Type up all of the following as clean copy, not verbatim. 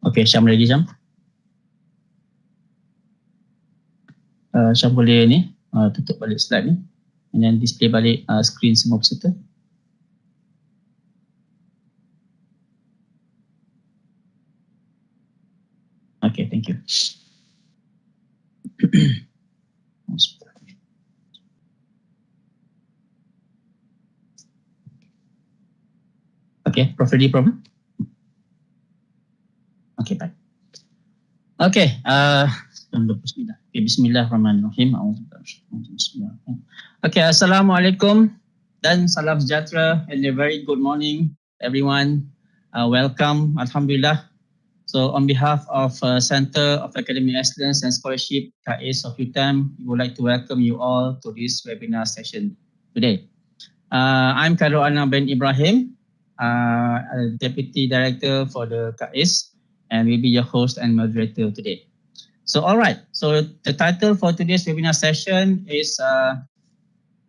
Okay, Syam lagi Syam. Syam boleh ni tutup balik slide ni and then display balik screen semua peserta. Okay, thank you. Okay, Prof ready, Prof? Okay, baik. Okay, bismillah. Okay, bismillahirrahmanirrahim. Okay, assalamualaikum dan salam sejahtera and a very good morning everyone. Welcome, alhamdulillah. So on behalf of Center of Academic Excellence and Scholarship KAIS of UTM, we would like to welcome you all to this webinar session today. I'm Khairul Anwar bin Ibrahim, Deputy Director for the KAIS, and will be your host and moderator today. So all right, so the title for today's webinar session is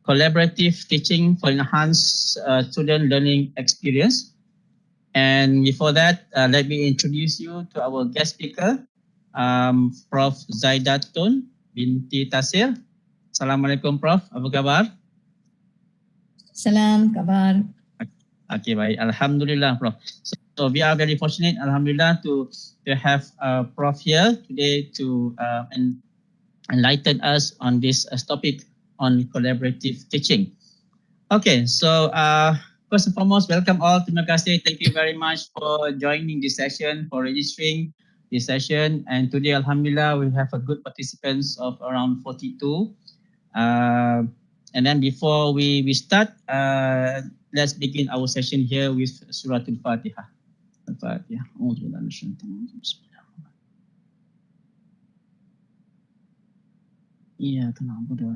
Collaborative Teaching for Enhanced Student Learning Experience. And before that, let me introduce you to our guest speaker, Prof. Zaidatun binti Tasir. Assalamualaikum Prof, apa khabar? Salam, khabar. Okay, baik. Alhamdulillah Prof. So we are very fortunate, alhamdulillah, to have Prof here today to enlighten us on this topic on collaborative teaching. Okay, so first and foremost, welcome all. Terima kasih. Thank you very much for joining this session, for registering this session. And today, alhamdulillah, we have a good participants of around 42. And then before we start, let's begin our session here with Surah Al-Fatihah. Al-Fatihah. Iya, kenapa doa?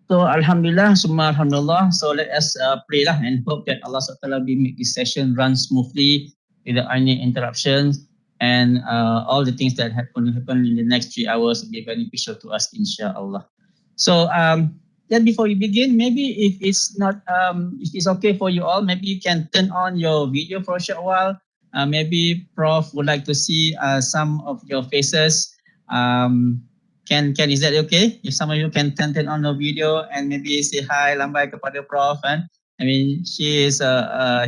So alhamdulillah, summa alhamdulillah. So let us pray lah and hope that Allah SWT will make this session run smoothly without any interruptions, and all the things that happen in the next 3 hours will be beneficial to us, inshallah. So then before we begin, maybe if it's not if it's okay for you all, maybe you can turn on your video for a short while. Maybe Prof would like to see some of your faces. Is that okay? If some of you can turn on the video and maybe say hi lambai kepada Prof, and I mean she is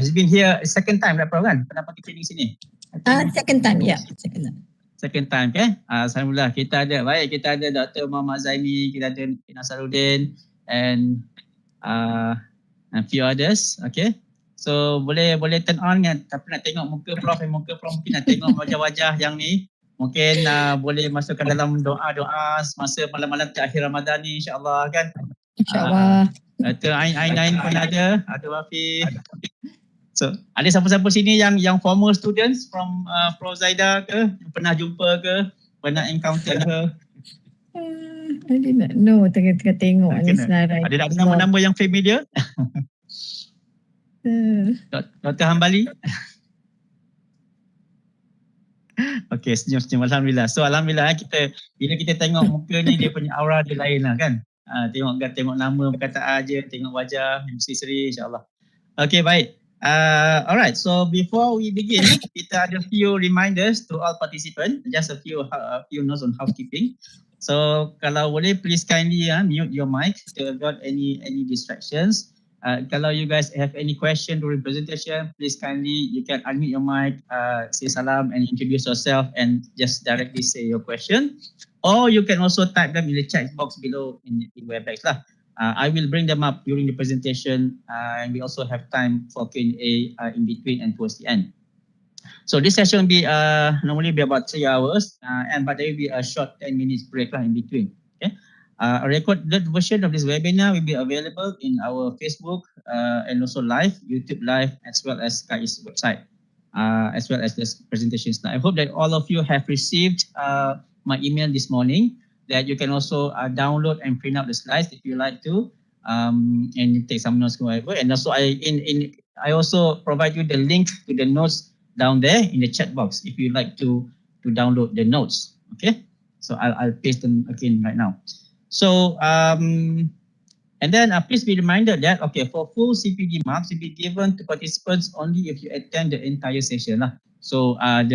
he's been here second time right Prof kan? Pernah pakai training sini? Second time, yeah. Second time. Second time, okay? Alhamdulillah, kita ada Dr. Muhammad Zaini, kita ada Nasaruddin and a few others, okay? So boleh turn on kan, tapi nak tengok muka Prof mungkin nak tengok wajah-wajah yang ni. Mungkin boleh masukkan dalam doa-doa semasa malam-malam terakhir Ramadan ni, insyaAllah kan? InsyaAllah. Dr. Ain pun ada Wafi. So ada siapa-siapa sini yang former students from Prof Zaida ke, yang pernah jumpa ke, pernah encounter ke? I did not know, tengah tengok ni senarai. Ada nama-nama yang familiar? Dr. Hambali? Okay, senyum-senyum, alhamdulillah. So alhamdulillah bila kita tengok muka ni, dia punya aura dia lain lah kan. Tengok nama perkataan je, tengok wajah, MC Sri, insyaAllah. Okay, baik. Alright, so before we begin, kita ada few reminders to all participants, just a few notes on housekeeping. So kalau boleh, please kindly mute your mic to avoid any distractions. Kalau you guys have any question during presentation, please kindly you can unmute your mic, say salam and introduce yourself and just directly say your question. Or you can also type them in the chat box below in Webex lah. I will bring them up during the presentation, and we also have time for Q&A in between and towards the end. So this session will be normally be about 3 hours, but there will be a short 10 minutes break in between. Okay, a recorded version of this webinar will be available in our Facebook and also live, YouTube live, as well as Kai's website, as well as this presentation slide. I hope that all of you have received my email this morning, that you can also download and print out the slides if you like to, and take some notes, whatever. And also I also provide you the link to the notes down there in the chat box if you like to download the notes. Okay, so I'll paste them again right now. So and then please be reminded that for full CPD marks will be given to participants only if you attend the entire session lah. So as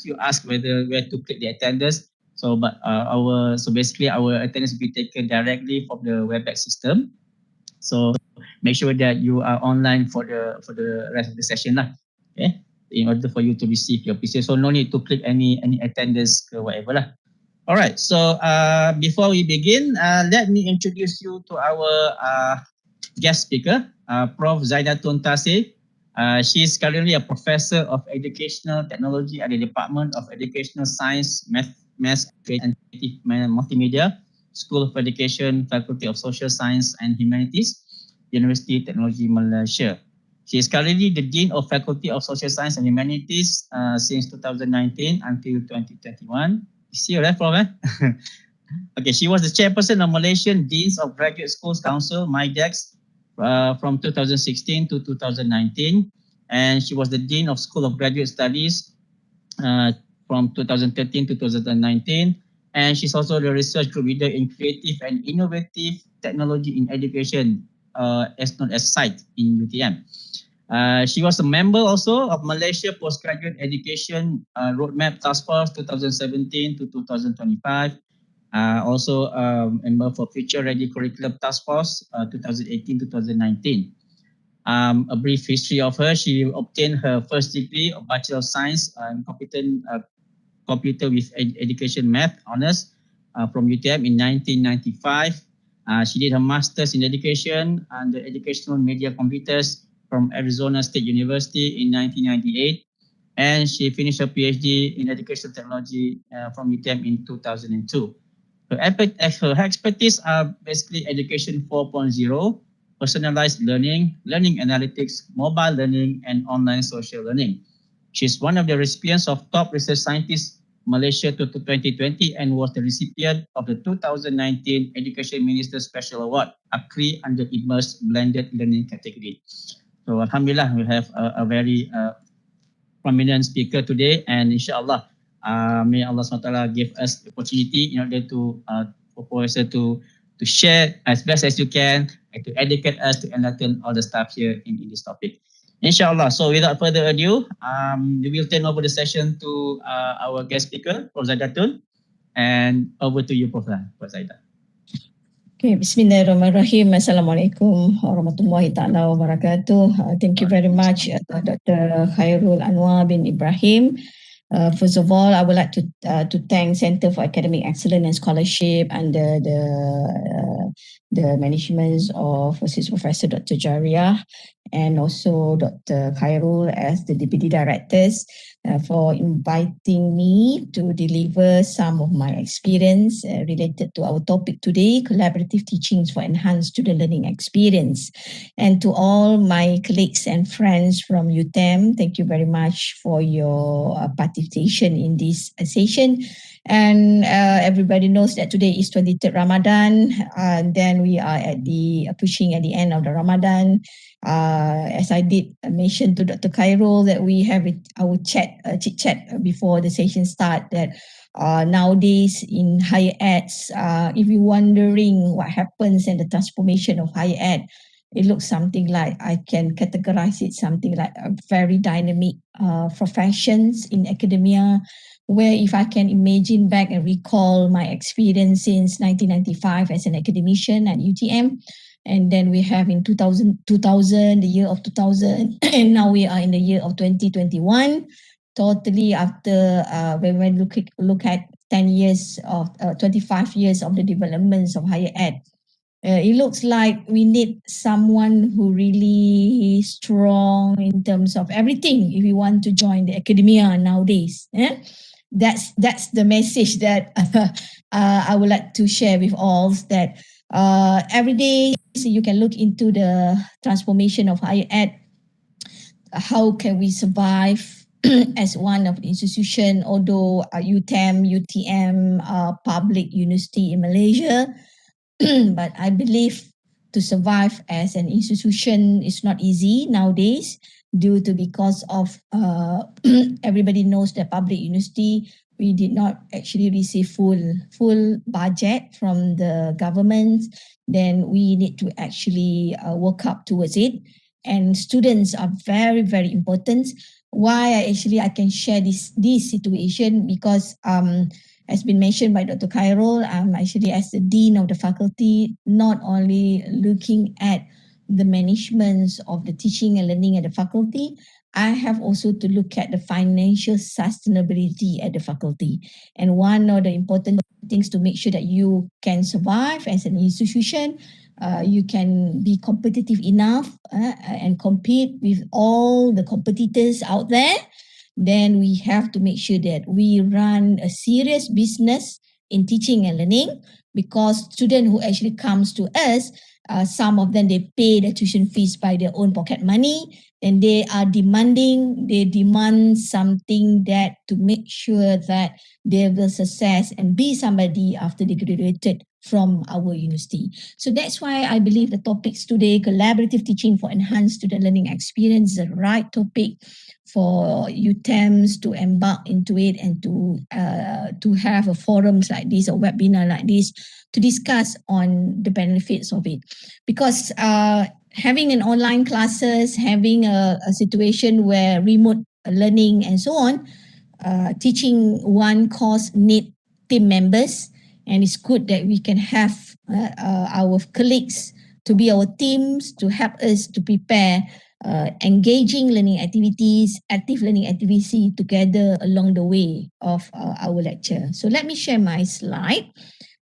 you ask where to click the attendance. So basically our attendance will be taken directly from the Webex system. So make sure that you are online for the rest of the session lah. Okay, in order for you to receive your PC. So no need to click any attendance or whatever lah. All right, so before we begin, let me introduce you to our guest speaker, Prof. Zaidatun Tasir. She is currently a professor of educational technology at the Department of Educational Science, Math, and Multimedia, School of Education, Faculty of Social Science and Humanities, University Technology Malaysia. She is currently the Dean of Faculty of Social Science and Humanities since 2019 until 2021. You see, right, Prof? Okay, she was the chairperson of Malaysian Deans of Graduate Schools Council, MIDEX, from 2016 to 2019. And she was the Dean of School of Graduate Studies from 2013 to 2019. And she's also the research group leader in creative and innovative technology in education, as known as SITE in UTM. She was a member also of Malaysia Postgraduate Education Roadmap Task Force 2017 to 2025. Also a member for Future Ready Curriculum Task Force 2018 to 2019. A brief history of her: she obtained her first degree of Bachelor of Science in Computer with Education Math Honors from UTM in 1995. She did her Master's in Education and Educational Media Computers from Arizona State University in 1998. And she finished her PhD in Educational Technology from UTM in 2002. Her expertise are basically Education 4.0, personalized learning, learning analytics, mobile learning, and online social learning. She's one of the recipients of Top Research Scientist Malaysia to 2020 and was the recipient of the 2019 Education Minister Special Award, ACRI, under Immersed Blended Learning category. So Alhamdulillah, we have a very prominent speaker today, and inshallah, may Allah SWT give us the opportunity in order to to share as best as you can and to educate us to enlighten all the staff here in this topic. Inshallah. So without further ado, we will turn over the session to our guest speaker, Prof. Zaidatun, and over to you, Prof. Zaidatun. Okay, Bismillahirrahmanirrahim. Assalamualaikum warahmatullahi ta'ala wabarakatuh. Thank you very much, Dr. Khairul Anwar bin Ibrahim. First of all, I would like to thank Center for Academic Excellence and Scholarship under the management of Assistant Professor Dr. Jariah and also Dr. Khairul as the Deputy Directors for inviting me to deliver some of my experience related to our topic today, collaborative teachings for enhanced student learning experience. And to all my colleagues and friends from UTM, thank you very much for your participation in this session. And everybody knows that today is 23rd Ramadan, and then we are pushing at the end of the Ramadan. As I did mention to Dr. Khairul that we have our chit chat before the session start, that nowadays in higher eds. If you're wondering what happens in the transformation of higher ed, it looks something like, I can categorize it something like a very dynamic professions in academia, where if I can imagine back and recall my experience since 1995 as an academician at UTM, and then we have in 2000, the year of 2000, and now we are in the year of 2021, totally after when we look at 10 years of 25 years of the developments of higher ed. It looks like we need someone who really strong in terms of everything if you want to join the academia nowadays. That's the message that I would like to share with all, that every day so you can look into the transformation of higher ed. How can we survive as one of the institution, although UTM, UTM, public university in Malaysia, but I believe to survive as an institution is not easy nowadays, due to because of everybody knows that public university, we did not actually receive full budget from the government. Then we need to actually work up towards it, and students are very, very important. Why I can share this situation, because has been mentioned by Dr. Khairul, I'm actually as the Dean of the faculty, not only looking at the management of the teaching and learning at the faculty, I have also to look at the financial sustainability at the faculty. And one of the important things to make sure that you can survive as an institution, you can be competitive enough and compete with all the competitors out there, then we have to make sure that we run a serious business in teaching and learning, because students who actually comes to us, some of them, they pay the tuition fees by their own pocket money, and they demand something that to make sure that they will success and be somebody after they graduated from our university. So that's why I believe the topics today, collaborative teaching for enhanced student learning experience, is the right topic for UTEMs to embark into it, and to have a forums like this or webinar like this to discuss on the benefits of it. Because having an online classes, having a situation where remote learning and so on, teaching one course need team members, and it's good that we can have our colleagues to be our teams to help us to prepare engaging learning activities, active learning activity together along the way of our lecture. So let me share my slide.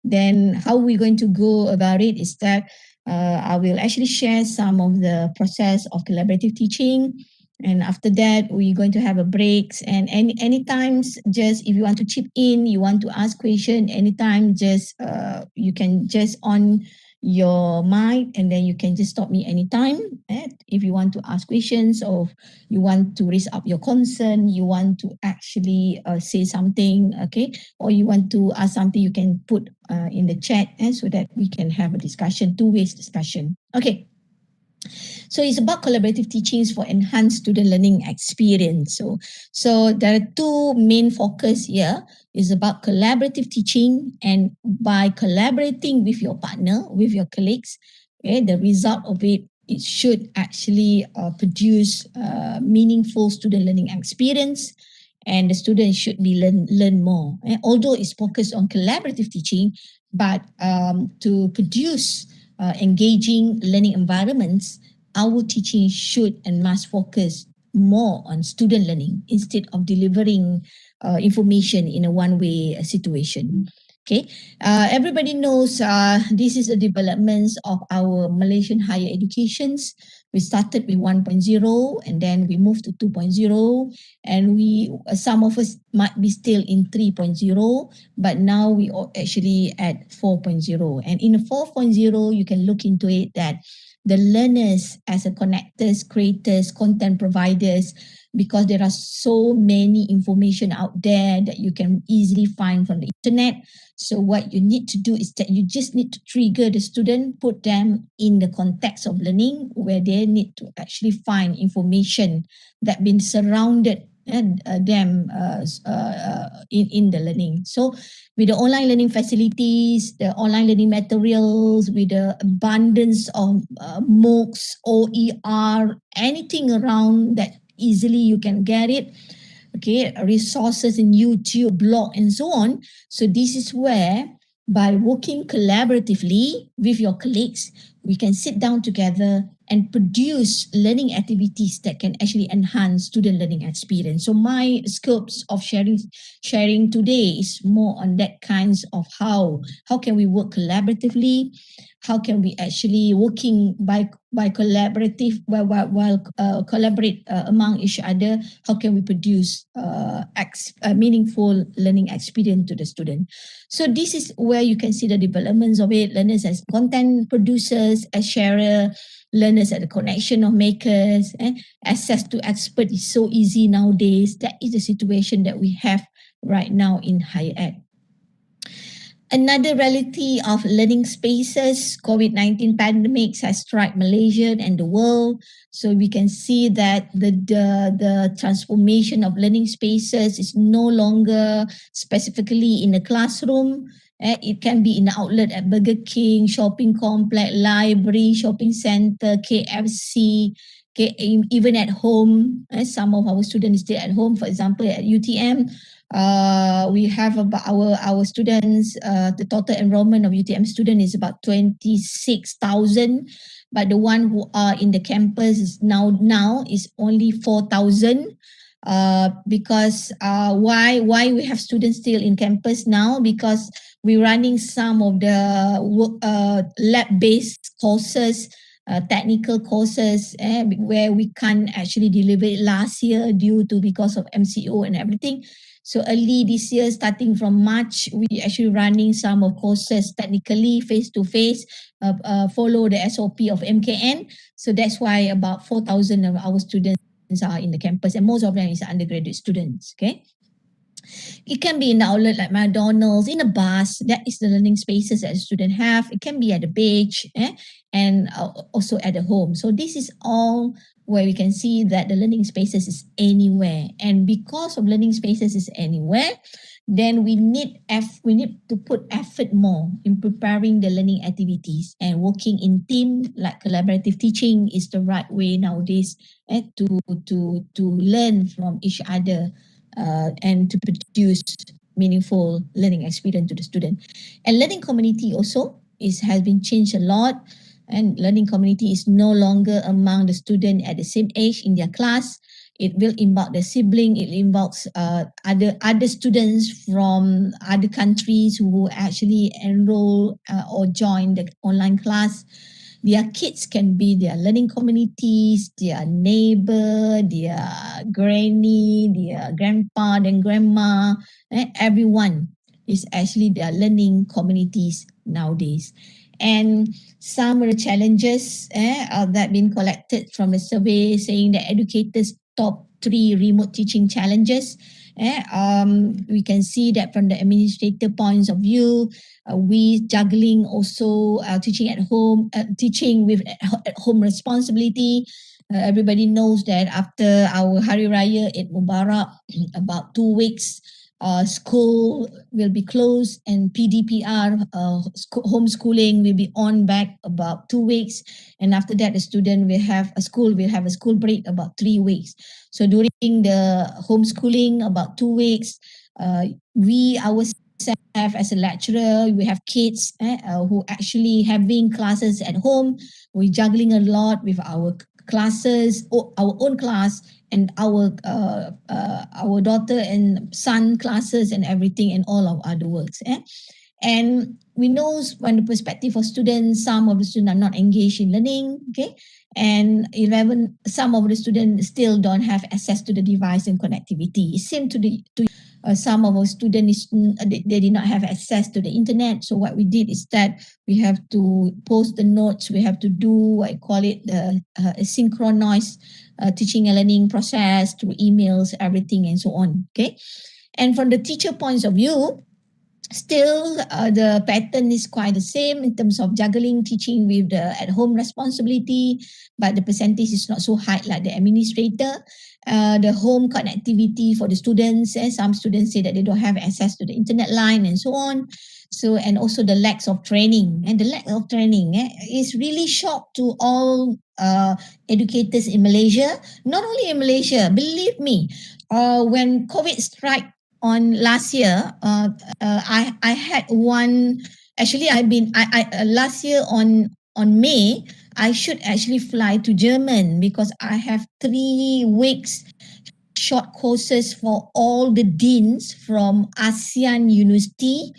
Then how we're going to go about it is that I will actually share some of the process of collaborative teaching. And after that, we're going to have a breaks, and any times, just if you want to chip in, you want to ask question anytime, just you can just on your mic, and then you can just stop me anytime. If you want to ask questions, or you want to raise up your concern, you want to actually say something, okay, or you want to ask something, you can put in the chat, so that we can have a discussion, two-way discussion. Okay. So it's about collaborative teachings for enhanced student learning experience. So there are two main focus here. Is about collaborative teaching, and by collaborating with your partner, with your colleagues, okay, the result of it should actually produce meaningful student learning experience, and the students should be learn more. Although it's focused on collaborative teaching, but to produce engaging learning environments, our teaching should and must focus more on student learning instead of delivering information in a one-way situation. Okay, everybody knows this is the developments of our Malaysian higher educations. We started with 1.0, and then we moved to 2.0, and we some of us might be still in 3.0, but now we are actually at 4.0. And in 4.0, you can look into it that the learners as a connectors, creators, content providers, because there are so many information out there that you can easily find from the internet. So what you need to do is that you just need to trigger the student, put them in the context of learning where they need to actually find information that been surrounded them in the learning. So with the online learning facilities, the online learning materials, with the abundance of MOOCs, OER, anything around that easily you can get it, okay, resources in YouTube, blog, and so on. So this is where, by working collaboratively with your colleagues, we can sit down together and produce learning activities that can actually enhance student learning experience. So my scopes of sharing today is more on that kinds of how can we work collaboratively, how can we actually working by collaborative while collaborate among each other, how can we produce a meaningful learning experience to the student. So this is where you can see the developments of it, learners as content producers, as sharer, learners at the connection of makers, access to expert is so easy nowadays. That is the situation that we have right now in higher ed. Another reality of learning spaces, COVID-19 pandemics has struck Malaysia and the world. So we can see that the transformation of learning spaces is no longer specifically in the classroom. It can be in the outlet at Burger King, shopping complex, library, shopping center, KFC, even at home. Some of our students stay at home, for example, at UTM. We have about our students, the total enrollment of UTM student is about 26,000, but the one who are in the campus is now is only 4,000. Because why we have students still in campus now, because we're running some of the lab-based courses, technical courses, where we can't actually deliver it last year because of MCO and everything. So early this year, starting from March, we actually running some of courses technically face-to-face, follow the SOP of MKN. So that's why about 4,000 of our students are in the campus, and most of them is undergraduate students, okay? It can be in the outlet like McDonald's, in a bus. That is the learning spaces that a student have. It can be at the beach, and also at the home. So this is all where we can see that the learning spaces is anywhere. And because of learning spaces is anywhere, then we need to put effort more in preparing the learning activities, and working in team, like collaborative teaching is the right way nowadays, to learn from each other, and to produce meaningful learning experience to the student. And learning community also has been changed a lot, and learning community is no longer among the student at the same age in their class. It will involve the sibling, it involves other students from other countries who actually enroll or join the online class. Their kids can be their learning communities, their neighbor, their granny, their grandpa, and grandma. Everyone is actually their learning communities nowadays. And some of the challenges that been collected from a survey saying that educators top 3 remote teaching challenges. We can see that from the administrator points of view, we juggling also teaching at home, teaching with at home responsibility. Everybody knows that after our Hari Raya Eid Mubarak, about 2 weeks, school will be closed, and PDPR, homeschooling, will be on back about 2 weeks, and after that the student will have a school break about 3 weeks. So during the homeschooling, about 2 weeks, we ourselves as a lecturer, we have kids who actually having classes at home. We're juggling a lot with our classes, our own class, and our daughter and son classes and everything, and all of other works. And we know from the perspective of students, some of the students are not engaged in learning, okay? And some of the students still don't have access to the device and connectivity. It seems some of our students, they did not have access to the internet. So what we did is that we have to post the notes. We have to do, I call it the synchronous teaching and learning process through emails, everything, and so on. Okay. And from the teacher points of view, Still, the pattern is quite the same in terms of juggling teaching with the at-home responsibility, but the percentage is not so high like the administrator. The home connectivity for the students, some students say that they don't have access to the internet line and so on. So, and also the lack of training, and the lack of training is really shock to all educators in Malaysia. Not only in Malaysia, believe me, when COVID struck on last year, I had one. Actually, I last year on May, I should actually fly to German because I have 3 weeks short courses for all the deans from ASEAN University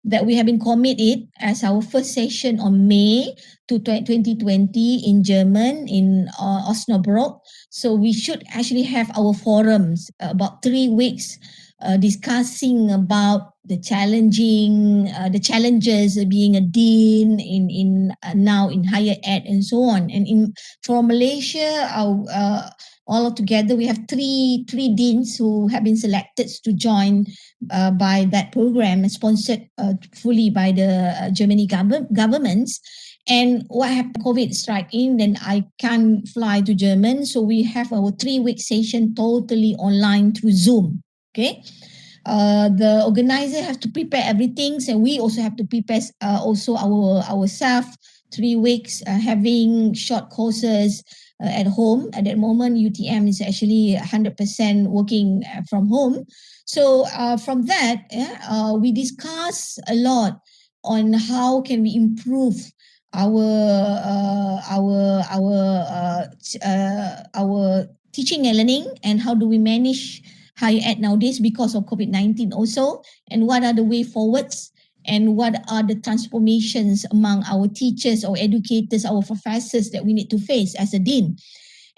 that we have been committed as our first session on May to 2020 in German in Osnabrück. So we should actually have our forums about 3 weeks discussing about the challenges of being a dean in now in higher ed and so on. And in for Malaysia, all together we have three deans who have been selected to join by that program, sponsored fully by the Germany governments. And what happened, COVID strike in, then I can't fly to German. So we have our 3 week session totally online through Zoom. Okay. The organizer has to prepare everything, and so we also have to prepare also ourselves 3 weeks having short courses at home. At that moment, UTM is actually 100% working from home. So from that, we discuss a lot on how can we improve our our teaching and learning, and how do we manage higher ed nowadays because of COVID-19 also, and what are the way forwards, and what are the transformations among our teachers or educators, our professors that we need to face as a dean.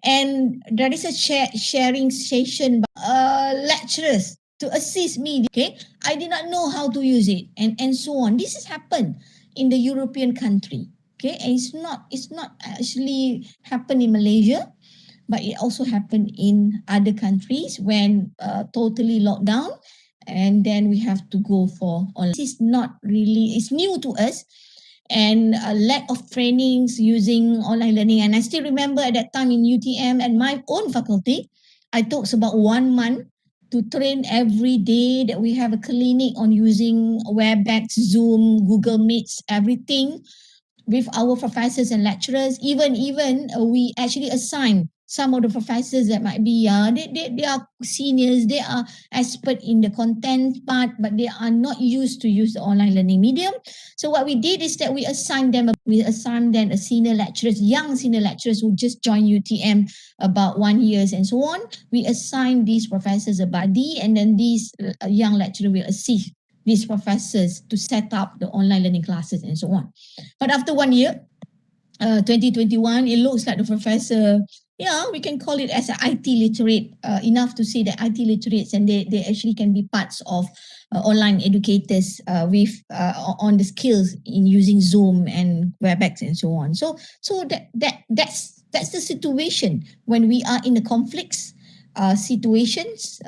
And there is a sharing session by lecturers to assist me. Okay, I did not know how to use it, and so on. This has happened in the European country. Okay, and it's not actually happened in Malaysia, but it also happened in other countries when totally locked down, and then we have to go for online. This is not really, it's new to us, and a lack of trainings using online learning. And I still remember at that time in UTM and my own faculty, I took about 1 month to train every day that we have a clinic on using WebEx, Zoom, Google Meets, everything with our professors and lecturers. Even we actually assign some of the professors that might be they are seniors, they are expert in the content part, but they are not used to use the online learning medium. So what we did is that we assigned them a senior lecturers, young senior lecturers who just joined UTM about 1 year and so on. We assign these professors a buddy, and then these young lecturer will assist these professors to set up the online learning classes and so on. But after 1 year, 2021, it looks like the professor, yeah, we can call it as an IT literate, enough to say that IT literates, and they actually can be parts of online educators with on the skills in using Zoom and WebEx and so on. So that's the situation when we are in the conflicts situations.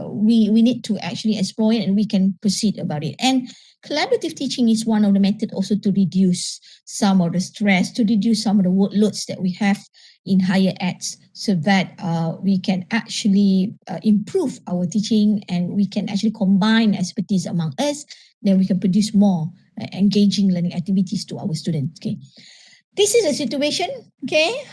We need to actually explore it, and we can proceed about it. And collaborative teaching is one of the methods also to reduce some of the stress, to reduce some of the workloads that we have in higher eds, so that we can actually improve our teaching, and we can actually combine expertise among us. Then we can produce more engaging learning activities to our students. Okay, this is a situation. Okay,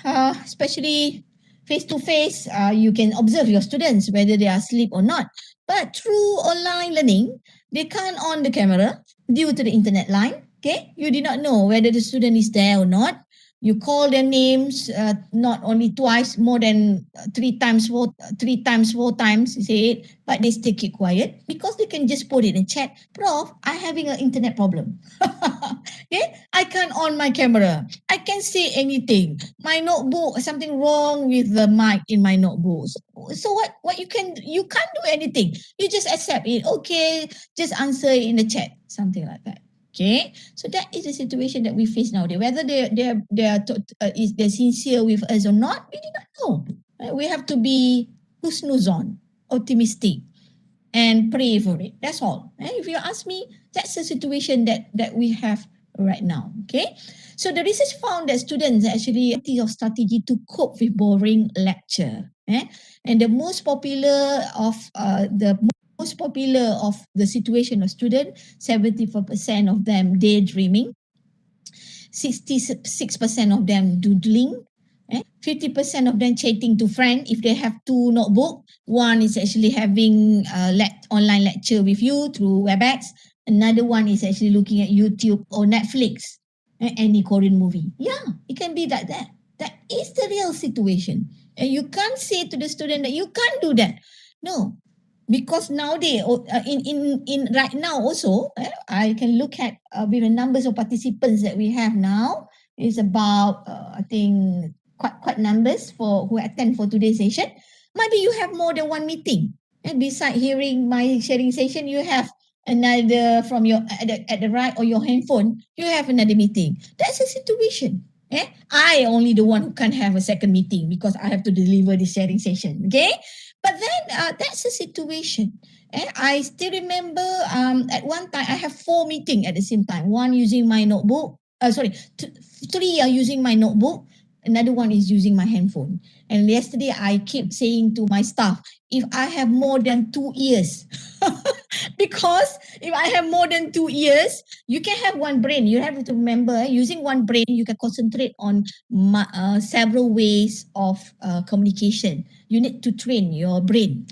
especially face to face, you can observe your students whether they are asleep or not. But through online learning, they can't on the camera due to the internet line. Okay, you did not know whether the student is there or not. You call their names not only twice, more than 3 times, 4 times, you say it, but they still keep quiet because they can just put it in chat. Prof, I'm having an internet problem. Okay, I can't on my camera. I can't say anything. My notebook, something wrong with the mic in my notebook. So what you can't do anything. You just accept it. Okay, just answer in the chat, something like that. Okay, so that is the situation that we face nowadays. Whether they're sincere with us or not, we do not know. We have to be husnuzon, optimistic. and pray for it. That's all. If you ask me, that's the situation that we have right now. Okay. So the research found that students actually of strategy to cope with boring lecture. And the most popular of the situation of student, 74% of them daydreaming, 66% of them doodling, 50% of them chatting to friend. If they have two notebook, one is actually having online lecture with you through WebEx. Another one is actually looking at YouTube or Netflix, any Korean movie. Yeah, it can be like that. That is the real situation. And you can't say to the student that you can't do that. No, because nowadays, in right now also, I can look at with the numbers of participants that we have now is about I think quite numbers for who attend for today's session. Maybe you have more than one meeting, and beside hearing my sharing session, you have another from your at the right or your handphone. You have another meeting. That's a situation. I only the one who can't have a second meeting because I have to deliver the sharing session. Okay, but then that's a situation. I still remember at one time I have 4 meetings at the same time. One using my notebook. Three are using my notebook. Another one is using my handphone. And yesterday I keep saying to my staff, if I have more than 2 years, because if I have more than 2 years, you can have one brain. You have to remember, using one brain, you can concentrate on several ways of communication. You need to train your brain.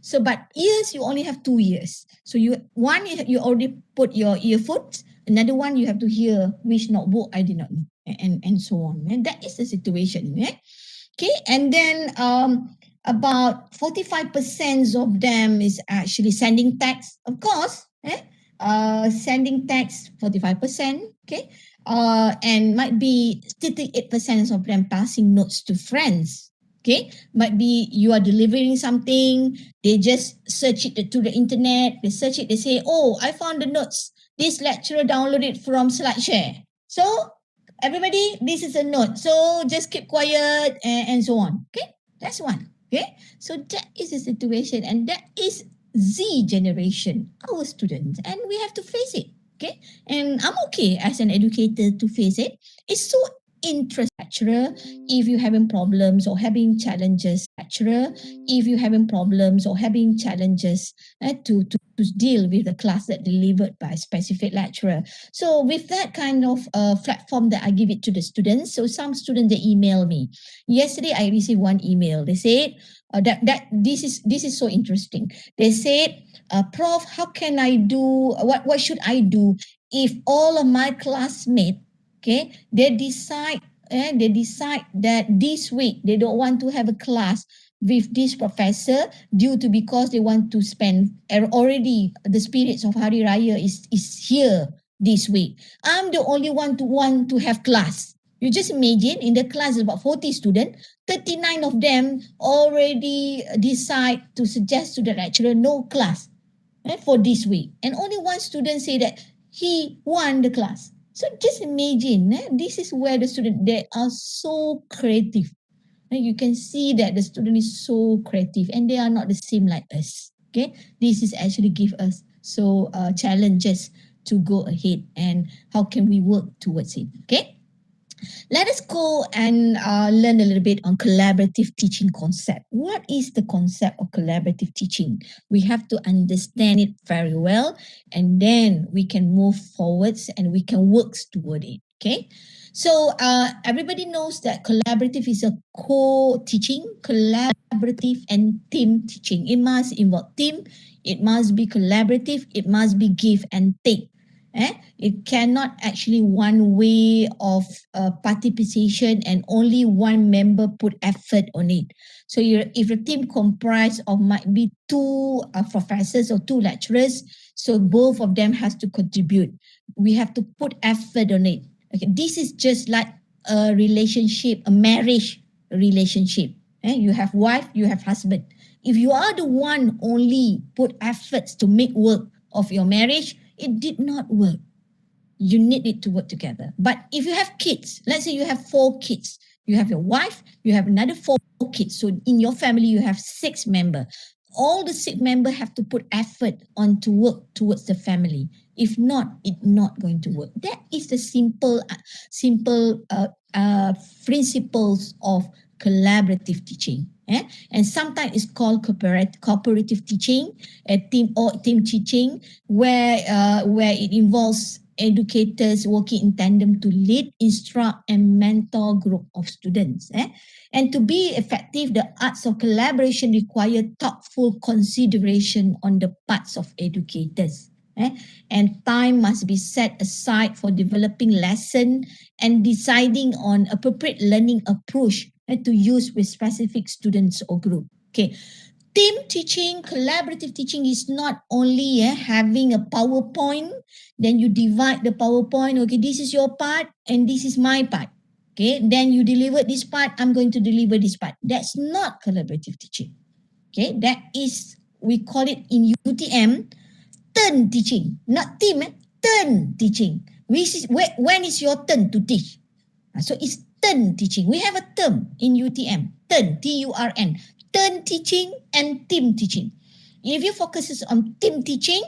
So, but years, you only have 2 years. So you already put your earphones. Another one, you have to hear which notebook I did not know, and so on. And that is the situation. Okay, and then about 45% of them is actually sending text. Of course, sending text 45%. Okay, and might be 38% of them passing notes to friends. Okay, might be you are delivering something, they just search it to the internet, they search it, they say, oh, I found the notes. This lecturer downloaded from SlideShare. So everybody, this is a note. So just keep quiet and so on. Okay, that's one. Okay, so that is the situation, and that is Z generation, our students, and we have to face it. Okay, and I'm okay as an educator to face it. It's so interesting, lecturer. If you're having problems or having challenges, lecturer, if you're having problems or having challenges to deal with the class that delivered by a specific lecturer. So with that kind of platform that I give it to the students, so some students, they email me. Yesterday I received one email. They said that this is so interesting. They said, Prof, how can I do, what should I do if all of my classmates, okay, they decide that this week they don't want to have a class with this professor due to because they want to spend already the spirits of Hari Raya is here this week. I'm the only one to want to have class. You just imagine in the class is about 40 students, 39 of them already decide to suggest to the lecturer no class for this week. And only one student say that he won the class. So just imagine, this is where the student, they are so creative. You can see that the student is so creative and they are not the same like us. Okay, this is actually give us so challenges to go ahead and how can we work towards it. Okay, let us go and learn a little bit on collaborative teaching concept. What is the concept of collaborative teaching? We have to understand it very well, and then we can move forwards and we can work toward it. Okay. So everybody knows that collaborative is a co-teaching, collaborative and team teaching. It must involve team, it must be collaborative, it must be give and take. It cannot actually one way of participation and only one member put effort on it. So if a team comprised of might be two professors or two lecturers, so both of them has to contribute. We have to put effort on it. Okay, this is just like a relationship, a marriage relationship. You have wife, you have husband. If you are the one only put efforts to make work of your marriage, it did not work. You need it to work together. But if you have kids, let's say you have 4 kids, you have your wife, you have another 4 kids. So in your family, you have 6 members. all the sick member have to put effort on to work towards the family. If not, it's not going to work. That is the simple principles of collaborative teaching. And sometimes it's called cooperative teaching, team teaching, where it involves educators working in tandem to lead, instruct, and mentor group of students. And to be effective, the arts of collaboration require thoughtful consideration on the parts of educators. And time must be set aside for developing lesson and deciding on appropriate learning approach to use with specific students or group. Okay. Team teaching, collaborative teaching is not only having a PowerPoint, then you divide the PowerPoint, okay, this is your part and this is my part. Okay, then you deliver this part, I'm going to deliver this part. That's not collaborative teaching. Okay, that is, we call it in UTM, turn teaching, not team, turn teaching. When is your turn to teach? So it's turn teaching. We have a term in UTM, turn, T-U-R-N, turn teaching and team teaching. If you focus on team teaching,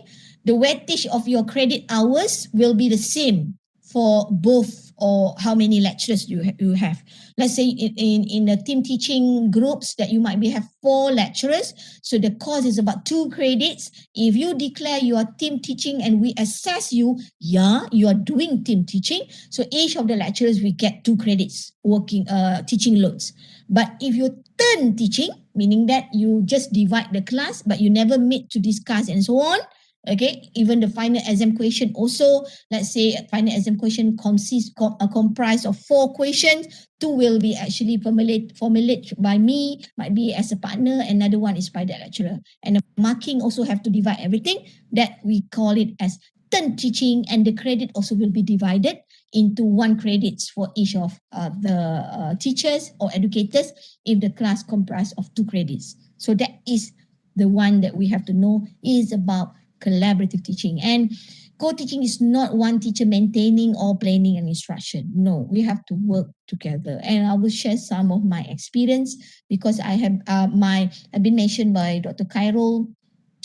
the weightage of your credit hours will be the same for both or how many lecturers you have. Let's say in the team teaching groups that you might have 4 lecturers, so the course is about 2 credits. If you declare you are team teaching and we assess you, you are doing team teaching, so each of the lecturers will get 2 credits working teaching loads. But if you turn teaching, meaning that you just divide the class but you never meet to discuss and so on, okay, even the final exam question also, let's say final exam question comprised of 4 questions, 2 will be actually formulated by me, might be as a partner, another one is by the lecturer, and the marking also have to divide everything. That we call it as turn teaching, and the credit also will be divided into 1 credits for each of the teachers or educators if the class comprised of 2 credits. So that is the one that we have to know is about collaborative teaching. And co-teaching is not one teacher maintaining or planning an instruction. No, we have to work together. And I will share some of my experience because I have I've been mentioned by Dr. Khairul.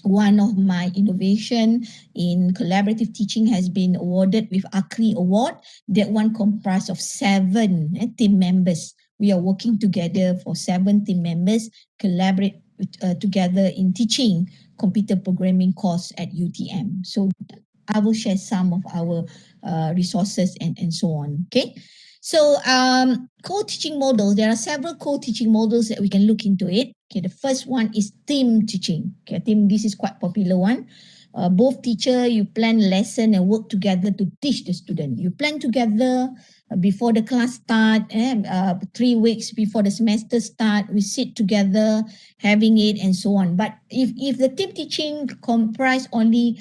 One of my innovation in collaborative teaching has been awarded with ACRI Award. That one comprised of 7 team members. We are working together for 7 team members, collaborate together in teaching computer programming course at UTM. So I will share some of our resources and so on. Okay. So co-teaching models, there are several co-teaching models that we can look into it. Okay, the first one is team teaching. Okay, I think this is quite popular one. Both teacher, you plan lesson and work together to teach the student. You plan together before the class start, 3 weeks before the semester start, we sit together having it and so on. But if the team teaching comprise only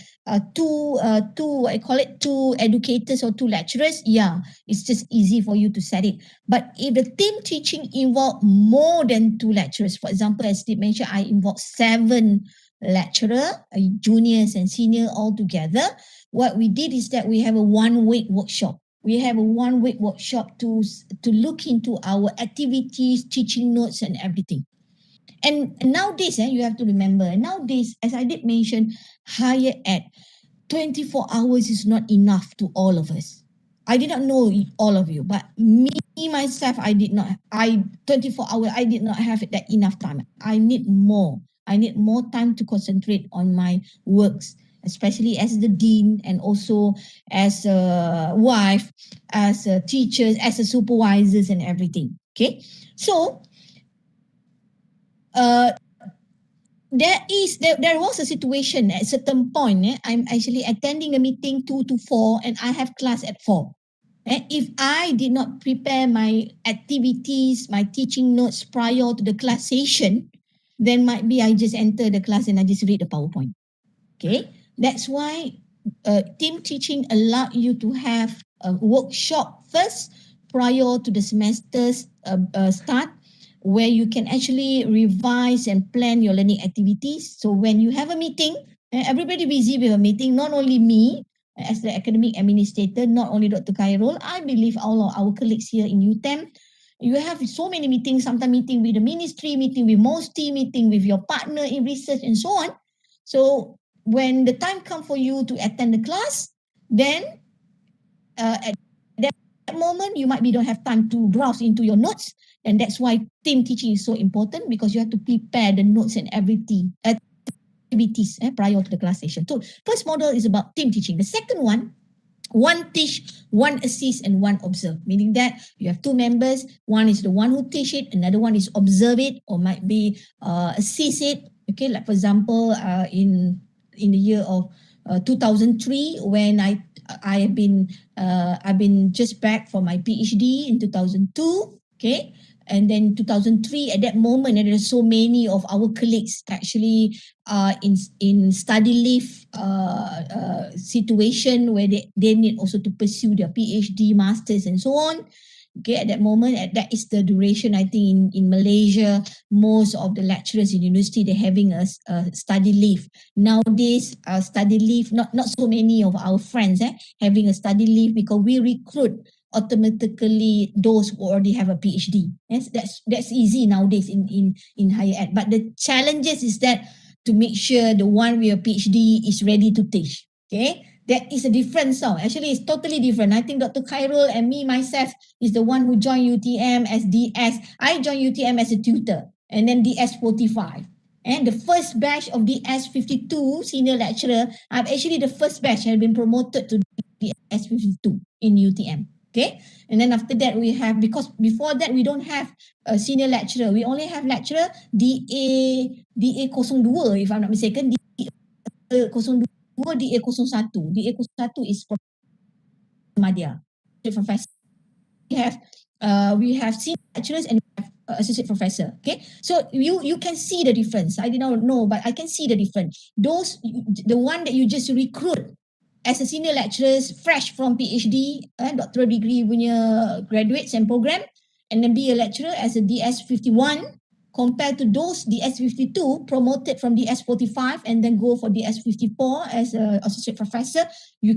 two I call it 2 educators or 2 lecturers, it's just easy for you to set it. But if the team teaching involve more than 2 lecturers, for example, as Steve mentioned, I involve 7 lecturer, juniors and senior all together. What we did is that we have a 1-week workshop. We have a 1-week workshop to look into our activities, teaching notes and everything. And nowadays, you have to remember, nowadays, as I did mention, higher ed, 24 hours is not enough to all of us. I did not know all of you, but me myself, 24 hours, I did not have that enough time. I need more. I need more time to concentrate on my works, especially as the dean and also as a wife, as a teacher, as a supervisors and everything. Okay, so there was a situation at a certain point. I'm actually attending a meeting 2 to 4 and I have class at 4. If I did not prepare my activities, my teaching notes prior to the class session, then might be I just enter the class and I just read the PowerPoint. Okay, that's why team teaching allow you to have a workshop first prior to the semester's start, where you can actually revise and plan your learning activities. So when you have a meeting, everybody busy with a meeting, not only me as the academic administrator, not only Dr. Khairul, I believe all of our colleagues here in UTM, You have so many meetings, sometimes meeting with the ministry, meeting with MOSTI, meeting with your partner in research and so on. So when the time comes for you to attend the class, then at that moment, you might be don't have time to browse into your notes. And that's why team teaching is so important, because you have to prepare the notes and everything, activities prior to the class session. So first model is about team teaching. The second one teach, one assist, and one observe, meaning that you have two members. One is the one who teach it, another one is observe it, or might be assist it. Okay, like for example, in the year of 2003, when I've been just back from my PhD in 2002. Okay, and then 2003, at that moment, and there are so many of our colleagues actually in study leave situation where they need also to pursue their PhD, masters, and so on. Okay, at that moment, that is the duration. I think in Malaysia, most of the lecturers in university, they're having a study leave. Nowadays, study leave, not so many of our friends having a study leave, because we recruit automatically those who already have a PhD. Yes, that's easy nowadays in higher ed. But the challenges is that to make sure the one with a PhD is ready to teach. Okay, that is a difference now. Actually, it's totally different. I think Dr. Khairul and me myself is the one who joined UTM as DS. I joined UTM as a tutor, and then DS 45. And the first batch of DS 52 senior lecturer, I'm actually the first batch. I've been promoted to DS 52 in UTM. Okay, and then after that we have, because before that we don't have a senior lecturer, we only have lecturer DA 02, if I'm not mistaken, DA 02, DA 01. DA 01 is Madya, professor. We have senior lecturers and we have associate professor. Okay, so you can see the difference. I did not know, but I can see the difference. The one that you just recruit as a senior lecturers fresh from PhD, doctoral degree punya graduates and program, and then be a lecturer as a DS 51, compared to those DS 52 promoted from DS 45 and then go for DS 54 as an associate professor. You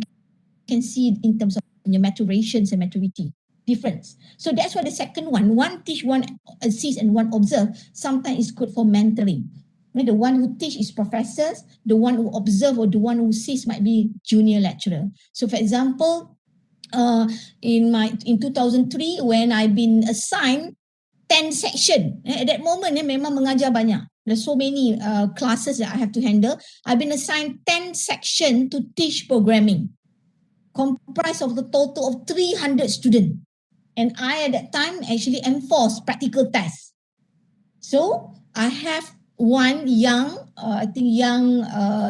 can see in terms of your maturations and maturity difference. So that's why the second one teach, one assist, and one observe, sometimes is good for mentoring. The one who teach is professors, the one who observe or the one who assist might be junior lecturer. So for example, in 2003, when I've been assigned 10 section, at that moment memang mengajar banyak. There's so many classes that I have to handle. I've been assigned 10 section to teach programming, comprised of the total of 300 students. And I, at that time, actually enforced practical tests. So I have one young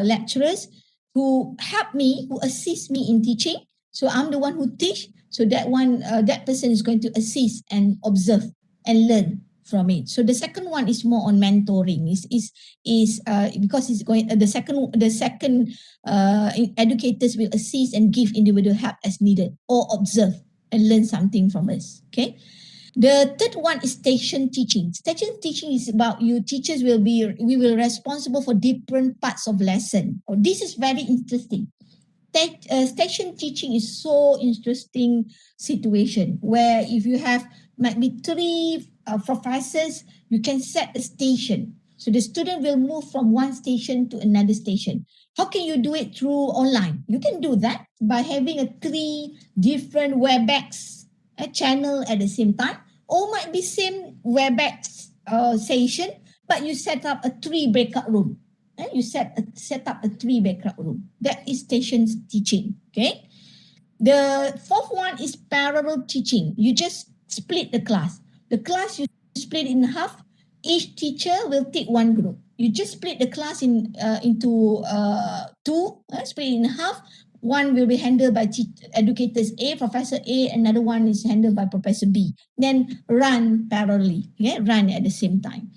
lecturers who help me, who assist me in teaching. So I'm the one who teach. So that person is going to assist and observe and learn from it. So the second one is more on mentoring. Because it's going the second educators will assist and give individual help as needed, or observe and learn something from us. Okay. The third one is station teaching. Station teaching is about we will responsible for different parts of lesson. This is very interesting. Station teaching is so interesting situation where if you have might be three professors, you can set a station. So the student will move from one station to another station. How can you do it through online? You can do that by having a 3 different WebEx channel at the same time, or might be same WebEx session, but you set up a 3 breakout room. You set up a 3 breakout room. That is station teaching. Okay. The fourth one is parallel teaching. You just split the class. The class you split in half. Each teacher will take one group. You just split the class into 2, split in half. One will be handled by educators A, Professor A, another one is handled by Professor B. Then run parallelly, run at the same time.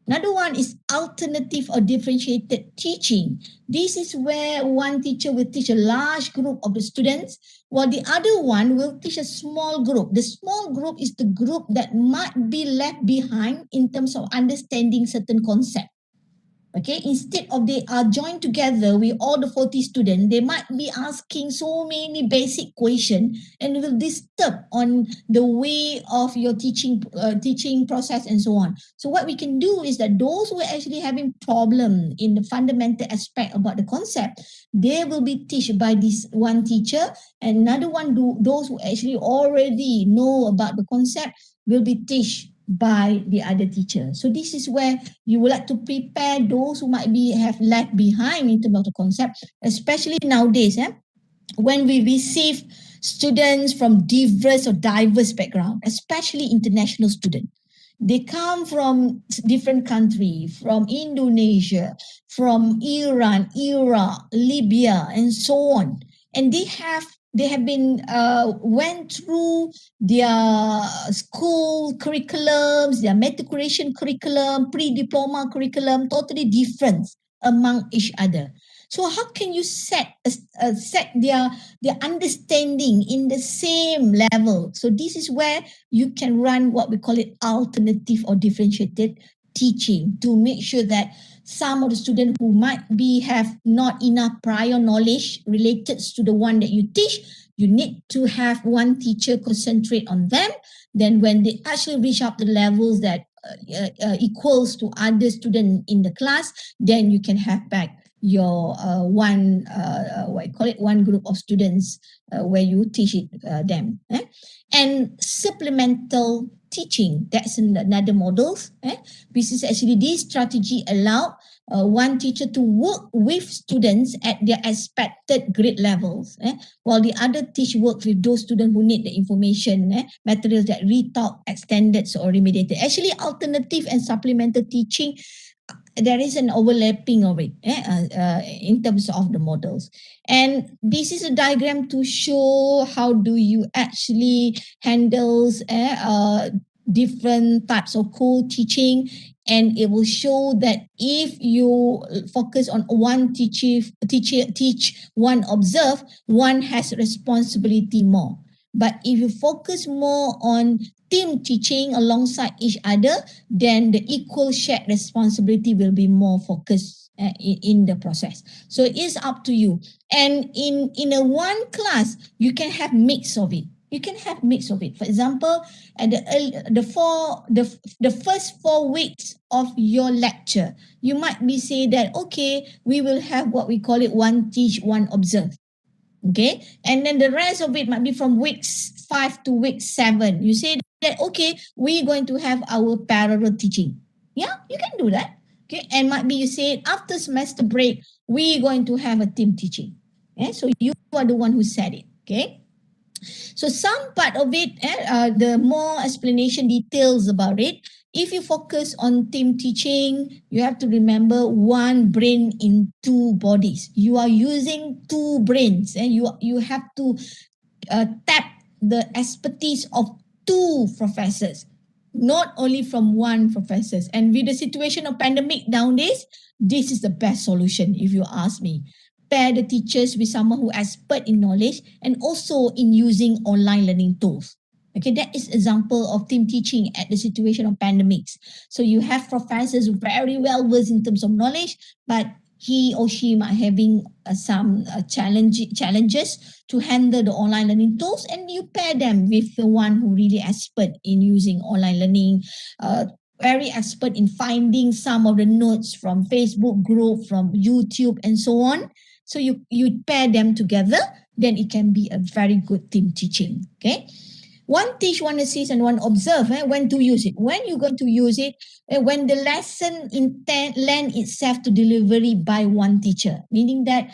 Another one is alternative or differentiated teaching. This is where one teacher will teach a large group of the students, while the other one will teach a small group. The small group is the group that might be left behind in terms of understanding certain concept. Okay, instead of they are joined together with all the 40 students, they might be asking so many basic questions and will disturb on the way of your teaching process and so on. So what we can do is that those who are actually having problem in the fundamental aspect about the concept, they will be taught by this one teacher, and another one, those who actually already know about the concept will be taught by the other teacher. So this is where you would like to prepare those who might be have left behind in terms of the concept, especially nowadays, when we receive students from diverse background, especially international students. They come from different countries, from Indonesia, from Iran, Iraq, Libya, and so on. And they have been went through their school curriculums, their matriculation curriculum, pre-diploma curriculum, totally different among each other. So how can you set their understanding in the same level? So this is where you can run what we call it alternative or differentiated teaching, to make sure that some of the students who might be have not enough prior knowledge related to the one that you teach, you need to have one teacher concentrate on them. Then when they actually reach up the levels that equals to other students in the class, then you can have back your one group of students where you teach it them. And supplemental teaching, that's another model. This is actually, this strategy allow one teacher to work with students at their expected grade levels, while the other teach work with those students who need the information, materials that retaught, extended, or remediated. Actually, alternative and supplemental teaching, there is an overlapping of it in terms of the models. And this is a diagram to show how do you actually handles different types of co-teaching. And it will show that if you focus on one teach, one observe, one has responsibility more. But if you focus more on team teaching alongside each other, then the equal shared responsibility will be more focused in the process. So it is up to you. And in a one class, you can have mix of it. You can have mix of it. For example, at the first 4 weeks of your lecture, you might be say that, okay, we will have what we call it one teach, one observe. Okay, and then the rest of it might be from week 5 to week 7. You say that, okay, we're going to have our parallel teaching. Yeah, you can do that. Okay, and might be you say after semester break, we're going to have a team teaching. Yeah, so you are the one who said it. Okay, so some part of it, the more explanation details about it. If you focus on team teaching, you have to remember one brain in two bodies. You are using two brains, and you have to tap the expertise of two professors, not only from one professor. And with the situation of pandemic nowadays, this is the best solution if you ask me. Pair the teachers with someone who is expert in knowledge and also in using online learning tools. Okay, that is example of team teaching at the situation of pandemics. So you have professors very well versed in terms of knowledge, but he or she might having some challenges to handle the online learning tools, and you pair them with the one who really expert in using online learning, very expert in finding some of the notes from Facebook group, from YouTube, and so on. So you pair them together, then it can be a very good team teaching. Okay. One teach, one assist, and one observe. When to use it? When you're going to use it? When the lesson intent lend itself to delivery by one teacher, meaning that,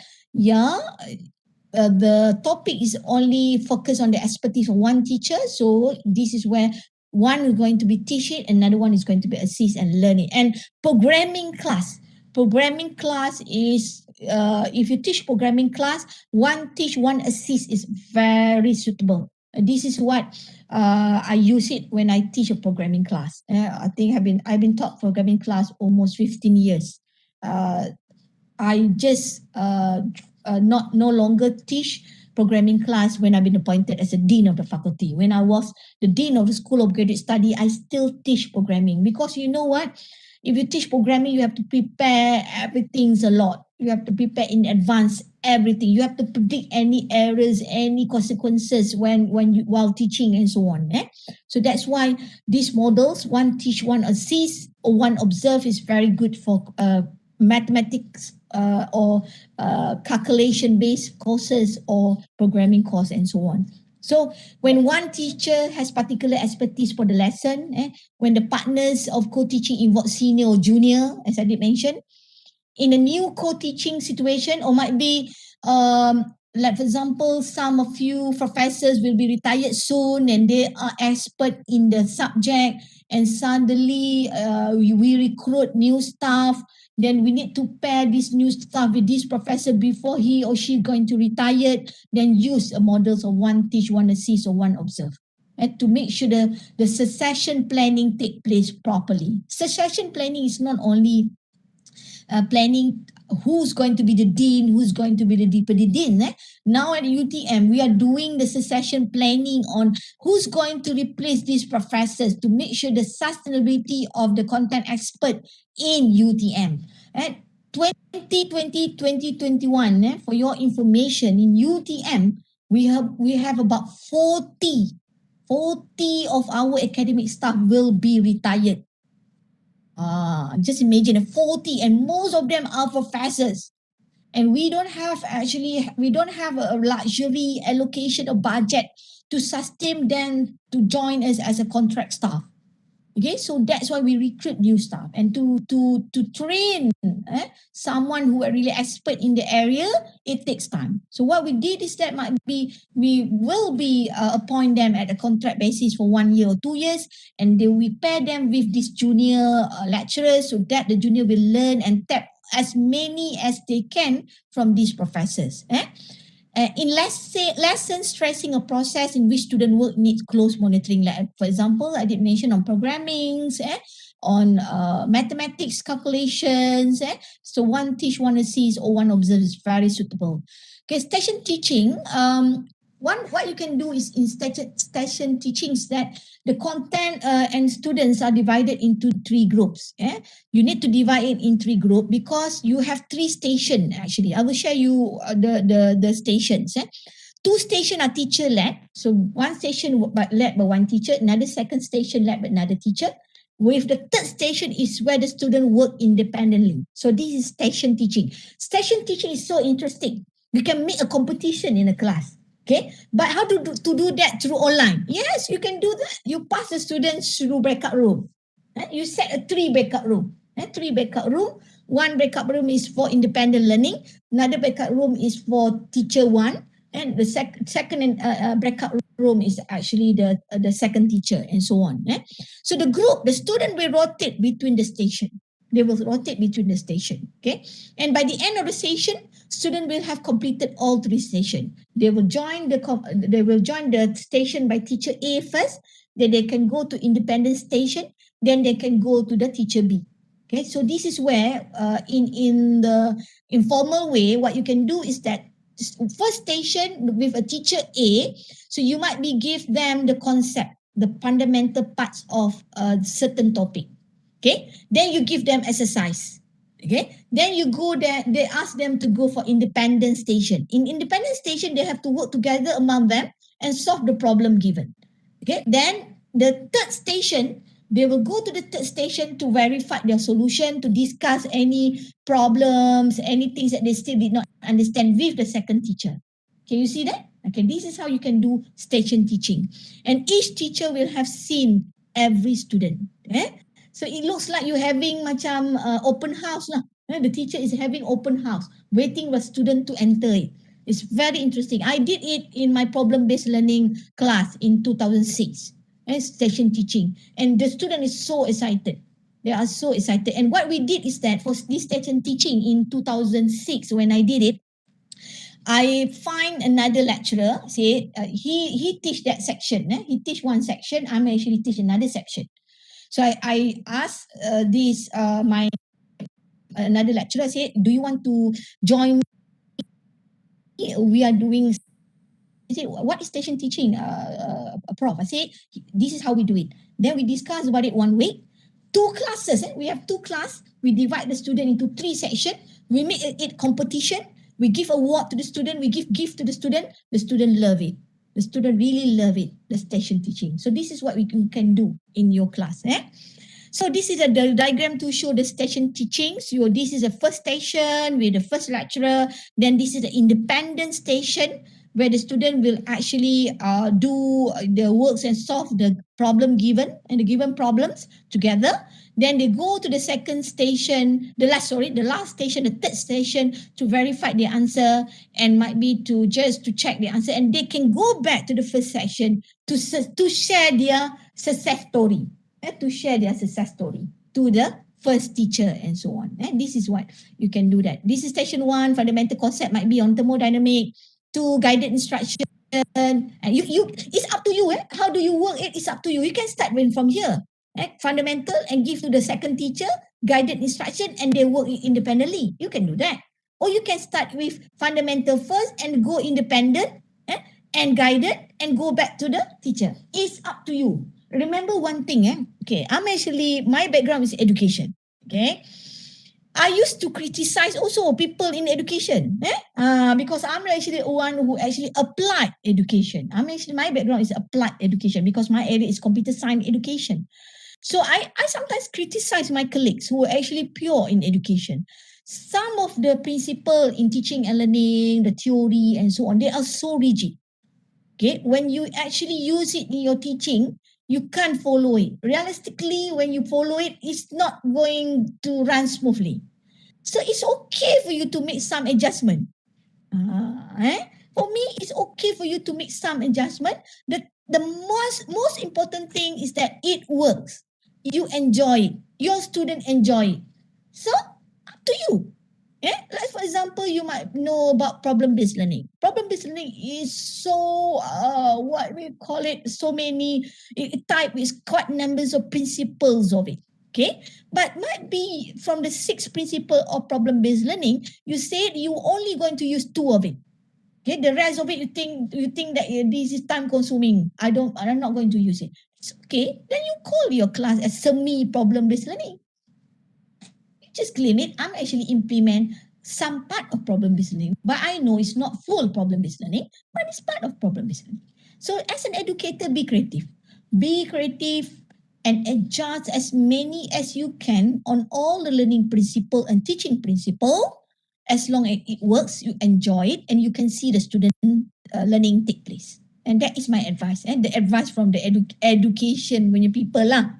the topic is only focused on the expertise of one teacher. So this is where one is going to be teach it, another one is going to be assist and learn it. And programming class is, if you teach programming class, one teach, one assist is very suitable. This is what I use it when I teach a programming class. I think I've been taught programming class almost 15 years. I just no longer teach programming class when I've been appointed as a dean of the faculty. When I was the dean of the School of Graduate Study, I still teach programming, because you know what? If you teach programming, you have to prepare everything's a lot. You have to prepare in advance everything. You have to predict any errors, any consequences while teaching and so on. So that's why these models, one teach, one assist, or one observe, is very good for mathematics or calculation-based courses or programming course and so on. So when one teacher has particular expertise for the lesson, when the partners of co-teaching involve senior or junior, as I did mention, in a new co-teaching situation, or might be like for example, some of you professors will be retired soon and they are expert in the subject, and suddenly we recruit new staff, then we need to pair this new staff with this professor before he or she going to retire, then use a models of one teach, one assist, or one observe. And to make sure the succession planning take place properly. Succession planning is not only planning who's going to be the dean, who's going to be the deputy dean. Now at UTM, we are doing the succession planning on who's going to replace these professors to make sure the sustainability of the content expert in UTM. At 2020, 2021, for your information, in UTM, we have about 40 of our academic staff will be retired. Just imagine 40, and most of them are professors. And we don't have a luxury allocation of budget to sustain them to join us as a contract staff. Okay, so that's why we recruit new staff, and to train someone who are really expert in the area, it takes time. So what we did is that we will be appoint them at a contract basis for 1 year or 2 years, and then we pair them with these junior lecturers so that the junior will learn and tap as many as they can from these professors. In lessons stressing a process in which student work needs close monitoring. Like, for example, I did mention on programming, on mathematics calculations. So one teach, one assist, or one observe is very suitable. Okay, station teaching. What you can do is in station teaching is that the content and students are divided into 3 groups. You need to divide it in 3 groups because you have 3 stations actually. I will share you the stations. 2 stations are teacher led. So one station led by one teacher, another second station led by another teacher. With the third station is where the student work independently. So this is station teaching. Station teaching is so interesting. You can make a competition in a class. Okay, but how to do that through online? Yes, you can do that. You pass the students through breakout room. You set a 3 breakout room. 3 breakout room. One breakout room is for independent learning. Another breakout room is for teacher 1. And the second breakout room is actually the second teacher, and so on. So the student will rotate between the station. They will rotate between the station. Okay, and by the end of the session, student will have completed all 3 stations. They will join the station by teacher A first. Then they can go to independent station. Then they can go to the teacher B. Okay, so this is where in the informal way, what you can do is that first station with a teacher A, so you might be give them the concept, the fundamental parts of a certain topic. Okay, then you give them exercise. Okay, then you go there, they ask them to go for independent station. In independent station, they have to work together among them and solve the problem given. Okay, then the third station, they will go to the third station to verify their solution, to discuss any problems, any things that they still did not understand with the second teacher. Can you see that? Okay, this is how you can do station teaching. And each teacher will have seen every student. So it looks like you're having macam open house lah. The teacher is having open house, waiting for student to enter it. It's very interesting. I did it in my problem-based learning class in 2006, station teaching. And the student is so excited. They are so excited. And what we did is that for this station teaching in 2006, when I did it, I find another lecturer, say he teach that section. He teach one section, I'm actually teach another section. So I asked my another lecturer, say, do you want to join me? We are doing, he said, what is station teaching, prof? I said, this is how we do it. Then we discussed about it 1 week. two classes. We have two classes. We divide the student into 3 sections. We make it competition. We give award to the student. We give gift to the student. The student love it. The student really love it, the station teaching. So this is what we can do in your class. So this is the diagram to show the station teaching. So this is the first station with the first lecturer. Then this is the independent station where the student will actually do the works and solve the problem given and the given problems together. Then they go to the second station, the last station, the third station to verify the answer and might be to check the answer. And they can go back to the first section to share their success story. To share their success story to the first teacher and so on. And this is what you can do that. This is station 1, fundamental concept might be on thermodynamic, 2, guided instruction. And you it's up to you. How do you work it? It's up to you. You can start from here. Fundamental and give to the second teacher, guided instruction, and they work independently. You can do that. Or you can start with fundamental first and go independent and guided and go back to the teacher. It's up to you. Remember one thing, okay, my background is education, okay. I used to criticize also people in education, because I'm actually one who actually applied education. My background is applied education because my area is computer science education. So I sometimes criticize my colleagues who are actually pure in education. Some of the principle in teaching and learning, the theory and so on, they are so rigid. Okay, when you actually use it in your teaching, you can't follow it. Realistically, when you follow it, it's not going to run smoothly. So it's okay for you to make some adjustment. For me, it's okay for you to make some adjustment. The most important thing is that it works. You enjoy it. Your student enjoy it. So up to you. Like for example, you might know about problem-based learning. Problem-based learning is so what we call it, so many type with quite numbers of principles of it. Okay, but might be from the 6 principle of problem-based learning, you said you only going to use 2 of it. Okay, the rest of it you think that this is time consuming. I'm not going to use it. It's okay. Then you call your class as semi problem-based learning. Just claim it. I'm actually implement some part of problem-based learning, but I know it's not full problem-based learning, but it's part of problem-based learning. So as an educator, be creative. Be creative and adjust as many as you can on all the learning principle and teaching principle. As long as it works, you enjoy it, and you can see the student learning take place. And that is my advice. The advice from the education when you people lah.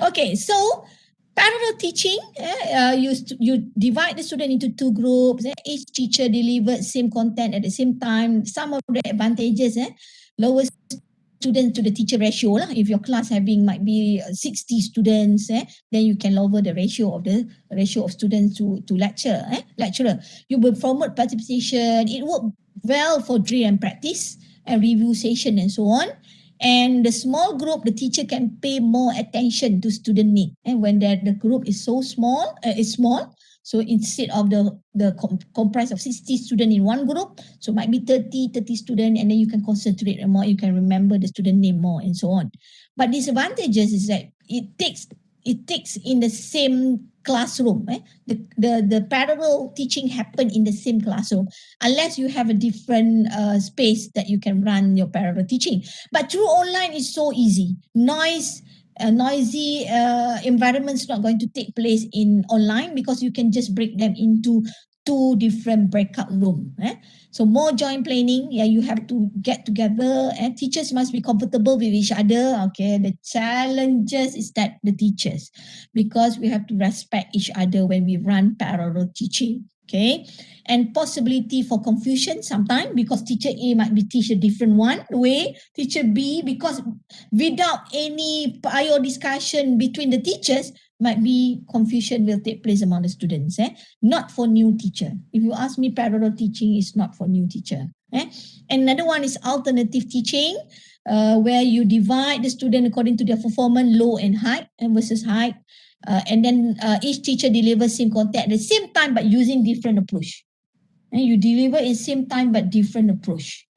Okay. So parallel teaching, you divide the student into 2 groups. Each teacher delivers same content at the same time. Some of the advantages, lower student to the teacher ratio lah. If your class might be 60 students, then you can lower the ratio of students to lecturer. You will promote participation. It works well for drill and practice and review session and so on. And the small group, the teacher can pay more attention to student need. And when the group is so small, so instead of the comprise of 60 students in one group, so might be 30 students, and then you can concentrate more, you can remember the student name more and so on. But disadvantages is that it takes in the same classroom. The parallel teaching happen in the same classroom unless you have a different space that you can run your parallel teaching. But through online is so easy. Noisy environments not going to take place in online because you can just break them into 2 different breakout rooms. So more joint planning. You have to get together, and teachers must be comfortable with each other. Okay, the challenges is that the teachers, because we have to respect each other when we run parallel teaching. Okay, and possibility for confusion sometimes because teacher A might be teach a different way, teacher B, because without any prior discussion between the teachers, might be confusion will take place among the students. Not for new teacher. If you ask me, parallel teaching is not for new teacher. And another one is alternative teaching, where you divide the student according to their performance, low and height, and versus height. And then each teacher delivers same content at the same time but using different approach. You deliver in same time but different approach.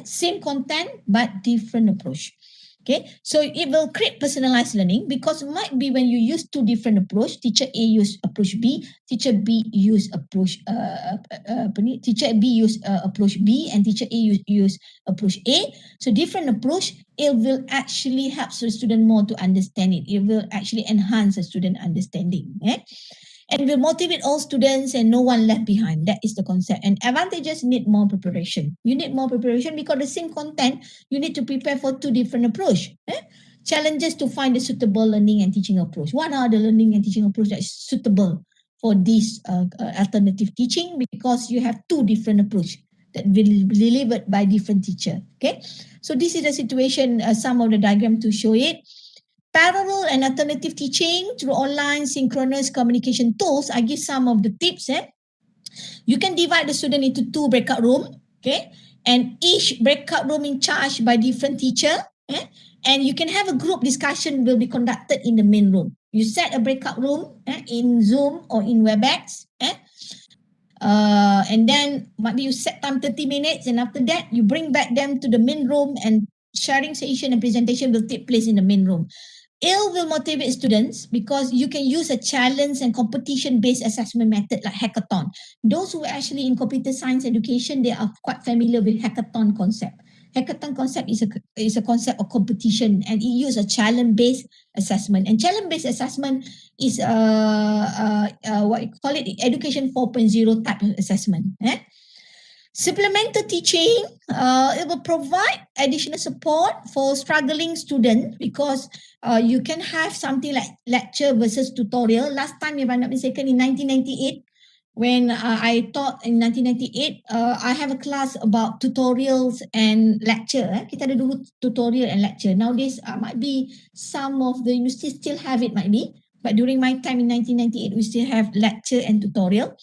Same content but different approach. Okay, so it will create personalized learning because it might be when you use two different approach, teacher A use approach B, teacher B use approach teacher B use approach B, and teacher A use approach A. So different approach, it will actually help the student more to understand it. It will actually enhance the student understanding. And will motivate all students and no one left behind. That is the concept. And advantages need more preparation. You need more preparation because the same content, you need to prepare for two different approach. Challenges to find a suitable learning and teaching approach. What are the learning and teaching approach that is suitable for this alternative teaching? Because you have two different approach that will be delivered by different teacher. Okay, so this is the situation. Some of the diagram to show it. Parallel and alternative teaching through online synchronous communication tools. I give some of the tips. You can divide the student into two breakout room, okay, and each breakout room in charge by different teacher, and you can have a group discussion will be conducted in the main room. You set a breakout room in Zoom or in WebEx, and then maybe you set time 30 minutes, and after that you bring back them to the main room, and sharing session and presentation will take place in the main room. It will motivate students because you can use a challenge and competition-based assessment method like hackathon. Those who are actually in computer science education, they are quite familiar with hackathon concept. Hackathon concept is a concept of competition, and it uses a challenge-based assessment. And challenge-based assessment is what you call it, education 4.0 type of assessment. Supplemental teaching, it will provide additional support for struggling students because you can have something like lecture versus tutorial. Last time, if I'm not mistaken, in 1998, when I taught in 1998, I have a class about tutorials and lecture. Kita ada dulu tutorial and lecture. Nowadays, might be some of the universities still have it, might be. But during my time in 1998, we still have lecture and tutorial.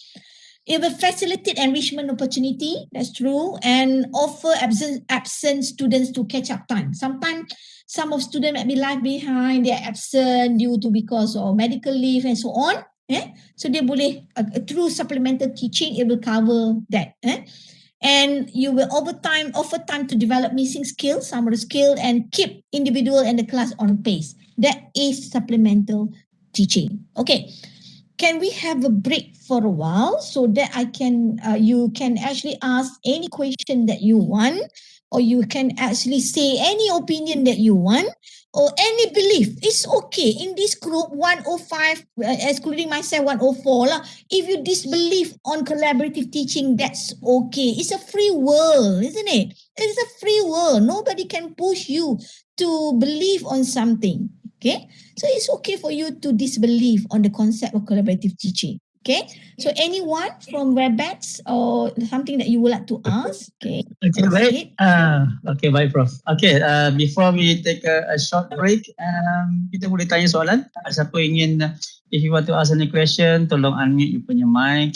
It will facilitate enrichment opportunity, that's true, and offer absent students to catch up time. Sometimes some of students might be left behind, they are absent due to because of medical leave and so on. So they boleh, through supplemental teaching, it will cover that. And you will offer time to develop missing skills, some of the skill, and keep individual and the class on pace. That is supplemental teaching. Okay. Can we have a break for a while so that you can actually ask any question that you want, or you can actually say any opinion that you want, or any belief. It's okay. In this group 105, excluding myself 104 lah. If you disbelieve on collaborative teaching, that's okay. It's a free world, isn't it? It's a free world. Nobody can push you to believe on something. Okay, so it's okay for you to disbelieve on the concept of collaborative teaching. Okay, so anyone from WebEx or something that you would like to ask? Okay, Okay, baik. Okay, baik, Prof. Okay, before we take a short break, kita boleh tanya soalan. Ada siapa ingin, if you want to ask any question, tolong unmute you punya mic.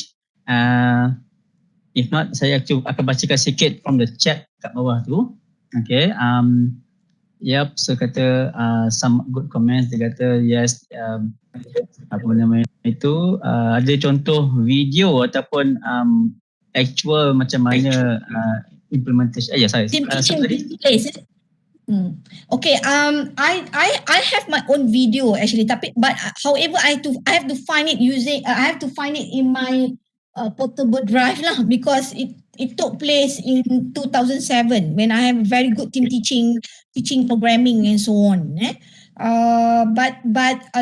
If not, saya akan bacakan sikit from the chat kat bawah tu. Okay, yep, so kata some good comments. Dia kata yes, apa nama itu, ada contoh video ataupun actual macam mana implementation. Sorry. Place. Okay. I have my own video actually, but however I have to find it in my portable drive lah, because it took place in 2007 when I have very good team teaching programming and so on. But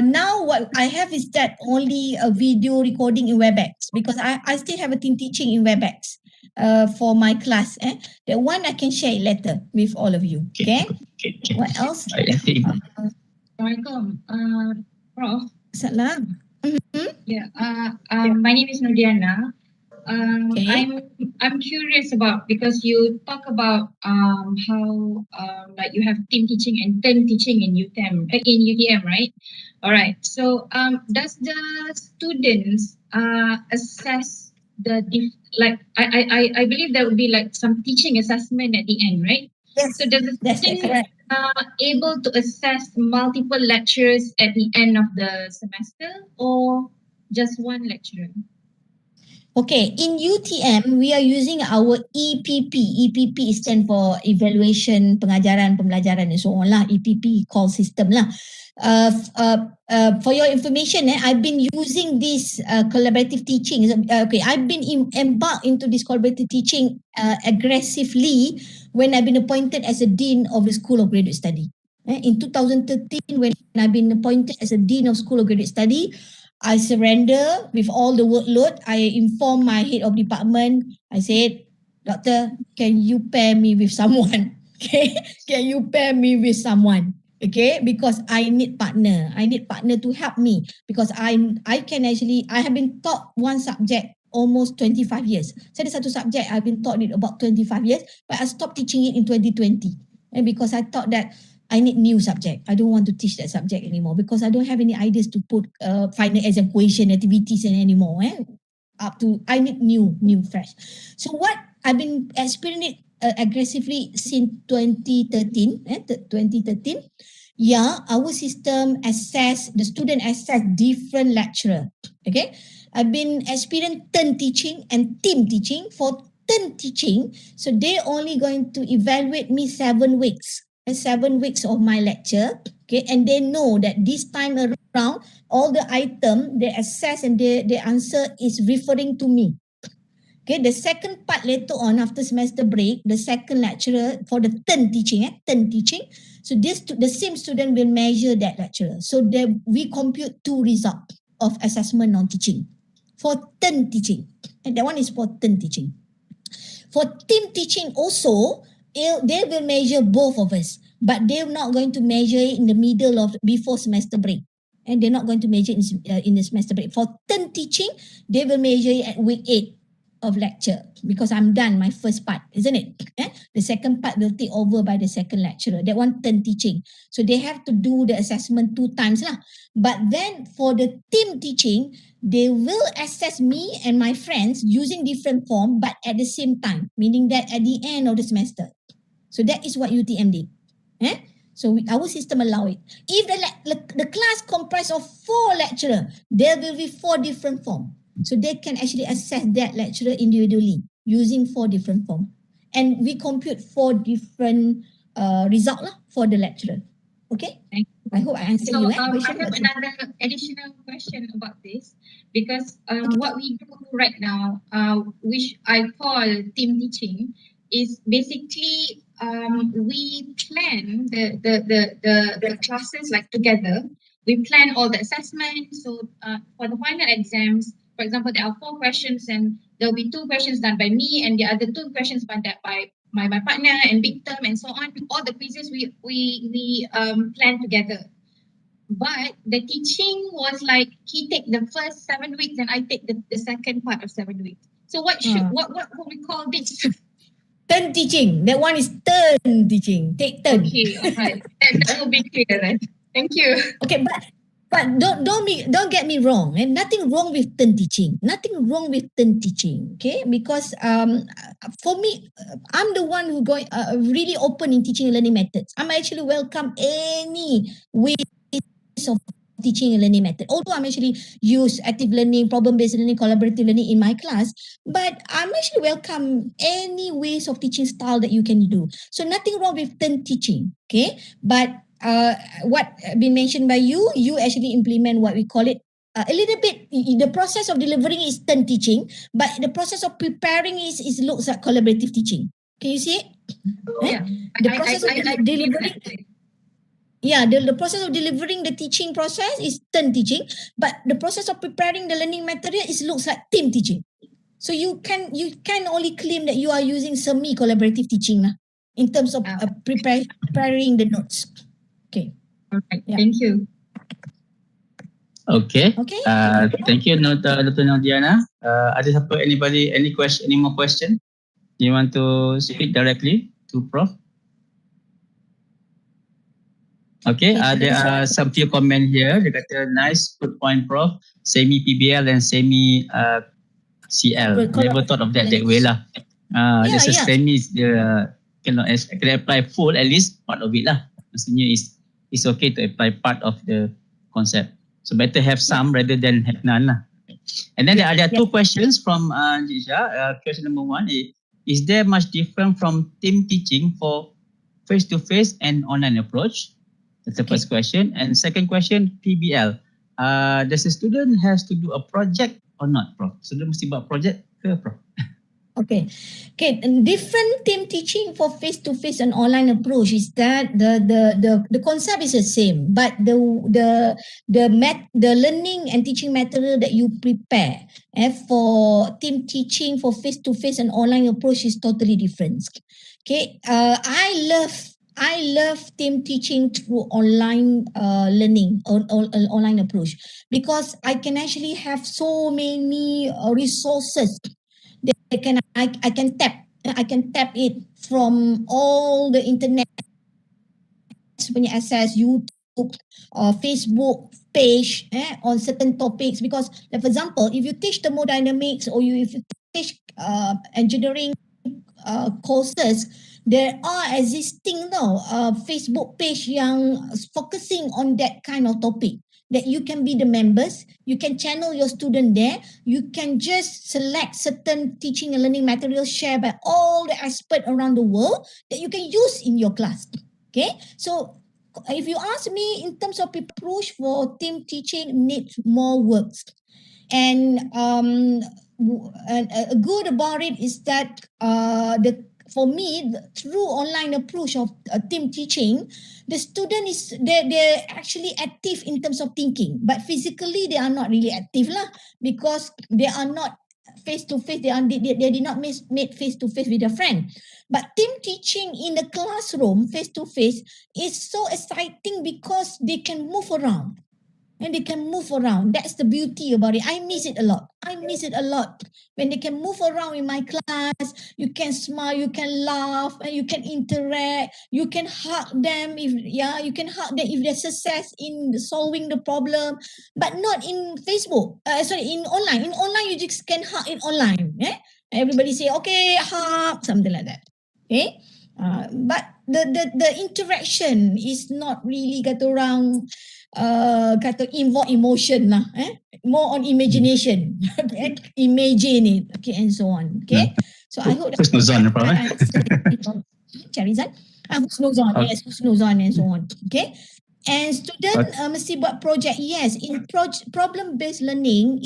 now what I have is that only a video recording in WebEx, because I still have a team teaching in WebEx for my class. That one I can share it later with all of you. Okay. What else? Assalamualaikum, Prof. Salam. Yeah. My name is Nurdiana. Okay. I'm curious about, because you talk about how like you have team teaching and turn teaching in UTM, right? All right. So does the students assess the I believe there would be like some teaching assessment at the end, right? Yes. So does the student correct. able to assess multiple lectures at the end of the semester, or just one lecture? Okay, in UTM, we are using our EPP. EPP stand for Evaluation, Pengajaran, Pembelajaran and so on lah. EPP call system lah. For your information, I've been using this collaborative teaching. Okay, I've been embarked into this collaborative teaching aggressively when I've been appointed as a Dean of the School of Graduate Study. In 2013, when I've been appointed as a Dean of School of Graduate Study, I surrender with all the workload. I inform my head of department. I said, Doctor, can you pair me with someone? Okay, can you pair me with someone? Okay, because I need partner. I need partner to help me because I have been taught one subject almost 25 years. Saya ada satu subject I've been taught it about 25 years, but I stopped teaching it in 2020. And because I thought that I need new subject. I don't want to teach that subject anymore because I don't have any ideas to put final exam question activities and anymore. I need new, fresh. So what I've been experiencing aggressively since 2013. Yeah, our system the student assess different lecturer. Okay, I've been experiencing turn teaching and team teaching. For turn teaching, so they're only going to evaluate me 7 weeks. 7 weeks of my lecture, okay, and they know that this time around all the item they assess and they answer is referring to me. Okay, the second part later on after semester break, the second lecturer for the turn teaching, so the same student will measure that lecturer. So we compute 2 results of assessment on teaching for turn teaching, and that one is for turn teaching. For team teaching also, they will measure both of us, but they're not going to measure it in the middle of before semester break, and they're not going to measure in the semester break. For turn teaching, they will measure it at week 8 of lecture because I'm done my first part, isn't it? The second part will take over by the second lecturer. That one turn teaching, so they have to do the assessment 2 times lah. But then for the team teaching, they will assess me and my friends using different form, but at the same time, meaning that at the end of the semester. So that is what UTM did. So our system allow it. If the class comprised of 4 lecturer, there will be 4 different form. So they can actually assess that lecturer individually using 4 different form. And we compute 4 different result for the lecturer. Okay? I hope I answered you. I have another additional question about this because what we do right now, which I call team teaching, is basically we plan the classes like together. We plan all the assessments. So for the final exams, for example, there are 4 questions and there will be 2 questions done by me and the other 2 questions by my partner and big term and so on. All the quizzes we plan together. But the teaching was like he take the first 7 weeks and I take the second part of 7 weeks. So what we call this? Turn teaching. That one is turn teaching. Take turn. Okay, alright. That will be clear then. Thank you. Okay, but don't get me wrong. Nothing wrong with turn teaching. Nothing wrong with turn teaching. Okay, because for me, I'm the one who going really open in teaching and learning methods. I'm actually welcome any ways of teaching and learning method. Although I'm actually use active learning, problem-based learning, collaborative learning in my class, but I'm actually welcome any ways of teaching style that you can do. So nothing wrong with turn teaching. Okay, but what been mentioned by you actually implement what we call it a little bit. The process of delivering is turn teaching, but the process of preparing is looks like collaborative teaching. Can you see it? Yeah. The process of delivering. Yeah, the process of delivering the teaching process is turn teaching, but the process of preparing the learning material looks like team teaching. So you can only claim that you are using semi-collaborative teaching in terms of preparing the notes. Okay. Okay. Yeah. Thank you. Okay. Thank you, Dr. Naudiana. Any more question? You want to speak directly to Prof? Okay, there are some few comment here. They got a nice good point, Prof. Semi PBL and semi CL. Never thought of that way lah. This is semi can apply full, at least part of it lah. Maksudnya it's okay to apply part of the concept. So better have some rather than have none lah. And then there are Yes. two questions from Jisha. Question number one is there much different from team teaching for face-to-face and online approach? That's the first question. And second question, PBL. Does a student has to do a project or not, Prof? Student mesti buat project ke, Prof? Okay. And different team teaching for face-to-face and online approach is that the concept is the same, but the learning and teaching material that you prepare for team teaching for face-to-face and online approach is totally different. Okay. I love team teaching through online learning or online approach, because I can actually have so many resources that I can tap it from all the internet punya access, YouTube or Facebook page on certain topics. Because like for example, if you teach thermodynamics or if you teach engineering courses, there are existing now Facebook page yang focusing on that kind of topic, that you can be the members, you can channel your student there, you can just select certain teaching and learning materials shared by all the experts around the world that you can use in your class. Okay, so if you ask me, in terms of approach for team teaching, needs more works. And good about it is that for me, through online approach of team teaching, the student they're actually active in terms of thinking, but physically they are not really active lah, because they are not face to face. They did not meet face to face with a friend. But team teaching in the classroom face to face is so exciting because they can move around. And they can move around. That's the beauty about it. I miss it a lot. When they can move around in my class. You can smile, you can laugh, and you can interact. You can hug them if they're success in solving the problem. But not in Facebook. In online. In online, you just can hug it online. Everybody say, okay, hug, something like that. Okay. But the interaction is not really kata orang kata involve emotion lah, more on imagination. Imagine it, okay, and so on. Okay, so I hope Husnuzon, Prof. Charizan, husnuzon, yes, husnuzon and so on. Okay. And student mesti buat project. Yes, in problem-based learning,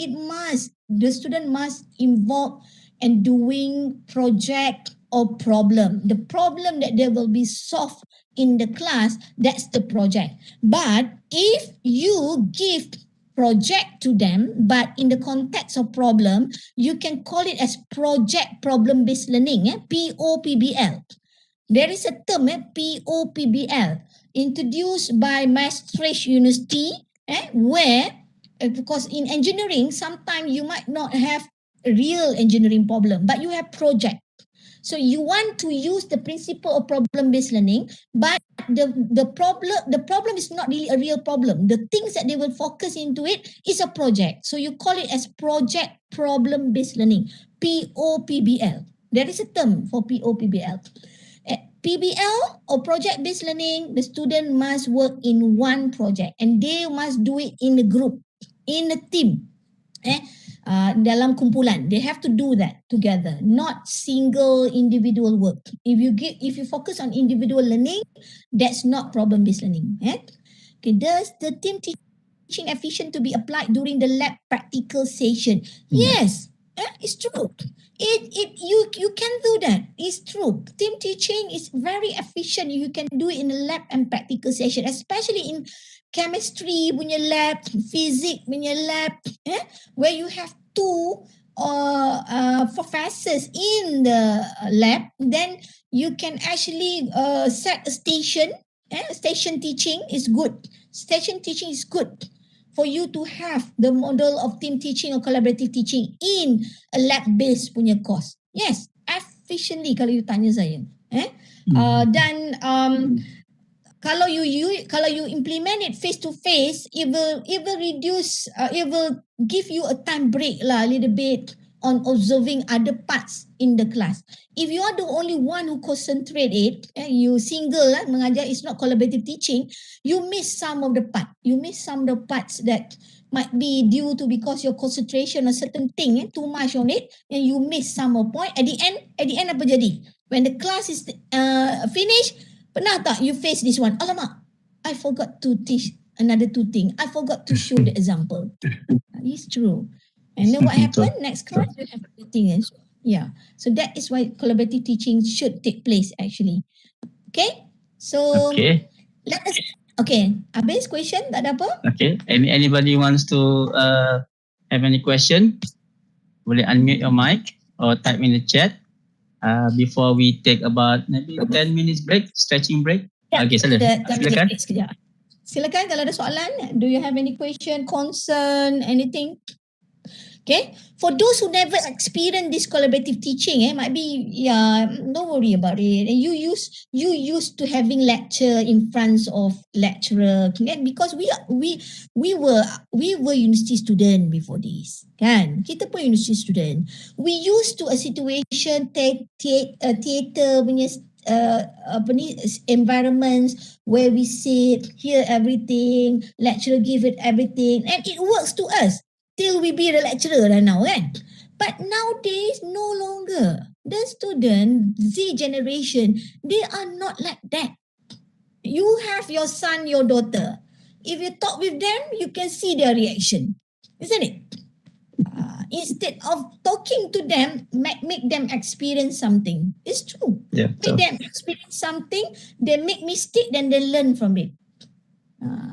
the student must involve and doing project or problem. The problem that they will be solved in the class, that's the project. But if you give project to them, but in the context of problem, you can call it as project problem-based learning, POPBL. There is a term, POPBL, introduced by Maastricht University, where, because in engineering, sometimes you might not have a real engineering problem, but you have project. So you want to use the principle of problem-based learning, but the problem is not really a real problem. The things that they will focus into it is a project. So you call it as project problem-based learning, POPBL. There is a term for POPBL. PBL or project-based learning, the student must work in one project and they must do it in a group, in a team. Dalam kumpulan, they have to do that together, not single individual work. If you focus on individual learning, that's not problem-based learning. Okay, does the team teaching efficient to be applied during the lab practical session? Yes, it's true. You can do that. It's true. Team teaching is very efficient. You can do it in a lab and practical session, especially in chemistry punya lab, physics punya lab, where you have two professors in the lab. Then you can actually set a station. Station teaching is good. Station teaching is good for you to have the model of team teaching or collaborative teaching in a lab-based punya course. Yes, efficiently kalau you tanya saya. Dan kalau you implement it face to face, it will reduce, it will give you a time break lah, a little bit on observing other parts in the class. If you are the only one who concentrate it, you single mengajar is not collaborative teaching, you miss some of the part. You miss some of the parts that might be due to because your concentration on certain thing too much on it, and you miss some of point. At the end apa jadi? When the class is finished, pernah tak you face this one? Alamak, I forgot to teach another two things. I forgot to show the example. It's true. And then what happened? Next class, you have everything else. Yeah. So that is why collaborative teaching should take place actually. Okay. So let us. Okay. Habis question? Tak ada apa? Okay. Anybody wants to have any question? Boleh unmute your mic or type in the chat before we take about maybe 10 minutes break, stretching break. Yeah, Okay, silakan. Silakan kalau ada soalan. Do you have any question, concern, anything? Okay, for those who never experienced this collaborative teaching, might be don't worry about it. And you used to having lecture in front of lecturer, because we were university student before this, kan? Kita pun university student. We used to a situation theater punya environments where we sit, hear everything, lecturer give it everything, and it works to us. Till we be the lecturer right now, kan? But nowadays, no longer. The student, Z generation, they are not like that. You have your son, your daughter. If you talk with them, you can see their reaction. Isn't it? Instead of talking to them, make them experience something. It's true. Yeah, make them experience something, they make mistake, then they learn from it.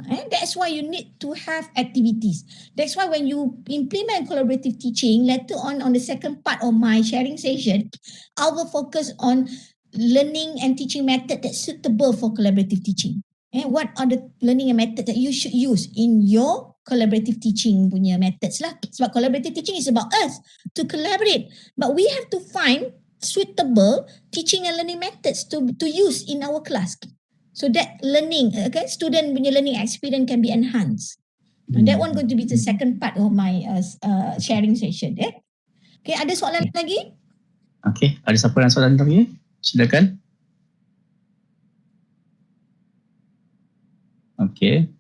And that's why you need to have activities. That's why when you implement collaborative teaching, later on the second part of my sharing session, I will focus on learning and teaching method that's suitable for collaborative teaching. And what are the learning and method that you should use in your collaborative teaching punya methods lah. Sebab collaborative teaching is about us to collaborate. But we have to find suitable teaching and learning methods to use in our class. So that learning, student punya learning experience can be enhanced. And that one going to be the second part of my sharing session. Okay, ada soalan lagi? Okay, ada siapa yang soalan lagi? Silakan. Okay.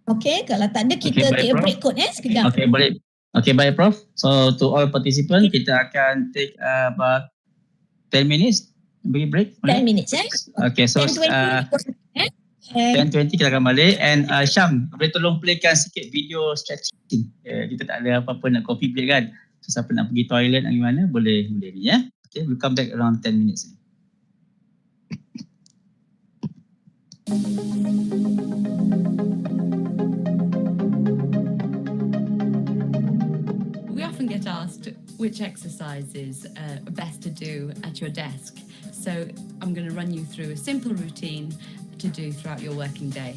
Okay, kalau tak ada kita take a break kot sekejap. Okay, boleh. Okay, baik Prof. So to all participants, kita akan take about 10 minutes. Bagi break. 10 minutes Okay, so 10:20 kita akan balik. And Syam, boleh tolong playkan sikit video stretching. Kita tak ada apa-apa nak copy play kan. So siapa nak pergi toilet nak gimana, boleh ni ya. Okay, we'll come back around 10 minutes. We often get asked which exercises are best to do at your desk. So I'm going to run you through a simple routine to do throughout your working day.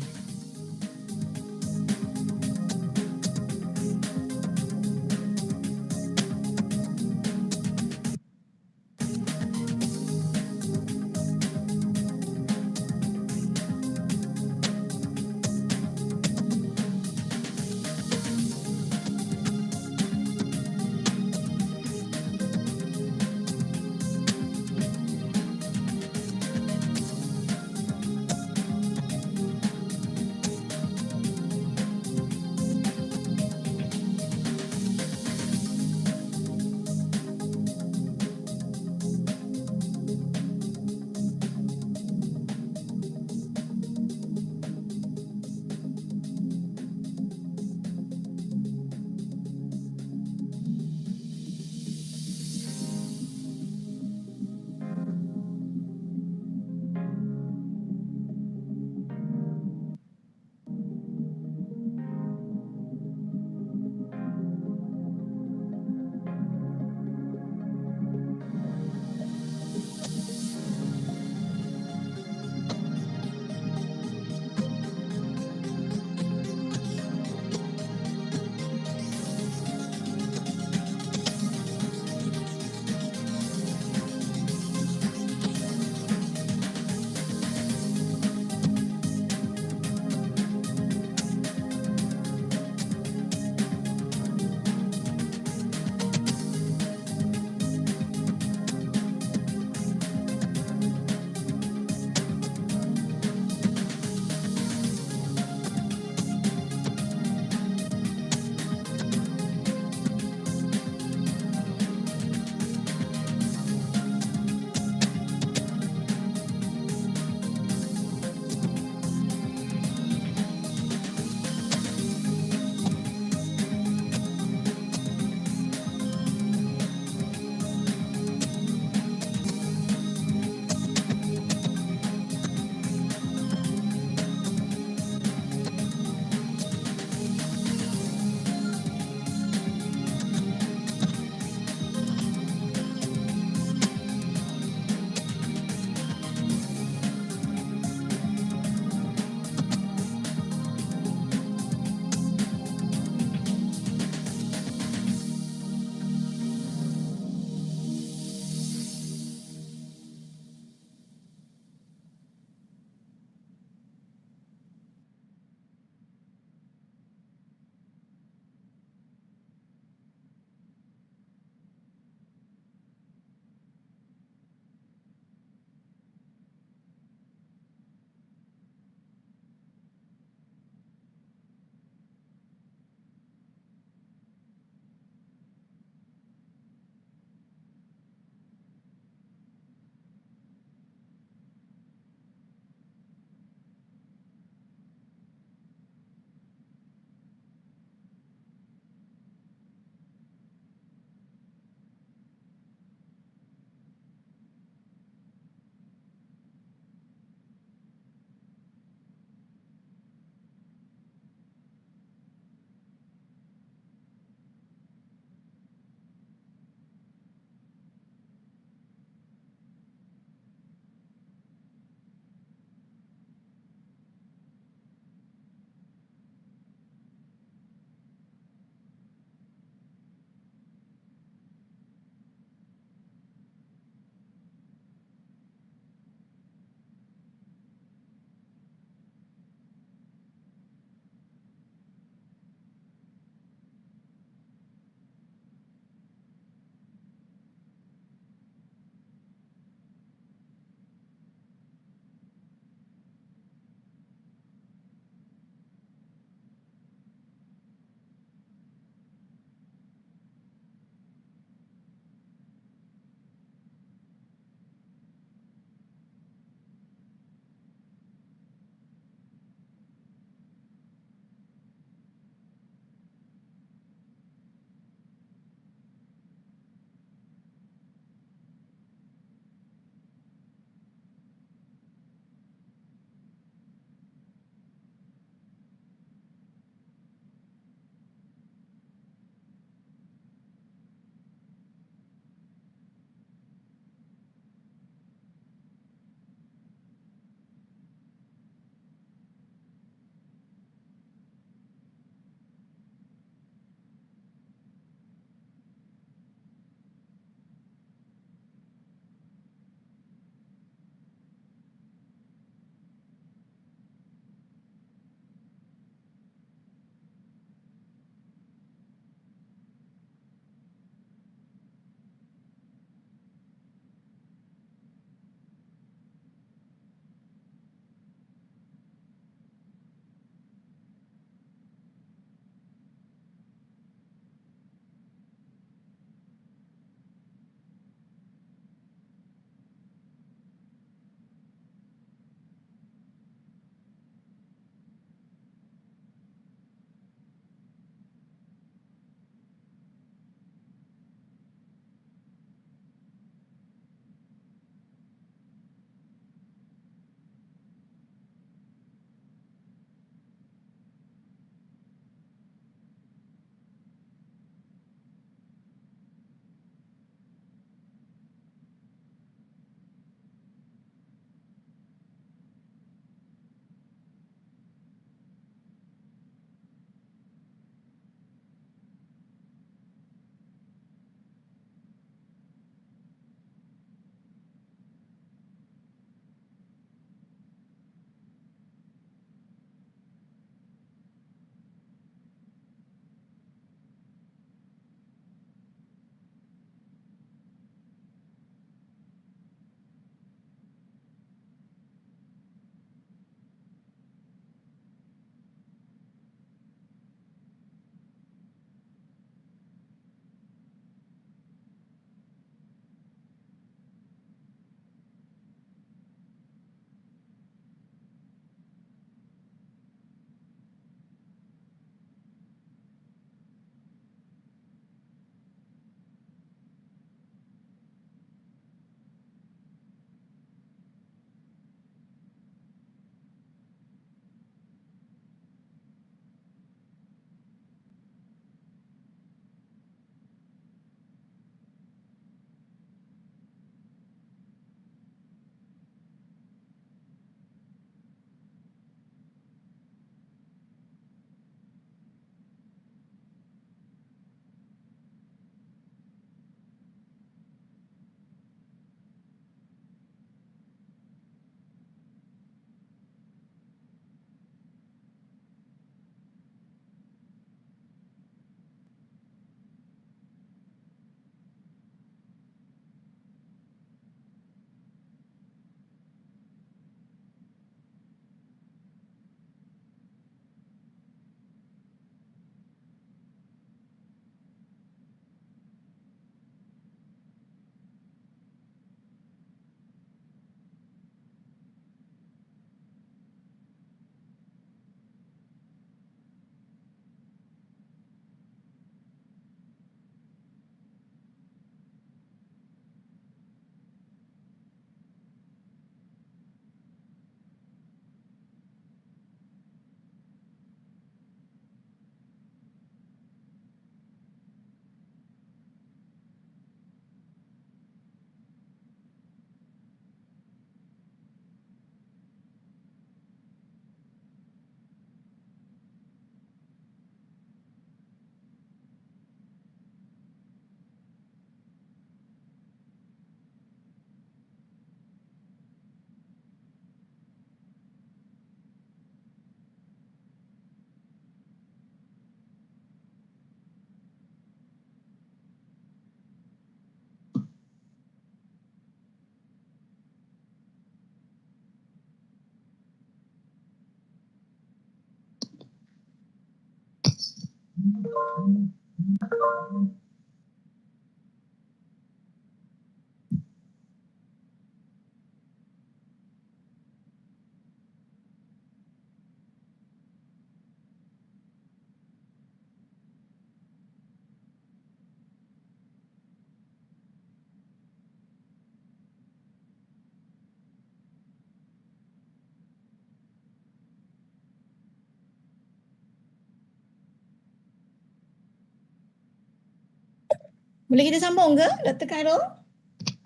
Boleh kita sambung ke, Dr. Khairul?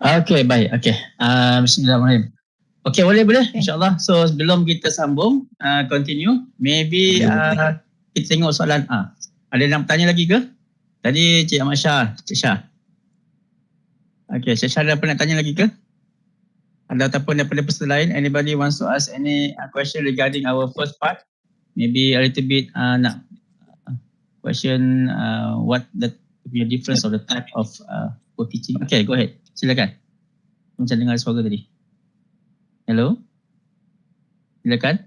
Okay, baik. Okay. Bismillahirrahmanirrahim. Okay, boleh. Okay. InsyaAllah. So, sebelum kita sambung, continue. Maybe kita tengok soalan. Ada yang nak bertanya lagi ke? Tadi Cik Ahmad Shah, Cik Shah. Okay, Cik Shah ada apa nak tanya lagi ke? Ada ataupun daripada peserta lain? Anybody wants to ask any question regarding our first part? Maybe a little bit nak question what the difference of the type of co-teaching. Okay, go ahead. Silakan. Macam dengar suara tadi. Hello? Silakan.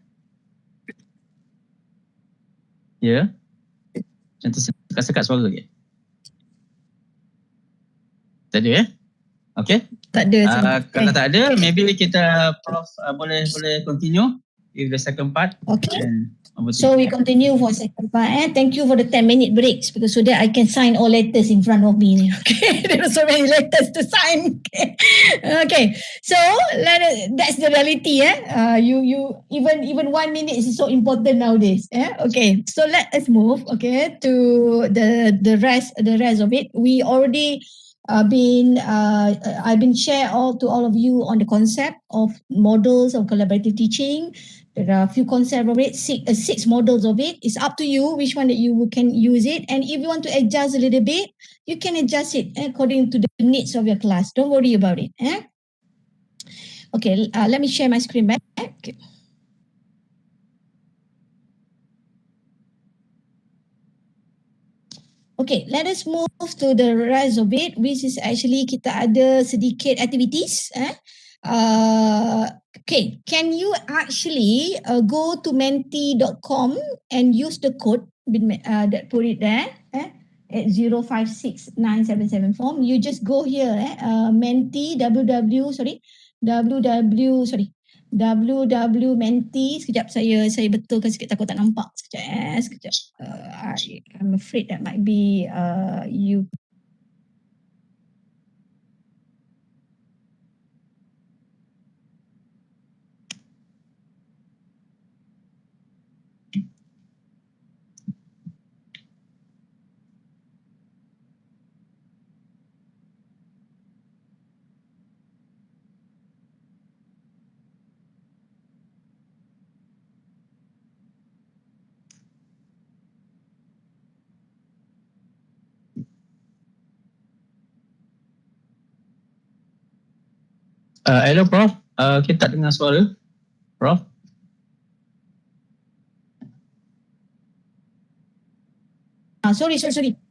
Ya? Macam tersekat suara je. Tak ada Okay. Tak ada. Kalau tak ada, maybe kita Prof boleh continue with the second part. Okay. And So we continue for second part. Thank you for the 10-minute breaks because so that I can sign all letters in front of me. Okay, there are so many letters to sign. Okay. So that's the reality. You even 1 minute is so important nowadays. Okay. So let us move. Okay, to the rest of it. We already I've been share to all of you on the concept of models of collaborative teaching. There are a few concepts of it, six models of it. It's up to you which one that you can use it. And if you want to adjust a little bit, you can adjust it according to the needs of your class. Don't worry about it. Okay, let me share my screen back. Okay, let us move to the rest of it, which is actually kita ada sedikit activities. Okay, can you actually go to menti.com and use the code that put it there at 056977 form. You just go here, menti www.menti. Sekejap saya betulkan sikit, takut tak nampak. Sekejap. I'm afraid that might be you. Hello Prof, kita tak dengar suara. Prof? Sorry.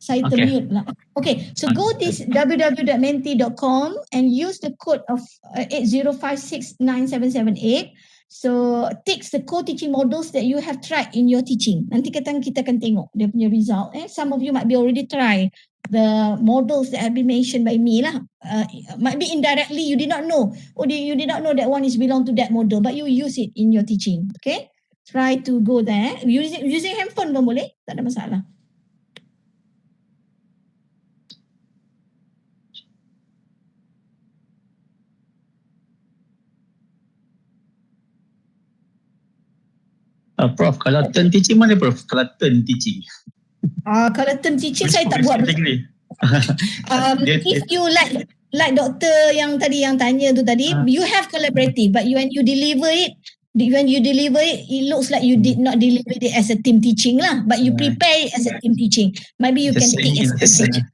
Saya termute lah. Okay, so go this www.menti.com and use the code of 80569778. So takes the co-teaching models that you have tried in your teaching. Nanti kita akan tengok dia punya result. Some of you might be already try the models that have been mentioned by me lah. Might be indirectly you did not know. You did not know that one is belong to that model, but you use it in your teaching. Okay, try to go there. Using handphone pun boleh, tak ada masalah. Prof, kalau turn teaching mana Prof? Kalau turn teaching. Kalau turn teaching saya tak buat. If you like doktor yang tadi yang tanya tu tadi, you have collaborative, but when you deliver it, it looks like you did not deliver it as a team teaching lah, but you prepare it as a team teaching. Maybe you can take as a teaching.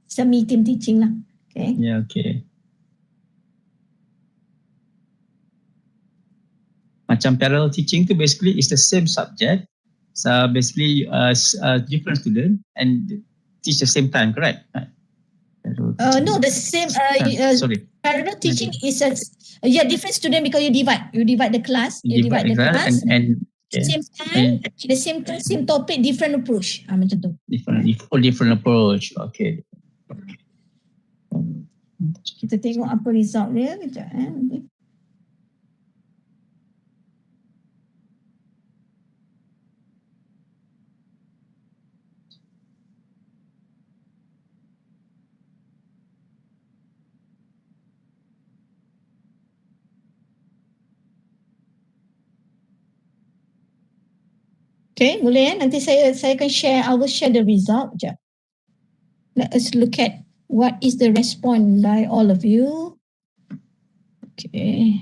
Semi-team teaching lah. Okay. Yeah, okay. Macam parallel teaching tu basically is the same subject. So basically different student and teach the same time, correct? No, the same. Sorry. Parallel teaching is different student because you divide the class. You divide the class and Same time, the same time, same topic, different approach. Macam tu. Different approach. Okay. Kita tengok apa result dia kejap. Nanti. Okay, boleh nanti saya akan share, I will share the result. Sekejap. Let us look at what is the response by all of you. Okay.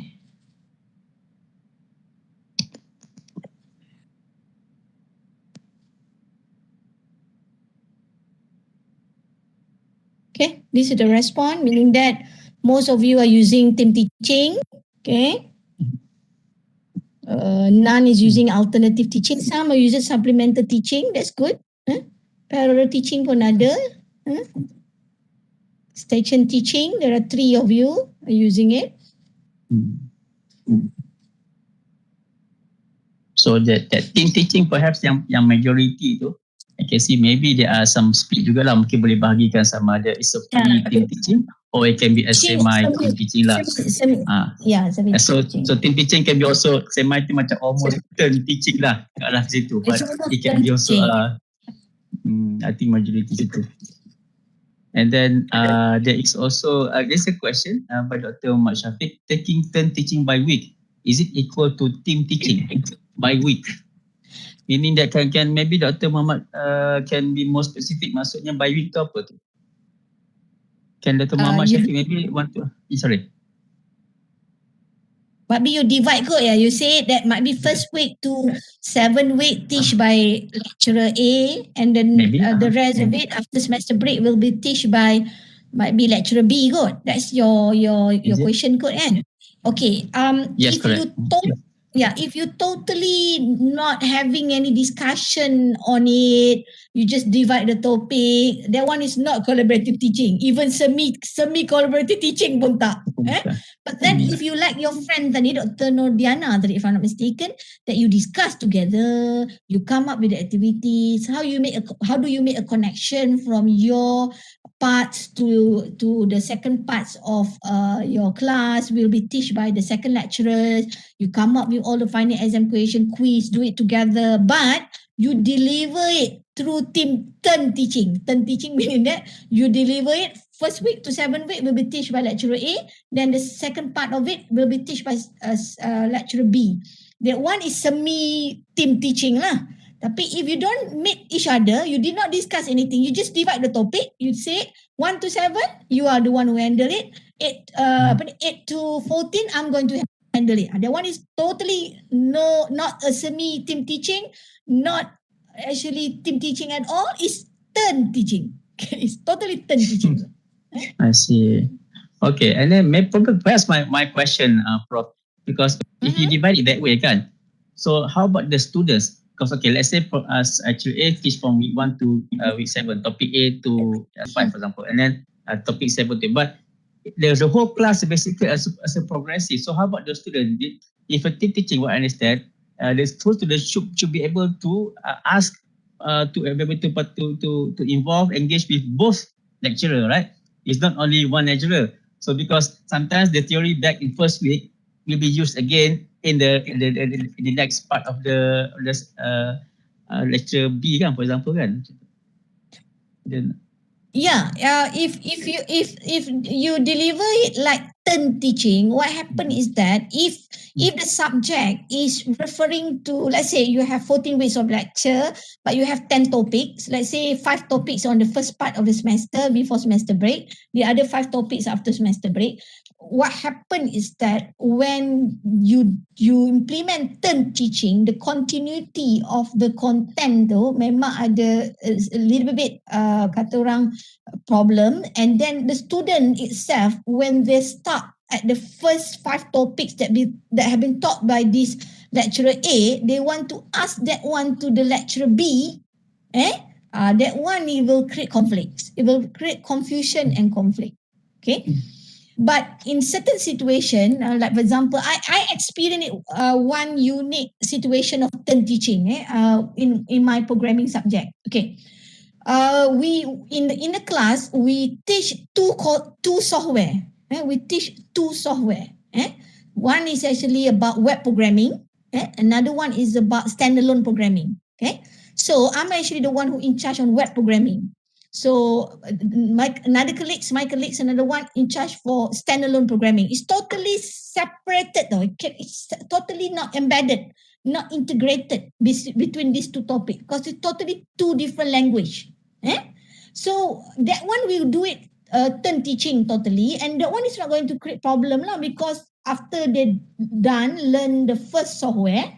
Okay, this is the response, meaning that most of you are using team teaching. Okay. None is using alternative teaching. Some are using supplemental teaching. That's good. Parallel teaching pun ada. Station teaching, there are 3 of you are using it. So that team teaching perhaps yang majority tu, I can see maybe there are some split juga lah. Mungkin boleh bahagikan sama ada it's a fully team teaching or it can be a semi team teaching lah. Semi So teaching. so team teaching can be also semi team macam almost turn teaching lah kat lah situ. But it can be also I think majority situ. And then there is also there's a question by Dr. Muhammad Shafiq, taking turn teaching by week, is it equal to team teaching by week? Meaning that can maybe Dr. Muhammad can be more specific, maksudnya by week tu apa tu? Can Dr. Muhammad Shafiq maybe want to, sorry. Maybe you divide kot ya. You say that might be first week to 7 week teach by lecturer A, and then the rest of it after semester break will be teach by might be lecturer B kot. That's your question kot kan? Okay. Yes, if correct. if you totally not having any discussion on it, you just divide the topic, that one is not collaborative teaching. Even semi collaborative teaching pun tak. But then if you like your friend tadi, Dr. Nordiana tadi, if I'm not mistaken, that you discuss together, you come up with the activities, how do you make a connection from your parts to the second parts of your class will be taught by the second lecturers. You come up with all the final exam question, quiz, do it together, but you deliver it through turn teaching. Turn teaching meaning that you deliver it first week to 7 week will be taught by lecturer A, then the second part of it will be taught by lecturer B. That one is semi-team teaching lah. Tapi if you don't meet each other, you did not discuss anything, you just divide the topic, you say 1 to 7, you are the one who handle it. 8 to 14, I'm going to handle it. That one is totally not a semi-team teaching, not actually team teaching at all, it's turn teaching. It's totally turn teaching. I see. Okay, and then perhaps my question, Prof, because if you divide it that way, kan? So how about the students? Because okay, let's say for us actually A teach from week 1 to week 7, topic A to 5 for example, and then topic 7 to, but there's a whole class basically as a progressive. So how about the student? If a team teaching, what I understand, the students should be able to ask to be able to involve, engage with both lecturer, right? It's not only one lecturer. So because sometimes the theory back in first week will be used again in the next part of the lecture B kan, for example kan. Then if you deliver it like turn teaching, what happen is that if the subject is referring to, let's say you have 14 weeks of lecture, but you have 10 topics, let's say 5 topics on the first part of the semester before semester break, the other 5 topics after semester break, what happened is that when you implement turn teaching, the continuity of the content tu memang ada a little bit kata orang problem, and then the student itself, when they start at the first 5 topics that have been taught by this lecturer A, they want to ask that one to the lecturer B, that one it will create conflicts, it will create confusion and conflict. Okay. But in certain situation, like for example, I experienced one unique situation of turn teaching in my programming subject. Okay, we in the class we teach two software. We teach two software. One is actually about web programming. Another one is about standalone programming. Okay, so I'm actually the one who in charge on web programming. So my colleagues, another one in charge for standalone programming. It's totally separated though. It's totally not embedded, not integrated between these two topics because it's totally two different language. So that one will do it turn teaching totally, and that one is not going to create problem lah because after they learn the first software,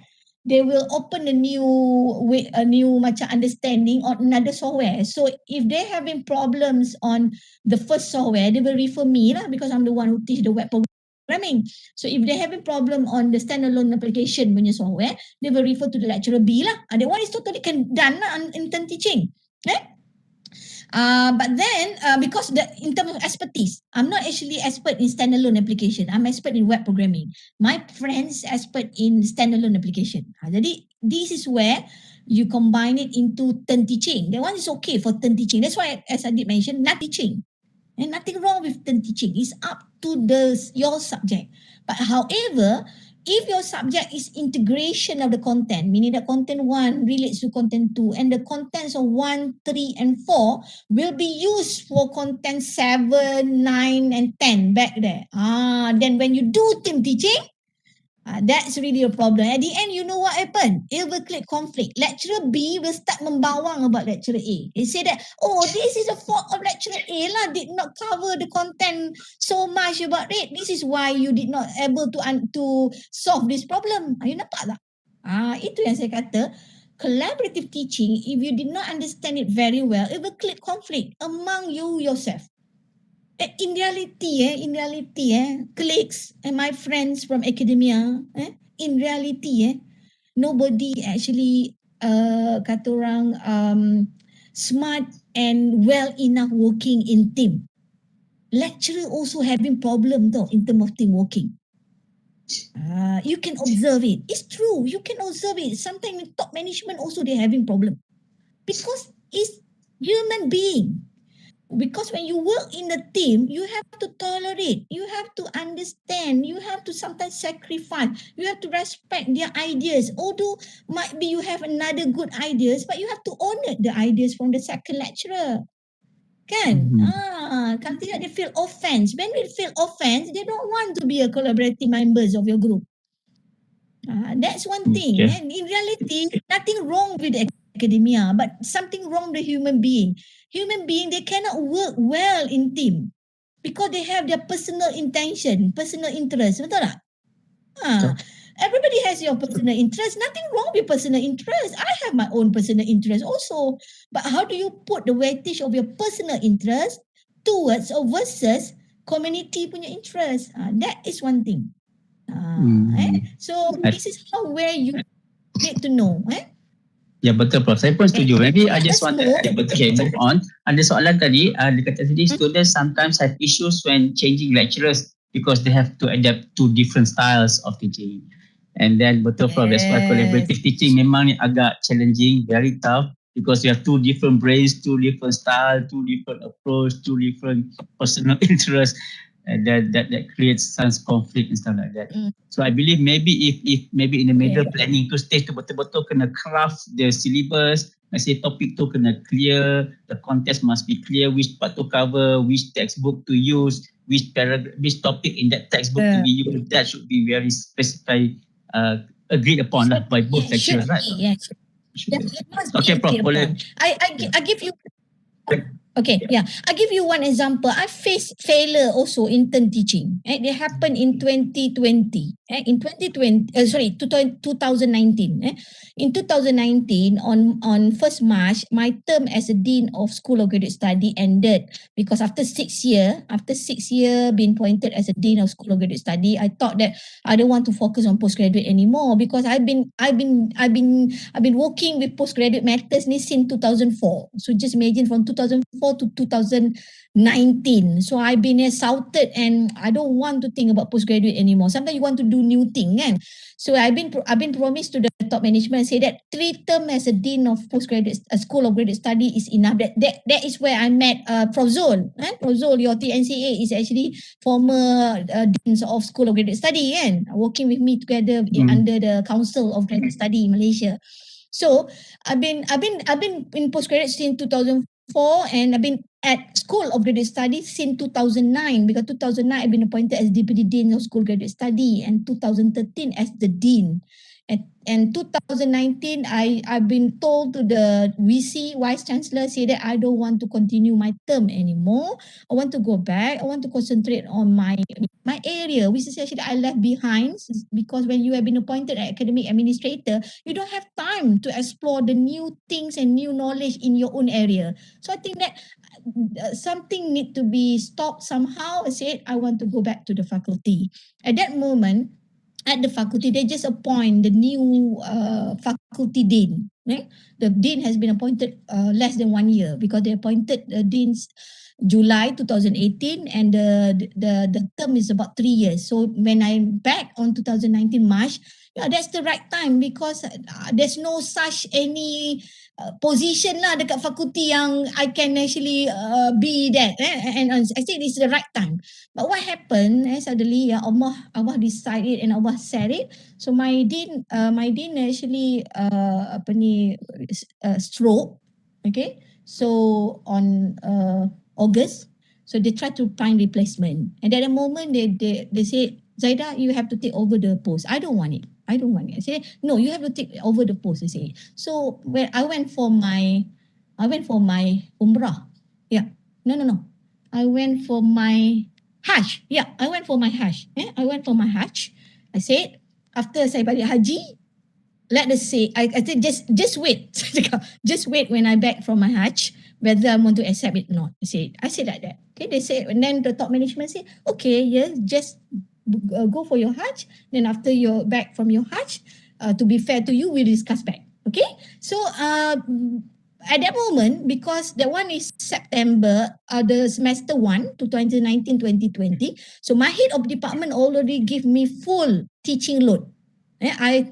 they will open a new macam understanding on another software. So if they having problems on the first software, they will refer me lah because I'm the one who teach the web programming. So if they having problem on the standalone application punya software, they will refer to the lecturer B lah. That one is totally can done lah in turn teaching. But then because in terms of expertise, I'm not actually expert in standalone application. I'm expert in web programming. My friends expert in standalone application. Jadi this is where you combine it into turn teaching. That one is okay for turn teaching. That's why, as I did mention, not teaching. And nothing wrong with turn teaching. It's up to your subject. But however, if your subject is integration of the content, meaning the content 1 relates to content 2, and the contents of 1, 3, and 4 will be used for content 7, 9, and 10 back there. Then when you do team teaching, that's really a problem. At the end, you know what happened? It will create conflict. Lecturer B will start membawang about lecturer A. They say that, this is a fault of lecturer A lah, did not cover the content so much about it. This is why you did not able to solve this problem. You nampak tak? Itu yang saya kata, collaborative teaching, if you did not understand it very well, it will create conflict among you yourself. In reality, colleagues and my friends from academia, in reality, nobody actually kata orang smart and well enough working in team. Lecturer also having problem though in terms of team working. You can observe it. It's true. You can observe it. Sometimes in top management also they're having problem because it's human being. Because when you work in a team, you have to tolerate, you have to understand, you have to sometimes sacrifice, you have to respect their ideas. Although might be you have another good ideas, but you have to honor the ideas from the second lecturer. Kan? Kalau tidak they feel offense. When they feel offense, they don't want to be a collaborative members of your group. That's one thing. Okay. And in reality, nothing wrong with academia, but something wrong with human being. Human being, they cannot work well in team because they have their personal intention, personal interest. Betul tak? Everybody has your personal interest. Nothing wrong with personal interest. I have my own personal interest also. But how do you put the weightage of your personal interest towards or versus community punya interest? That is one thing. So this is where you need to know. Ya betul Prof. Saya pun setuju. Maybe I just want to move on. Ada soalan tadi, dia kata tadi students sometimes have issues when changing lecturers because they have to adapt to different styles of teaching. And then betul Prof, that's why collaborative teaching memang ni agak challenging, very tough because you have two different brains, two different style, two different approach, two different personal interests. And that creates some conflict and stuff like that. So I believe maybe if maybe in the middle planning tu stage tu betul-betul kena craft the syllabus, let's say topic tu kena clear, the context must be clear, which part to cover, which textbook to use, which topic in that textbook to be used. That should be very specified, agreed upon by both lecturers, right? Yes. Okay, Prof. I give you. Okay, I give you one example. I faced failure also in turn teaching. It happened in 2020. In 2019. In 2019, on 1st March, my term as a Dean of School of Graduate Study ended because after 6 year being appointed as a Dean of School of Graduate Study, I thought that I don't want to focus on postgraduate anymore because I've been working with postgraduate matters since 2004. So just imagine from 2004 to 2019. So I've been assaulted and I don't want to think about postgraduate anymore. Sometimes you want to do new thing, kan? So I've been promised to the top management, say that 3 term as a Dean of Postgraduate School of Graduate Study is enough. That is where I met Prof. Zul. Prof. Zul, your TNCA is actually former Deans of School of Graduate Study, kan? Working with me together under the Council of Graduate Study in Malaysia. So I've been in postgraduate since 2004, and I've been at School of Graduate Study since 2009, because 2009 I've been appointed as Deputy Dean of School Graduate Study, and 2013 as the Dean. And 2019, I've been told to the VC, Vice Chancellor, say that I don't want to continue my term anymore. I want to go back. I want to concentrate on my area, which is actually I left behind, because when you have been appointed as academic administrator, you don't have time to explore the new things and new knowledge in your own area. So I think that something need to be stopped somehow. I said I want to go back to the faculty. At that moment, at the faculty, they just appoint the new faculty dean. Right? The dean has been appointed less than 1 year, because they appointed the deans July 2018, and the term is about 3 years. So when I'm back on 2019 March, yeah, that's the right time, because there's no such any position lah dekat fakulti yang I can actually be that. And I think it's the right time. But what happened? Suddenly, Allah decided and Allah said it. So my dean actually stroke. Okay, so on August, so they tried to find replacement, and at the moment they say, Zaida, you have to take over the post. I don't want it. I say, no, you have to take over the post. I say. So when I went for my umrah. Yeah, no. I went for my Hajj. Yeah, I went for my Hajj. I went for my Hajj. I said, after saya balik haji, let us say, I said, just wait. Just wait when I back from my Hajj, whether I want to accept it or not. I said like that. Okay, they said, and then the top management said, okay, yes, just go for your Hajj. Then after you're back from your Hajj, to be fair to you, we'll discuss back. Okay, so at that moment, because that one is September, the semester 1 to 2019-2020. So my head of department already give me full teaching load. I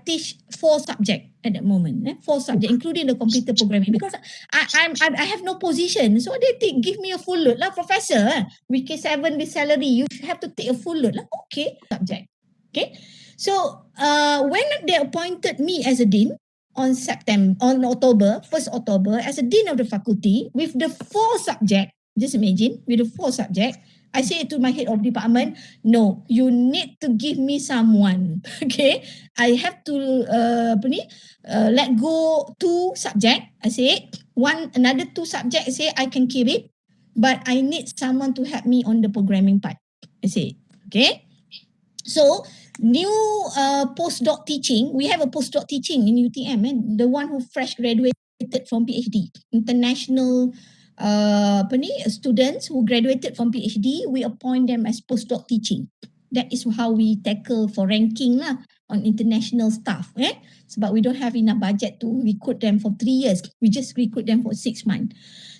teach 4 subjects at that moment, 4 subjects, including the computer programming, because I have no position. So they give me a full load. Lah, professor, week 7 with salary, you have to take a full load. Lah, okay, subject. Okay, so when they appointed me as a dean on October 1st, as a dean of the faculty with the 4 subject, just imagine, with the 4 subject, I say to my head of department, no, you need to give me someone. Okay, I have to let go 2 subject. I say another 2 subject. I say I can keep it, but I need someone to help me on the programming part. I say, okay. So new postdoc teaching. We have a postdoc teaching in UTM, the one who fresh graduated from PhD, international students who graduated from PhD, we appoint them as postdoc teaching. That is how we tackle for ranking lah on international staff. Sebab we don't have enough budget to recruit them for 3 years. We just recruit them for 6 months.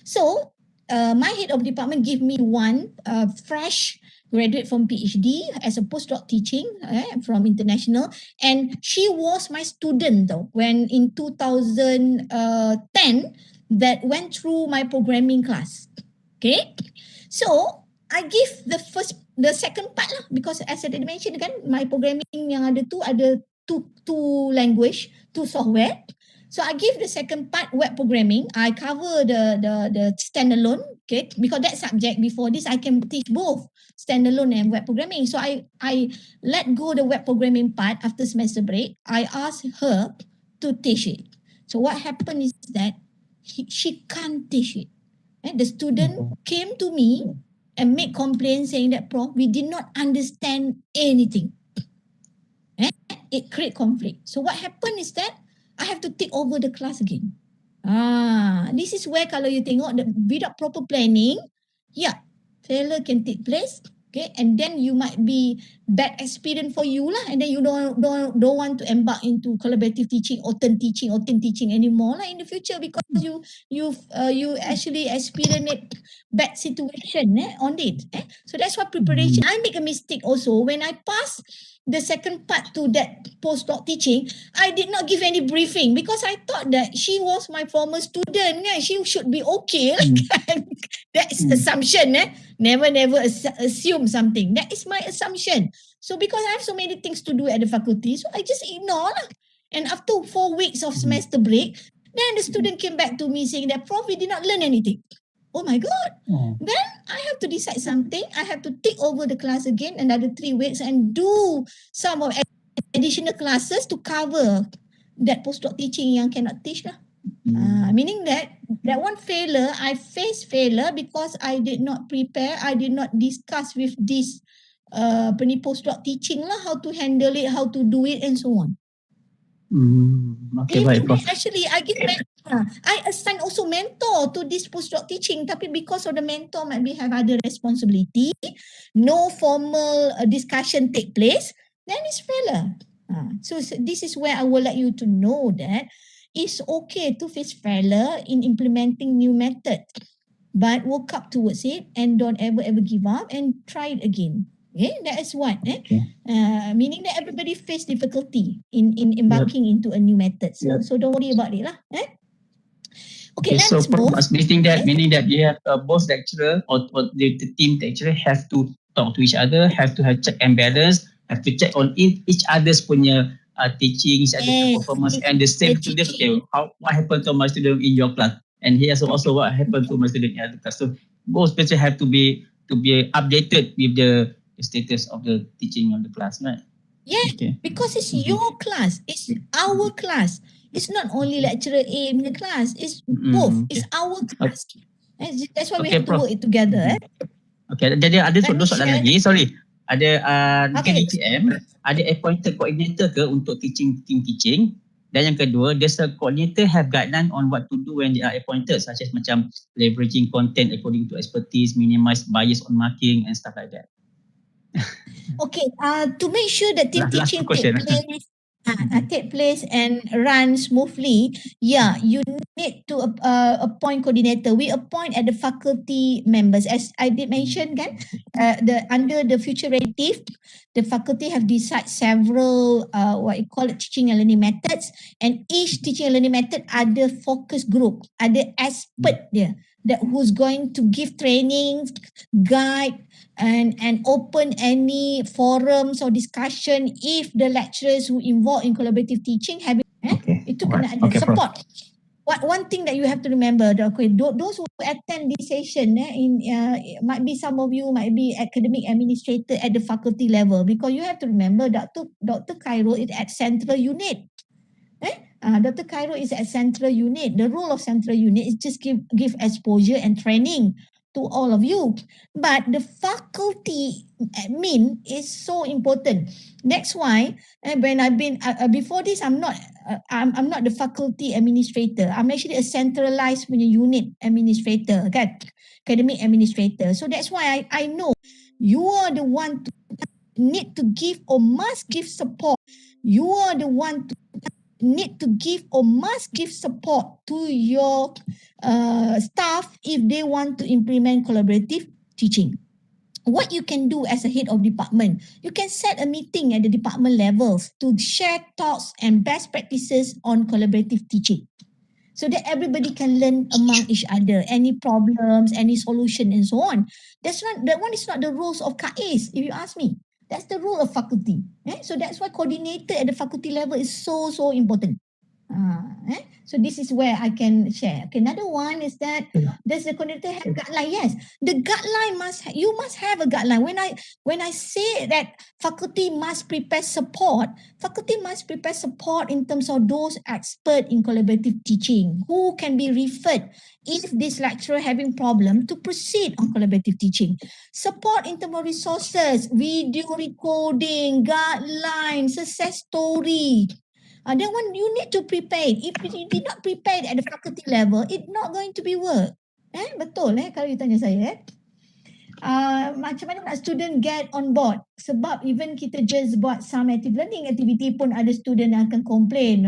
So my head of department give me one fresh graduate from PhD as a postdoc teaching from international, and she was my student though when in 2010 that went through my programming class. Okay, so I give the second part lah, because as I mentioned kan, my programming yang ada tu ada two language, 2 software. So I give the second part, web programming. I cover the standalone, okay, because that subject before this I can teach both standalone and web programming. So I let go the web programming part after semester break. I asked her to teach it. So what happened is that she can't teach it. The student came to me and made complaints saying that, Prof, we did not understand anything. it create conflict. So what happened is that I have to take over the class again. This is where kalau you tengok without proper planning, failure can take place. Okay, and then you might be bad experience for you lah, and then you don't want to embark into collaborative teaching or team teaching anymore lah in the future, because you actually experience it bad situation on it. So that's why preparation. I make a mistake also when I pass the second part to that postdoc teaching. I did not give any briefing because I thought that she was my former student. She should be okay. That's assumption. Never assume something. That is my assumption. So because I have so many things to do at the faculty, so I just ignore lah. And after 4 weeks of semester break, then the student came back to me saying that, Prof, we did not learn anything. Oh my God. Then I have to decide something. I have to take over the class again another 3 weeks and do some of additional classes to cover that postdoc teaching yang cannot teach lah. Meaning that one failure, I faced failure because I did not prepare, I did not discuss with this postdoc teaching lah, how to handle it, how to do it and so on. Okay, baik, Prof. Actually, I assign also mentor to this postdoc teaching, tapi because of the mentor might be have other responsibility, no formal discussion take place, then it's failure. So this is where I would like you to know that it's okay to face failure in implementing new method, but work up towards it and don't ever give up and try it again. Okay, that is what. Meaning that everybody face difficulty in embarking into a new method. So don't worry about it lah. Okay, so let's move. meaning that you have both lecturer or the team lecturer have to talk to each other, have to have check and balance, have to check on each other's punya teaching, each other's performance, and the same student. Okay, what happened to my student in your class, and here's also what happened to my student in other class. So both people have to be updated with the status of the teaching of the class, right? Yeah, because it's your class, it's our class. It's not only lecturer A in the class, it's both. It's our class. That's why we have to work it together. Okay, jadi ada soalan lagi. Sorry. Ada KDTM, ada appointed coordinator ke untuk team teaching? Dan yang kedua, does the coordinator have guideline on what to do when they are appointed, such as macam leveraging content according to expertise, minimize bias on marking and stuff like that? Okay, to make sure that team teaching take place and run smoothly, you need to appoint coordinator. We appoint at the faculty members. As I did mention, under the future relative, the faculty have decided several what you call it teaching and learning methods, and each teaching and learning method ada focus group, ada expert there that who's going to give training, guide, and open any forums or discussion if the lecturers who involved in collaborative teaching have itu kena ada support. One thing that you have to remember, those who attend this session, might be some of you might be academic administrator at the faculty level, because you have to remember Dr. Cairo is at central unit. Dr. Cairo is at central unit. The role of central unit is just give exposure and training to all of you, but the faculty admin is so important. That's why when I've been before this, I'm not the faculty administrator. I'm actually a centralized unit administrator, academic administrator. So that's why I know you are the one to need to give or must give support. You are the one to need to give or must give support to your staff if they want to implement collaborative teaching. What you can do as a head of department, you can set a meeting at the department levels to share thoughts and best practices on collaborative teaching, so that everybody can learn among each other, any problems, any solution and so on. That one is not the rules of KAIS, if you ask me. That's the rule of faculty. So that's why coordinator at the faculty level is so important. So this is where I can share. Okay, another one is that does the coordinator have guideline? Yes, the guideline you must have a guideline. When I say that faculty must prepare support in terms of those expert in collaborative teaching who can be referred if this lecturer having problem to proceed on collaborative teaching. Support in terms of resources, video recording, guidelines, success story. That one you need to prepare. If you did not prepare at the faculty level, it's not going to be work. Betul kalau you tanya saya. Macam mana nak student get on board? Sebab even kita just buat some active learning activity pun ada student yang akan complain.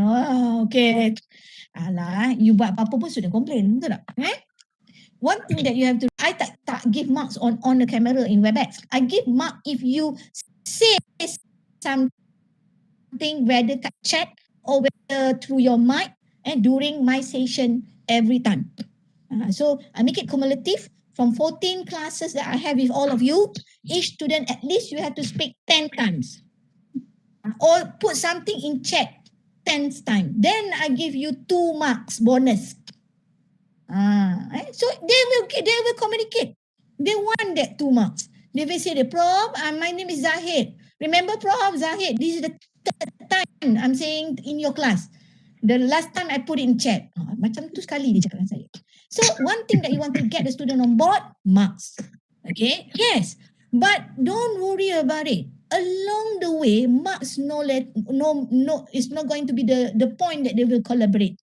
Okay. Alah, you buat apa-apa pun student complain. Betul tak? One thing that you have to, I tak give marks on the camera in WebEx. I give mark if you say something whether kat chat or whether through your mic during my session every time. So I make it cumulative from 14 classes that I have with all of you. Each student, at least you have to speak 10 times. Or put something in chat 10 times. Then I give you 2 marks bonus. So they will communicate. They want that 2 marks. They will say, Prof, my name is Zahid. Remember, Prof, Zahid, this is the third time I'm saying in your class. The last time I put it in chat. Macam tu sekali dia cakap dengan saya. So one thing that you want to get the student on board, marks. Okay, yes. But don't worry about it. Along the way, marks it's not going to be the point that they will collaborate.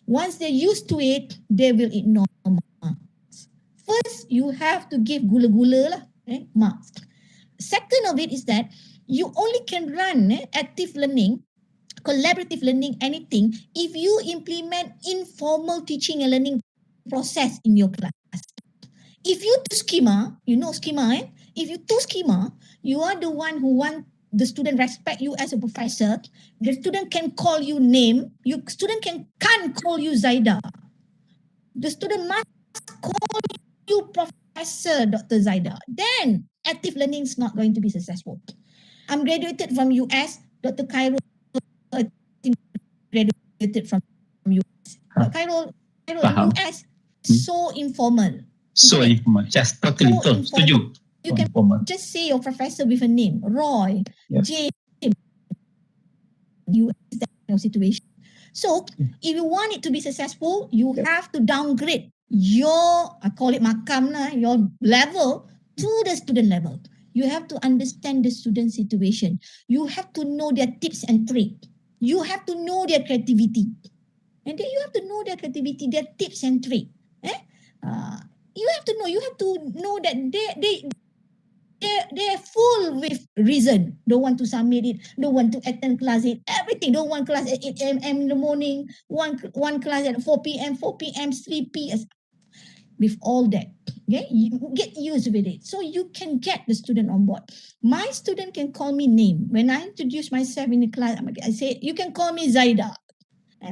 Once they're used to it, they will ignore marks. First, you have to give gula-gula lah, marks. Second of it is that you only can run active learning, collaborative learning, anything, if you implement informal teaching and learning process in your class. If you do schema, you know schema, if you do schema, you are the one who want the student respect you as a professor. The student can call you name. You student can't call you Zaida. The student must call you Professor Dr. Zaida. Then active learning is not going to be successful. I'm graduated from US. Dr. Khairul graduated from US. Khairul in US so informal. So informal. Just totally so setuju. You can just say your professor with a name, Roy, James. You that kind of situation. So if you want it to be successful, you have to downgrade your, I call it makam lah, your level to the student level. You have to understand the student situation. You have to know their tips and tricks. You have to know their creativity. And then you have to know their creativity, their tips and tricks. You have to know that they're full with reason. Don't want to submit it, don't want to attend class it, everything. Don't want class at 8 a.m. in the morning, one class at 4 p.m., 3 p.m. With all that, okay, you get used with it. So you can get the student on board. My student can call me name. When I introduce myself in the class, I say, you can call me Zaida.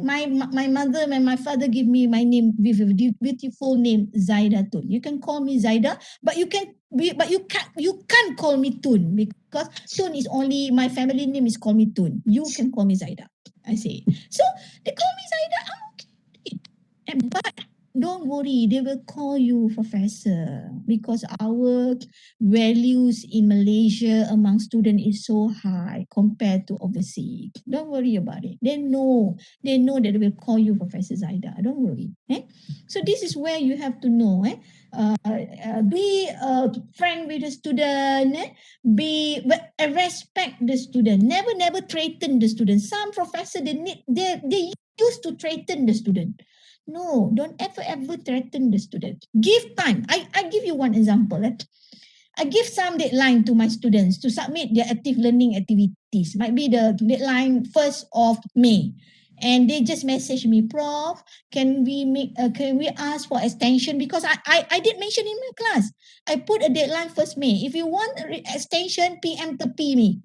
My mother and my father give me my name with a beautiful name, Zaida Tun. You can call me Zaida, but you can't call me Tun, because Tun is only my family name is call me Tun. You can call me Zaida. I say. So they call me Zaida. I'm okay. But don't worry, they will call you professor, because our values in Malaysia among students is so high compared to overseas. Don't worry about it. They know that they will call you Professor Zaida. Don't worry. So this is where you have to know. Be friend with the student. Respect the student. Never threaten the student. Some professors they used to threaten the student. No, don't ever threaten the student. Give time. I give you one example. I give some deadline to my students to submit their active learning activities. Might be the deadline 1st of May. And they just message me, Prof, can we ask for extension? Because I did mention in my class. I put a deadline 1st May. If you want extension, PM to P me.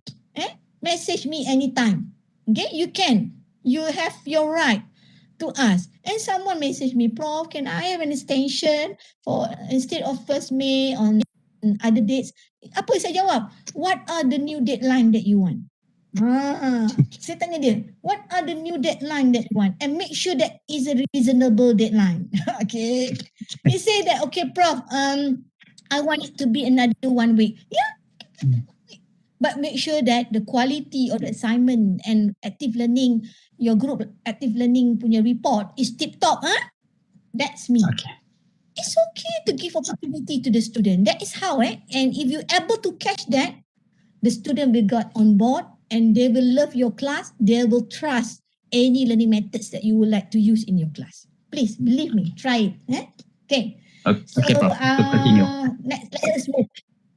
Message me anytime. Okay, you can. You have your right to ask. And someone messaged me, Prof, can I have an extension for instead of 1st May on other dates? Apa saya jawab? What are the new deadline that you want? Saya tanya dia, what are the new deadline that you want? And make sure that is a reasonable deadline. Okay. He say that, okay, Prof, I want it to be another 1 week. Yeah, but make sure that the quality of the assignment and active learning, your group active learning punya report is tip top. That's me. Okay. It's okay to give opportunity to the student. That is how, and if you're able to catch that, the student will get on board and they will love your class. They will trust any learning methods that you would like to use in your class. Please believe me, try it. Okay. Okay, Prof. Continue. Let us move.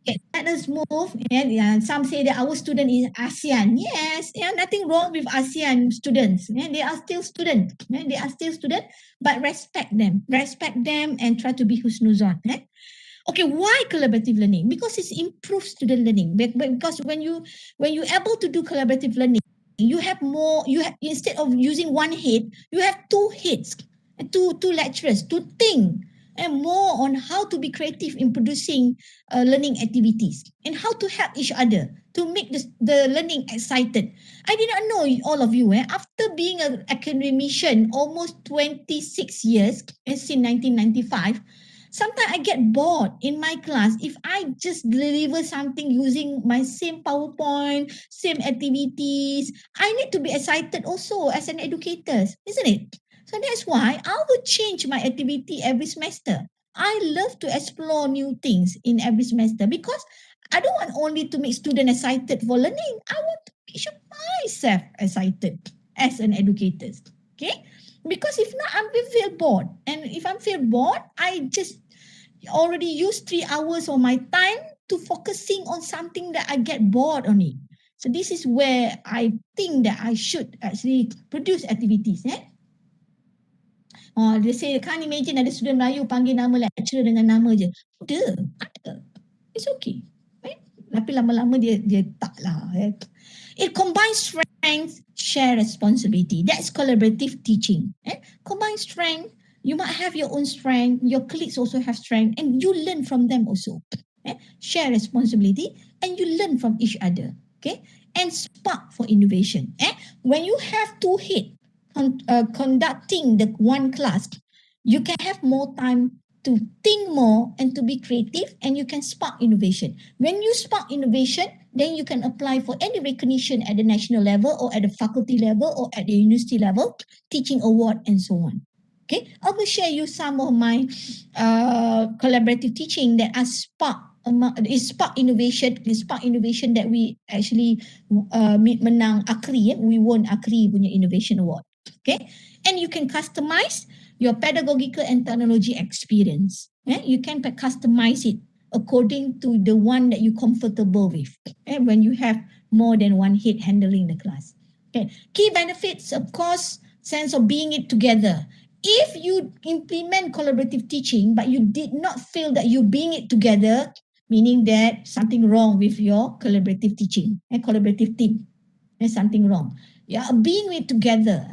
Okay, let us move. And some say that our student is ASEAN. Yes, nothing wrong with ASEAN students. They are still students. They are still students, but respect them. Respect them and try to be husnuzon. Okay, why collaborative learning? Because it's improved student learning. Because when you able to do collaborative learning, you have more. Instead of using one head, you have two heads, two lecturers to think and more on how to be creative in producing learning activities and how to help each other to make the learning excited. I did not know all of you. After being an academician almost 26 years since 1995. Sometimes I get bored in my class if I just deliver something using my same PowerPoint, same activities. I need to be excited also as an educator, isn't it? So that's why I will change my activity every semester. I love to explore new things in every semester because I don't want only to make students excited for learning. I want to make sure myself excited as an educator. Okay? Because if not, I will feel bored. And if I feel bored, I just already use 3 hours of my time to focusing on something that I get bored on it. So this is where I think that I should actually produce activities. Dia say, can't imagine ada student Melayu panggil nama lecturer dengan nama je. Ada. It's okay. Tapi lama-lama dia tak lah. It combines strength, share responsibility. That's collaborative teaching. Combine strength. You might have your own strength. Your colleagues also have strength, and you learn from them also. Share responsibility, and you learn from each other. Okay, and spark for innovation. When you have two heads conducting the one class, you can have more time to think more and to be creative, and you can spark innovation. When you spark innovation, then you can apply for any recognition at the national level or at the faculty level or at the university level, teaching award and so on. Okay, I will share you some of my collaborative teaching that are spark innovation. The spark innovation that we actually menang ACRI. We won ACRI punya innovation award. Okay, and you can customize your pedagogical and technology experience. You can customize it according to the one that you're comfortable with. When you have more than one head handling the class. Okay, key benefits, of course, sense of being it together. If you implement collaborative teaching, but you did not feel that you being it together, meaning that something wrong with your collaborative teaching, collaborative team. There's something wrong. Yeah, being it together,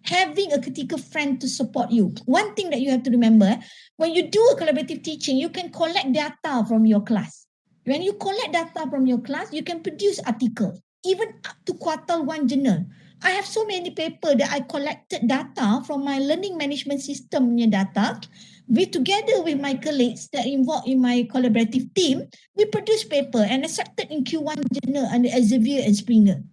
having a critical friend to support you. One thing that you have to remember, when you do a collaborative teaching, you can collect data from your class. When you collect data from your class, you can produce articles, even up to quarter one journal. I have so many papers that I collected data from my learning management system data. We together with my colleagues that involved in my collaborative team, we produce paper and accepted in Q1 journal under Elsevier and Springer.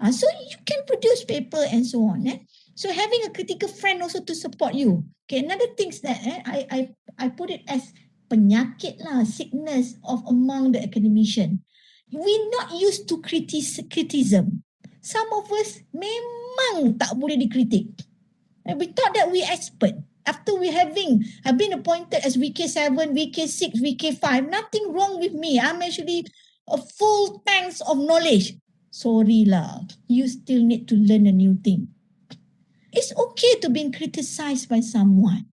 So you can produce paper and so on. So having a critical friend also to support you. Okay, another things that I put it as penyakit lah, sickness of among the academician. We're not used to criticism. Some of us memang tak boleh dikritik. We thought that we expert. After we have been appointed as VK7, VK6, VK5, nothing wrong with me. I'm actually a full tanks of knowledge. Sorry lah, you still need to learn a new thing. It's okay to be criticized by someone.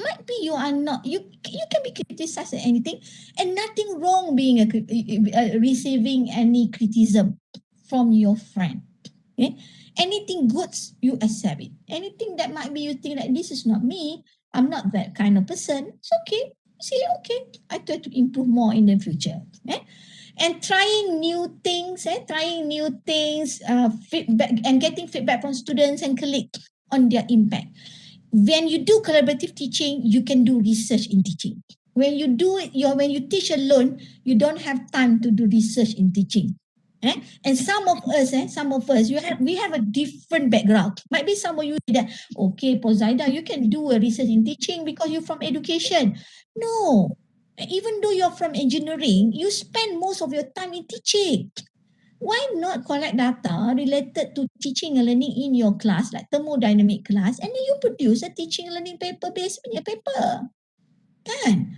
Might be you are not, you can be criticized at anything, and nothing wrong being receiving any criticism from your friend. Okay? Anything good, you accept it. Anything that might be you think that this is not me, I'm not that kind of person, it's okay. You say, okay, I try to improve more in the future. And trying new things, feedback and getting feedback from students and colleagues on their impact. When you do collaborative teaching, you can do research in teaching. When you do it, when you teach alone, you don't have time to do research in teaching. And some of us, we have a different background. Might be some of you that, okay, Pozaida, you can do a research in teaching because you're from education. No, even though you're from engineering, you spend most of your time in teaching. Why not collect data related to teaching and learning in your class, like thermodynamic class, and then you produce a teaching and learning paper based on your paper? Kan?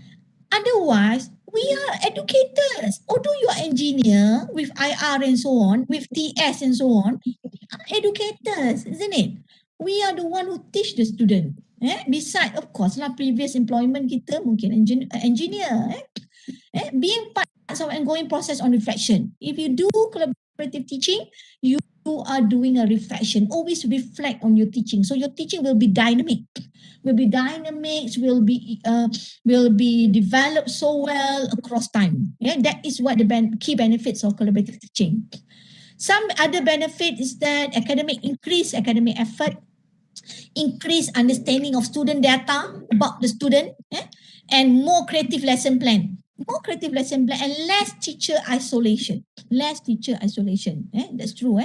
Otherwise, we are educators. Although you are engineer with IR and so on, with TS and so on, we are educators, isn't it? We are the one who teach the student. Besides, of course, lah previous employment kita mungkin engineer. Being part of an ongoing process on reflection. If you do collaborative teaching, you are doing a reflection. Always reflect on your teaching. So your teaching will be dynamic. Will be developed so well across time. That is what the key benefits of collaborative teaching. Some other benefit is that increase academic effort, increase understanding of student data about the student, and more creative lesson plan. And less teacher isolation. That's true.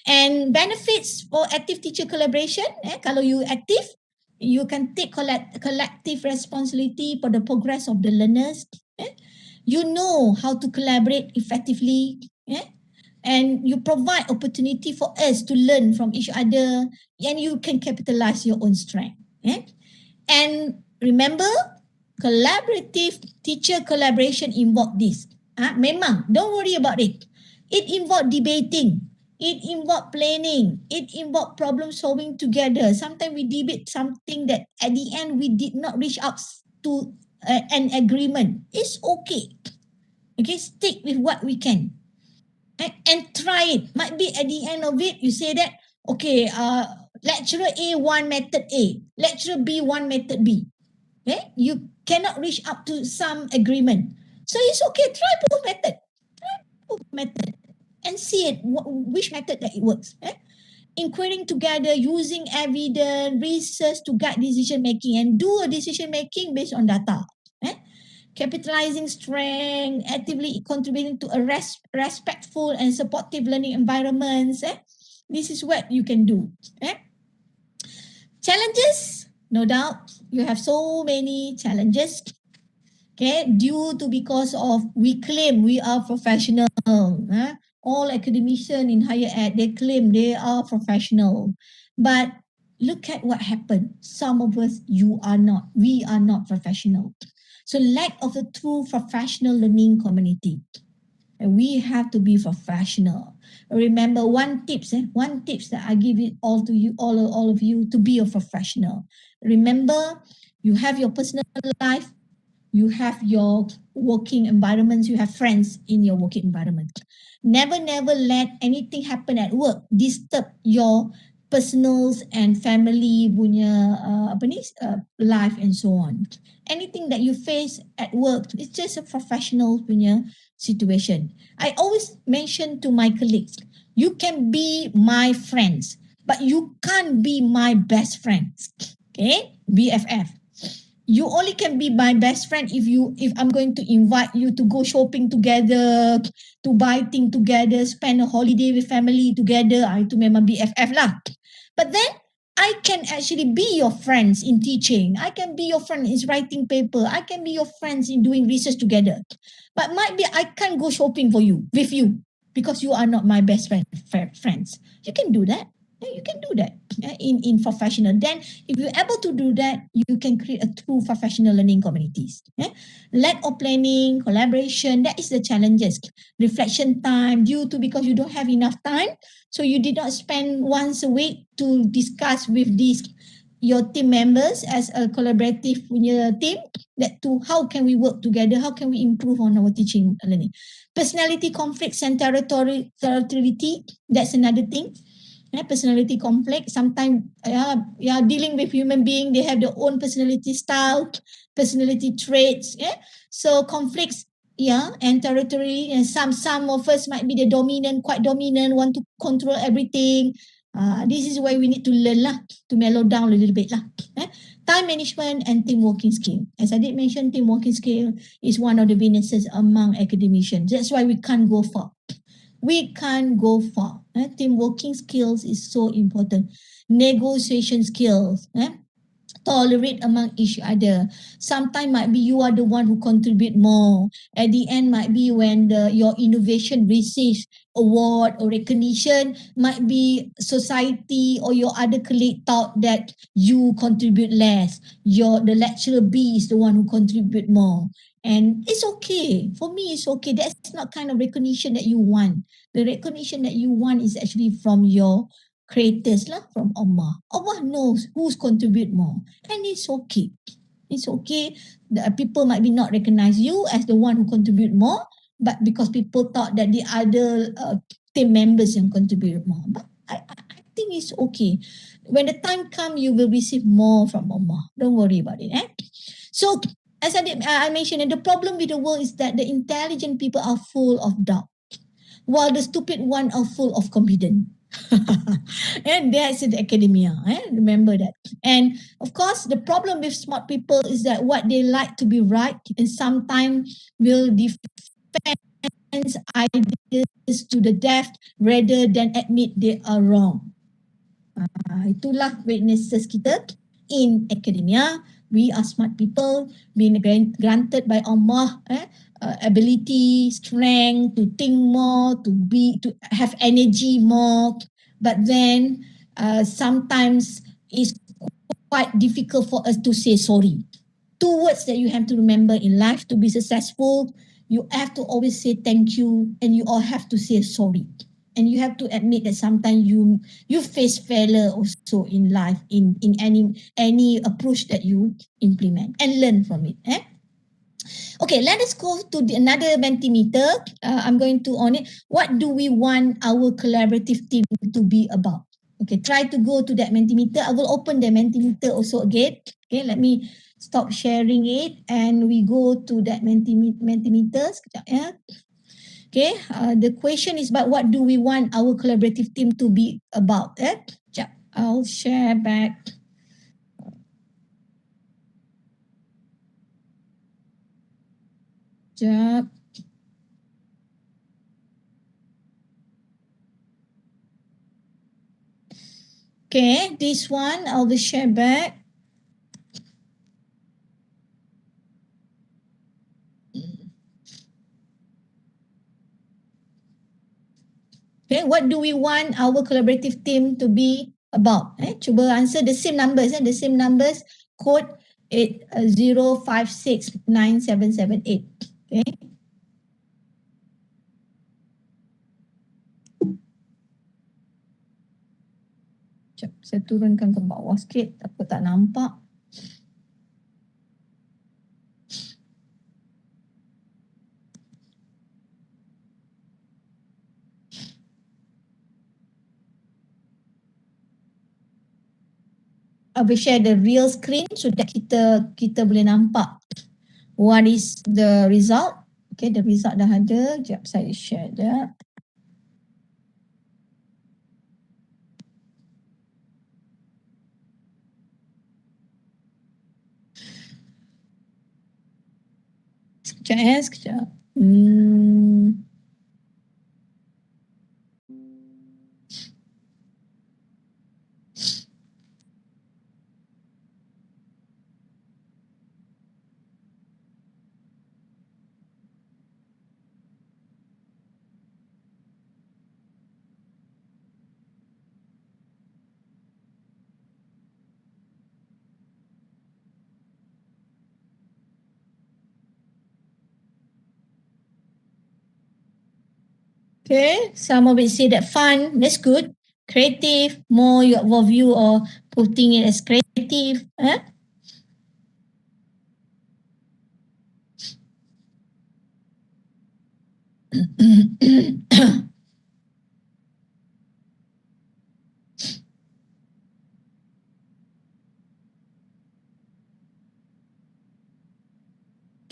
And benefits for active teacher collaboration. Kalau you active, you can take collective responsibility for the progress of the learners. You know how to collaborate effectively. And you provide opportunity for us to learn from each other, and you can capitalize your own strength. And remember, collaborative teacher collaboration involve this. Memang, don't worry about it. It involve debating. It involve planning. It involve problem solving together. Sometimes we debate something that at the end we did not reach out to an agreement. It's okay. Okay, stick with what we can. And try it. Might be at the end of it, you say that, okay, lecturer A one method A, lecturer B one method B. You cannot reach up to some agreement. So it's okay, try both method and see it, which method that it works. Inquiring together, using evidence, research to guide decision making, and do a decision making based on data. Capitalizing strength, actively contributing to a respectful and supportive learning environments. This is what you can do. Challenges, no doubt, you have so many challenges. Due to because of we claim we are professional. All academicians in higher ed, they claim they are professional. But look at what happened. Some of us, you are not. We are not professional. So lack of a true professional learning community. And we have to be professional. Remember one tips that I give it all to you, all of you, to be a professional. Remember, you have your personal life, you have your working environments, you have friends in your working environment. Never let anything happen at work disturb your personals and family punya life and so on. Anything that you face at work, it's just a professional punya situation. I always mention to my colleagues, you can be my friends, but you can't be my best friends. Okay, BFF. You only can be my best friend if I'm going to invite you to go shopping together, to buy things together, spend a holiday with family together. Itu memang BFF lah. But then I can actually be your friends in teaching. I can be your friend in writing paper. I can be your friends in doing research together. But might be I can't go shopping with you because you are not my best friends. You can do that. You can do that in professional. Then if you're able to do that, you can create a true professional learning communities. Lack of planning, collaboration, that is the challenges. Reflection time, because you don't have enough time, so you did not spend once a week to discuss with your team members as a collaborative team, that to how can we work together, how can we improve on our teaching and learning. Personality conflicts and territoriality, that's another thing. Personality conflict. Sometimes, dealing with human being, they have their own personality style, personality traits. So conflicts, and territory. And some of us might be the dominant, quite dominant, want to control everything. This is why we need to learn lah, to mellow down a little bit lah. Time management and team working skill. As I did mention, team working skill is one of the weaknesses among academicians. That's why we can't go far. We can't go far. Team working skills is so important. Negotiation skills. Tolerate among each other. Sometimes might be you are the one who contribute more. At the end might be when your innovation receives award or recognition, might be society or your other colleague thought that you contribute less. The lecturer B is the one who contribute more. And it's okay. For me, it's okay. That's not kind of recognition that you want. The recognition that you want is actually from your creators lah, from Allah. Allah knows who's contribute more, and it's okay. It's okay. The people might be not recognize you as the one who contribute more, but because people thought that the other team members yang contribute more. But I think it's okay. When the time come, you will receive more from Allah. Don't worry about it. So as I mentioned, the problem with the world is that the intelligent people are full of doubt, while the stupid one are full of confidence. And that's in the academia. Remember that. And of course, the problem with smart people is that what they like to be right and sometimes will defend ideas to the death rather than admit they are wrong. Itulah weaknesses kita in academia. We are smart people being granted by Allah ability, strength to think more, to have energy more. But then sometimes it's quite difficult for us to say sorry. Two words that you have to remember in life to be successful. You have to always say thank you, and you all have to say sorry. And you have to admit that sometimes you face failure also in life, in any approach that you implement, and learn from it. Okay, let us go to another Mentimeter. I'm going to on it. What do we want our collaborative team to be about? Okay, try to go to that Mentimeter. I will open the Mentimeter also again. Okay, let me stop sharing it and we go to that Mentimeter. Sekejap ya. Okay, the question is about what do we want our collaborative team to be about? Sekejap, I'll share back. Sekejap. Okay, this one I will share back. Okay, what do we want our collaborative team to be about? Cuba answer the same numbers. The same numbers, code 80569778. Okay. Sekejap, saya turunkan ke bawah sikit, takut tak nampak. I will share the real screen so that kita boleh nampak what is the result. Okay, the result dah ada. Sekejap saya share dah. Sekejap. Okay, some of it say that fun, that's good. Creative, more your overview or putting it as creative.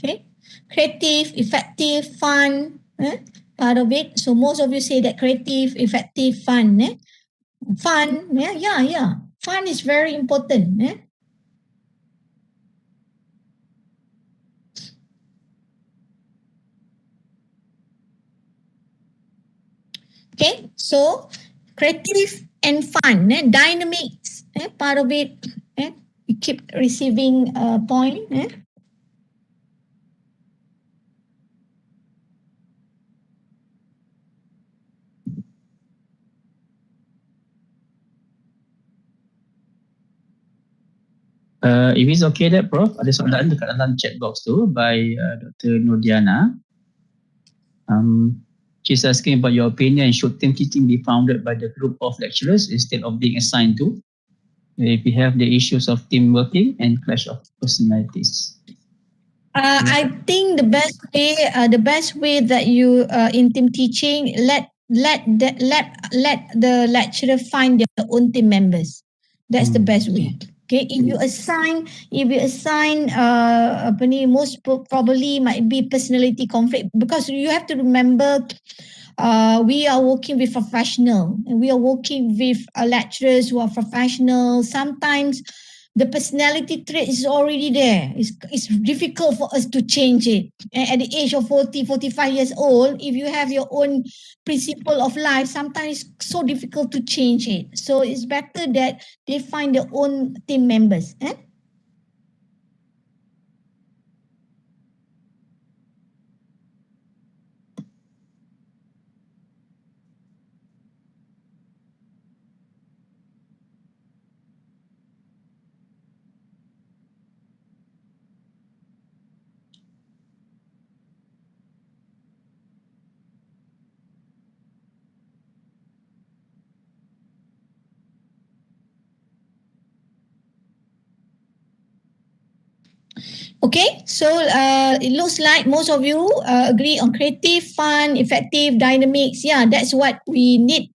Okay, creative, effective, fun, part of it. So most of you say that creative, effective, fun. Fun, yeah. Fun is very important. Okay, so creative and fun, dynamics, part of it. You keep receiving a point. If it's okay that Prof, ada soalan dekat dalam chat box tu by Dr. Nurdiana. She's asking about your opinion. Should team teaching be founded by the group of lecturers instead of being assigned to? If we have the issues of team working and clash of personalities. I think the best way that you in team teaching, let the lecturer find their own team members. That's the best way. Okay, if you assign most probably might be personality conflict, because you have to remember we are working with professional and we are working with lecturers who are professional. Sometimes the personality trait is already there. It's difficult for us to change it. And at the age of 40, 45 years old, if you have your own principle of life, sometimes it's so difficult to change it. So it's better that they find their own team members. Okay, so it looks like most of you agree on creative, fun, effective, dynamics. Yeah, that's what we need.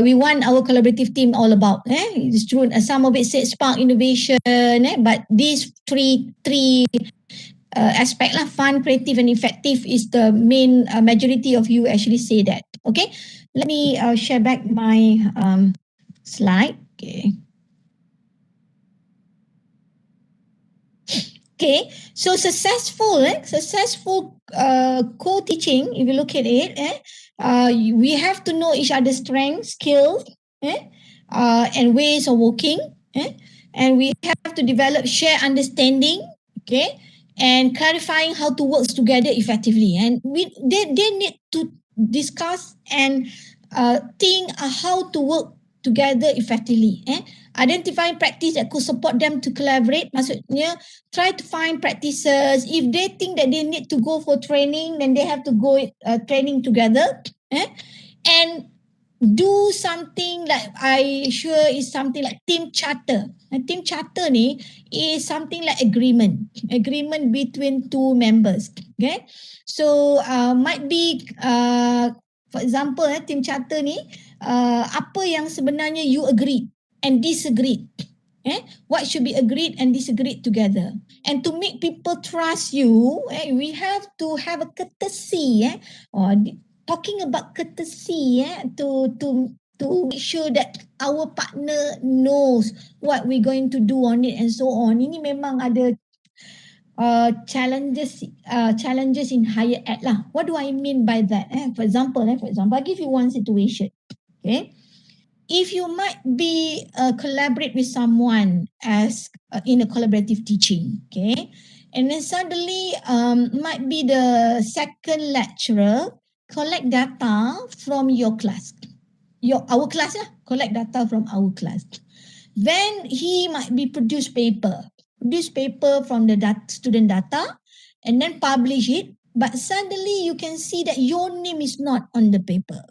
We want our collaborative team all about. It's true. Some of it says spark innovation, but these three aspect lah, fun, creative, and effective is the main majority of you actually say that. Okay, let me share back my slide. Okay, so successful co-teaching, if you look at it, we have to know each other's strengths, skills, and ways of working, and we have to develop shared understanding, okay, and clarifying how to work together effectively. And they need to discuss and think how to work together effectively. Identifying practice that could support them to collaborate, maksudnya try to find practices. If they think that they need to go for training, then they have to go training together, and do something like, I sure is something like team charter. Team charter ni is something like agreement between two members. Okay, so might be for example team charter ni apa yang sebenarnya you agree and disagree. What should be agreed and disagreed together. And to make people trust you, we have to have a courtesy. Talking about courtesy, to make sure that our partner knows what we're going to do on it and so on. Ini memang ada challenges in higher ed lah. What do I mean by that? For example, I give you one situation. Okay. If you might be collaborate with someone as in a collaborative teaching, okay, and then suddenly might be the second lecturer collect data from your class, our class, collect data from our class. Then he might be produce paper from the student data and then publish it. But suddenly you can see that your name is not on the paper.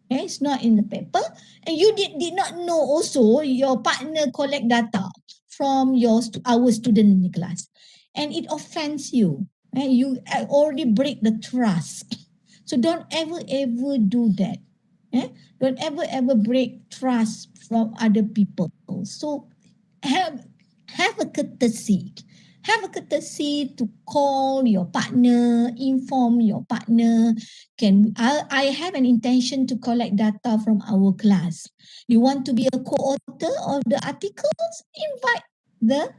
Okay, it's not in the paper, and you did not know also your partner collect data from our student in the class, and it offends you. You already break the trust. So don't ever do that. Don't ever break trust from other people. So have a courtesy, have a courtesy to call your partner, inform your partner. I have an intention to collect data from our class. You want to be a co-author of the articles? Invite the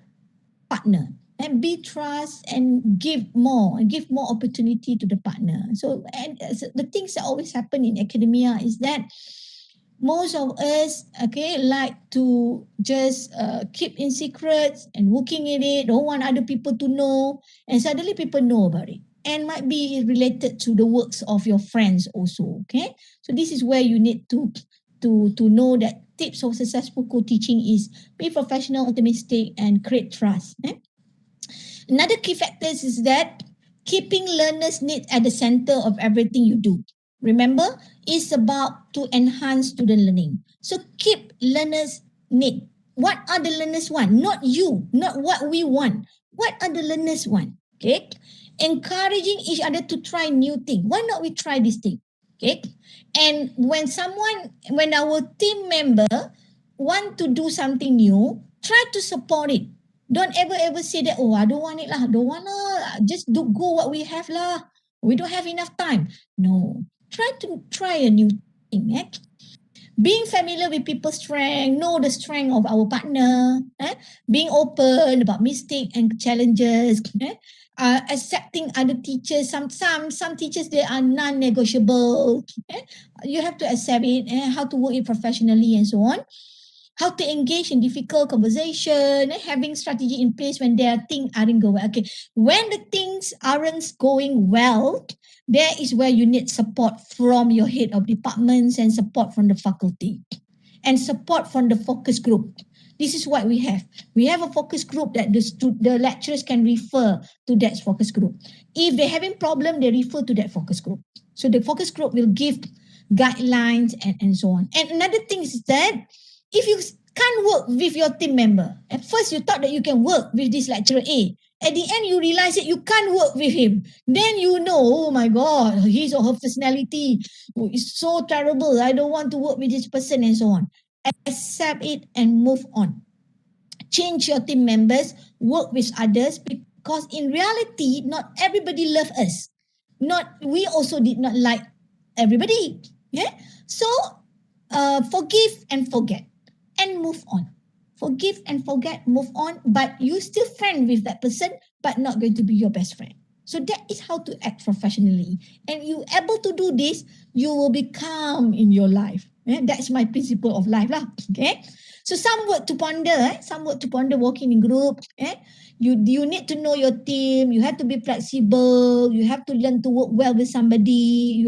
partner and be trust and give more opportunity to the partner. So, and the things that always happen in academia is that most of us like to just keep in secrets and working in it, don't want other people to know, and suddenly people know about it and might be related to the works of your friends also. Okay, so this is where you need to know that tips of successful co-teaching is be professional, optimistic, and create trust. Another key factors is that keeping learners' needs at the center of everything you do. Remember, it's about to enhance student learning. So keep learners' need. What are the learners want? Not you, not what we want. What are the learners want? Okay. Encouraging each other to try new things. Why not we try this thing? Okay. And when our team member want to do something new, try to support it. Don't ever say that, oh, I don't want it lah. Don't want lah. Just go what we have lah. We don't have enough time. No. Try a new thing. Being familiar with people's strength, know the strength of our partner, being open about mistakes and challenges, accepting other teachers. Some teachers, they are non-negotiable. You have to accept it, how to work it professionally and so on. How to engage in difficult conversation, having strategy in place when there are things aren't going well. Okay, when the things aren't going well, there is where you need support from your head of departments and support from the faculty and support from the focus group. This is what we have. We have a focus group that the lecturers can refer to that focus group. If they're having problem, they refer to that focus group. So the focus group will give guidelines and so on. And another thing is that if you can't work with your team member, at first you thought that you can work with this lecturer A. At the end, you realize that you can't work with him. Then you know, oh my God, his or her personality is so terrible. I don't want to work with this person and so on. Accept it and move on. Change your team members, work with others, because in reality, not everybody loves us. We also did not like everybody. Yeah. So forgive and forget and move on. Forgive and forget, move on, but you still friend with that person, but not going to be your best friend. So that is how to act professionally. And you able to do this, you will be calm in your life. That's my principle of life lah. Okay. So some word to ponder, working in group. You need to know your team. You have to be flexible. You have to learn to work well with somebody.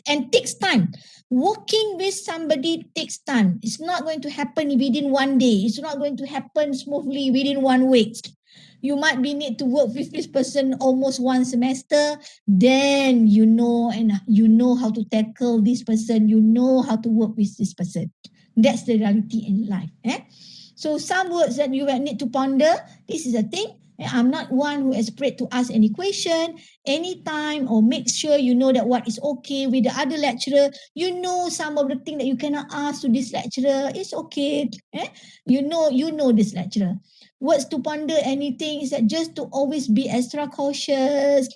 And takes time. Working with somebody takes time. It's not going to happen within one day. It's not going to happen smoothly within 1 week. You might be need to work with this person almost one semester. Then you know how to tackle this person. You know how to work with this person. That's the reality in life. So some words that you will need to ponder. This is a thing. I'm not one who is afraid to ask any question anytime, or make sure you know that what is okay with the other lecturer. You know some of the things that you cannot ask to this lecturer. It's okay. You know this lecturer. Words to ponder anything is that just to always be extra cautious.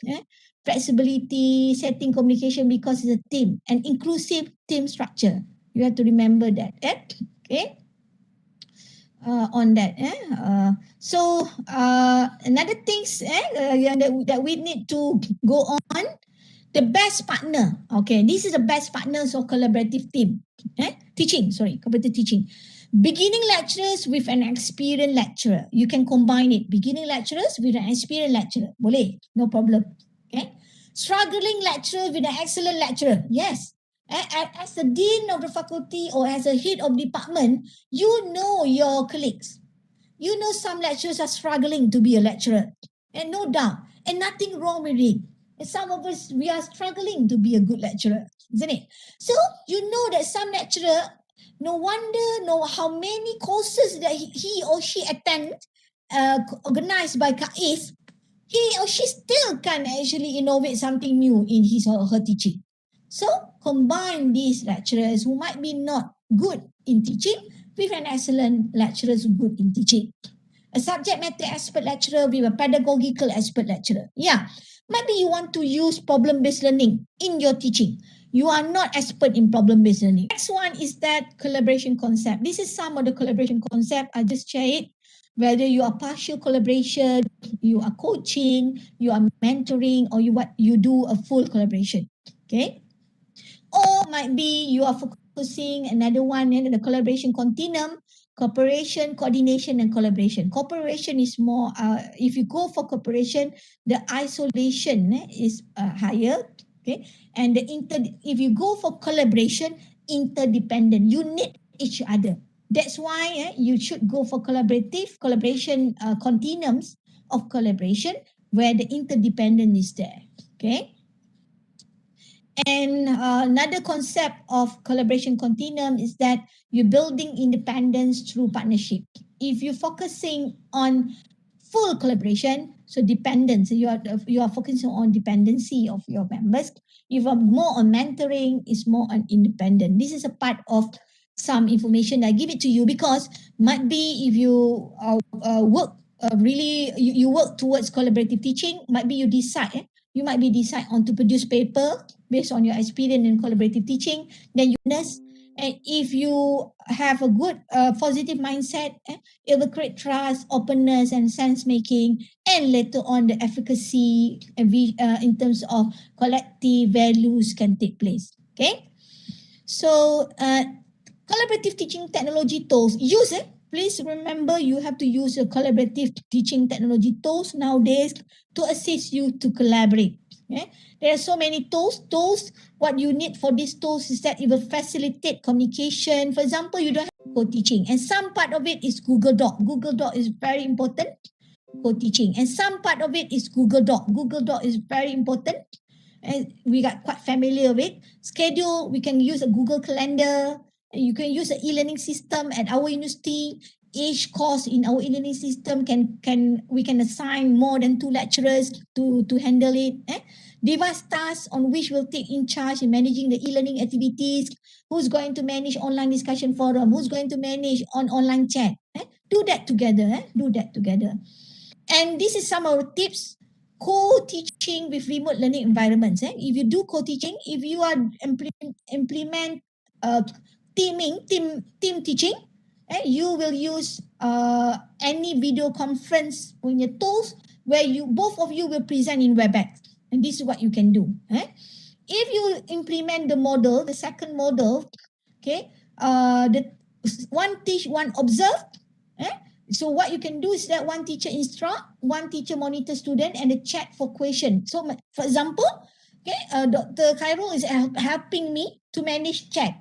Flexibility, setting communication because it's a team, an inclusive team structure. You have to remember that. Okay. On that. So another things that we need to go on, the best partner. Okay, this is the best partners of collaborative team. Collaborative teaching. Beginning lecturers with an experienced lecturer. You can combine it. Beginning lecturers with an experienced lecturer. Boleh, no problem. Okay. Struggling lecturer with an excellent lecturer. Yes. As the dean of the faculty or as a head of department, you know your colleagues. You know some lecturers are struggling to be a lecturer. And no doubt. And nothing wrong with it. And some of us, we are struggling to be a good lecturer. Isn't it? So you know that some lecturer, no wonder, know how many courses that he or she attend, organized by Kaif, he or she still can actually innovate something new in his or her teaching. So combine these lecturers who might be not good in teaching with an excellent lecturers good in teaching. a subject matter expert lecturer with a pedagogical expert lecturer. Yeah, maybe you want to use problem-based learning in your teaching. You are not expert in problem-based learning. Next one is that collaboration concept. This is some of the collaboration concept. I just share it. Whether you are partial collaboration, you are coaching, you are mentoring, or you do a full collaboration. Okay. Or might be you are focusing another one in the collaboration continuum, cooperation, coordination, and collaboration. Cooperation is more, if you go for cooperation, the isolation is higher. Okay. And if you go for collaboration, interdependent, you need each other. That's why you should go for collaboration continuums of collaboration where the interdependent is there. Okay. And another concept of collaboration continuum is that you're building independence through partnership. If you're focusing on full collaboration, so dependence, you are focusing on dependency of your members. If you are more on mentoring, it's more on independent. This is a part of some information I give it to you because might be if you work you work towards collaborative teaching, might be you decide you might be decide on to produce paper based on your experience in collaborative teaching, then you and if you have a good positive mindset, it will create trust, openness, and sense making, and later on the efficacy in terms of collective values can take place. Okay, so collaborative teaching technology tools, use it. Please remember you have to use a collaborative teaching technology tools nowadays to assist you to collaborate. Okay? There are so many tools. What you need for these tools is that it will facilitate communication. For example, you don't have co-teaching, and some part of it is Google Doc. Google Doc is very important. Co-teaching, and some part of it is Google Doc. Google Doc is very important, and we got quite familiar with schedule. We can use a Google Calendar. You can use an e-learning system at our university. Each course in our e-learning system we can assign more than 2 lecturers to handle it. Device tasks on which will take in charge in managing the e-learning activities. Who's going to manage online discussion forum? Who's going to manage online chat? Do that together. Do that together. And this is some of the tips. Co-teaching with remote learning environments. If you do co-teaching, if you are implement team teaching, you will use any video conference punya tools where both of you will present in WebEx, and this is what you can do. If you implement the model, the second model, okay, the one teach, one observe. So what you can do is that one teacher instruct, one teacher monitor student, and a chat for question. So for example, okay, Dr. Khairul is helping me to manage chat.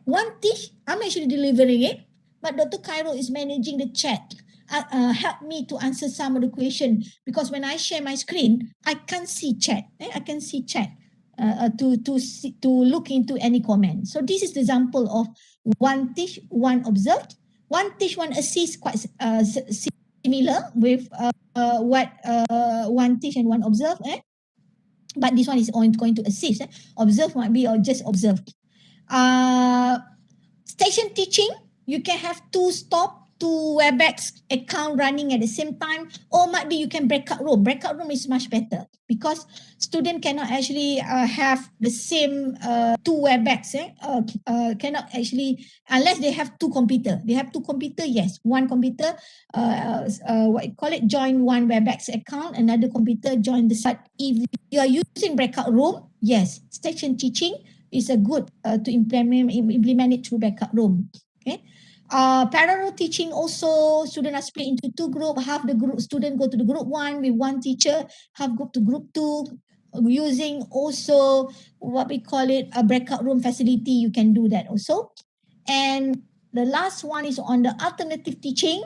One teach, I'm actually delivering it, but Dr. Khairul is managing the chat. Help me to answer some of the question because when I share my screen, I can't see chat. I can see chat to look into any comment. So this is the example of one teach, one observed. One teach, one assist, quite similar with what one teach and one observe. But this one is going to assist. Observe might be or just observe. Station teaching, you can have 2 WebEx account running at the same time, or might be you can breakout room. Breakout room is much better because student cannot actually have the same 2 WebEx. Cannot actually, unless they have 2 computer. They have 2 computer, yes. One computer, what you call it, join one WebEx account, another computer join the site. If you are using breakout room, yes, station teaching is a good to implement it through breakout room. Okay. Parallel teaching also, students are split into 2 groups. Half the group student go to the group 1 with one teacher, half go to group 2, using also what we call it a breakout room facility. You can do that also. And the last one is on the alternative teaching,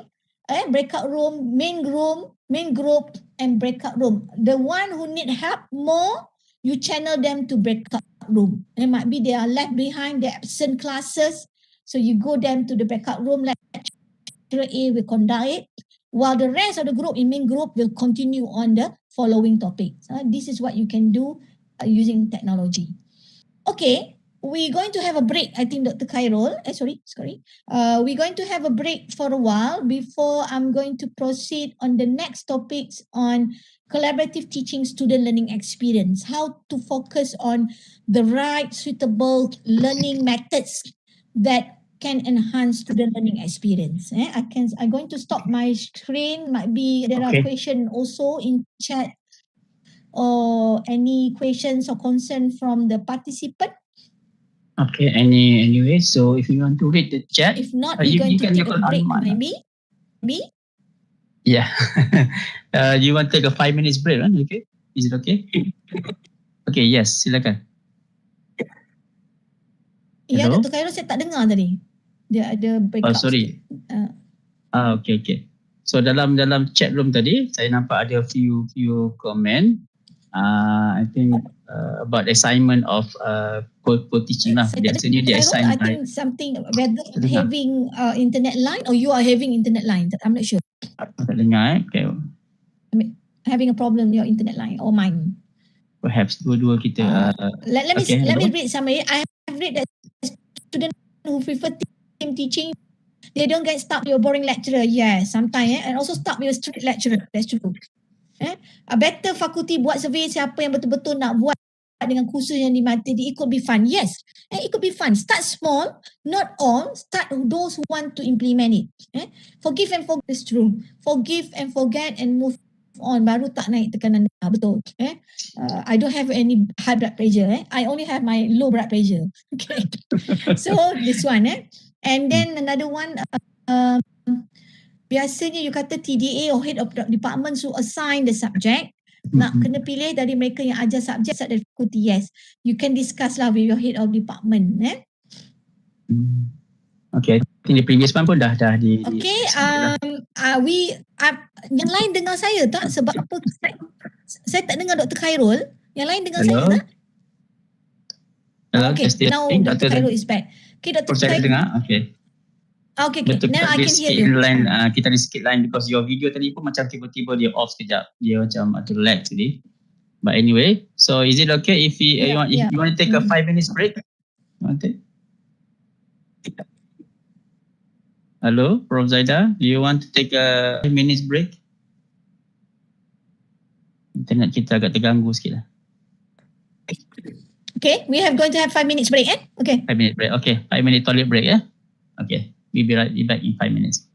breakout room, main group, and breakout room. The one who need help more, you channel them to breakout room. It might be they are left behind, the absent classes. So you go them to the breakout room, lecturer A will conduct it, while the rest of the group in main group will continue on the following topics. This is what you can do using technology. Okay, we're going to have a break. I think Dr. Khairul, sorry. We're going to have a break for a while before I'm going to proceed on the next topics on collaborative teaching student learning experience, how to focus on the right suitable learning methods that can enhance student learning experience. I'm going to stop my screen. Might be there are Okay. questions also in chat or any questions or concern from the participant. Okay. Anyway, so if you want to read the chat, If not, we're going to take a break maybe. Yeah. You want to take a 5 minutes break, right? Okay. Is it okay? Okay. Yes. Silakan. Ya, Hello? Dr. Khairul saya tak dengar tadi. Dia ada breakout sorry. sikit. Okay. So dalam chat room tadi saya nampak ada few comment. I think about assignment of co-teaching lah. Saya tak Biasanya dia dengar, assign I by think something whether dengar. having internet line or you are having internet line. I'm not sure. Tak dengar. Okay. Having a problem with your internet line or mine. Perhaps dua-dua kita. Let me okay, let me read summary. I have read that students who prefer team teaching, they don't get stuck with a boring lecturer. Yes, sometimes and also stuck with a strict lecturer. That's true. A better fakulti buat survey siapa yang betul-betul nak buat dengan kursus yang dimati. It could be fun. Yes, it could be fun. Start small, not all. Start those who want to implement it. Forgive and forget is true. Forgive and forget and move on. Baru tak naik tekanan darah. Betul. I don't have any high blood pressure. I only have my low blood pressure. Okay. So this one. And then another one. Biasanya you kata TDA or head of departments who assign the subject nak kena pilih dari mereka yang ajar subjek dari fakulti. Yes, you can discuss lah with your head of department. Okay, I think the previous one pun dah di. Okay, yang lain dengar saya tak? Sebab apa? Saya tak dengar Dr. Khairul. Yang lain dengar saya tak? Hello, Okay, now Dr. Khairul is back. Okay, Dr. Khairul. Dengar? Okay. Okay. Betul, Now I can hear you. Line, kita ada sikit line because your video tadi pun macam tiba-tiba dia off sekejap. Dia macam ada lag tadi. But anyway, so is it okay if you want to take a 5 minutes break? You want to take? Hello, Prof. Zaida, do you want to take a 5 minutes break? Internet kita agak terganggu sikit lah. Okay, we have going to have 5 minutes break. Okay. 5 minute break. Okay, 5 minute toilet break. Okay, we'll be back in 5 minutes.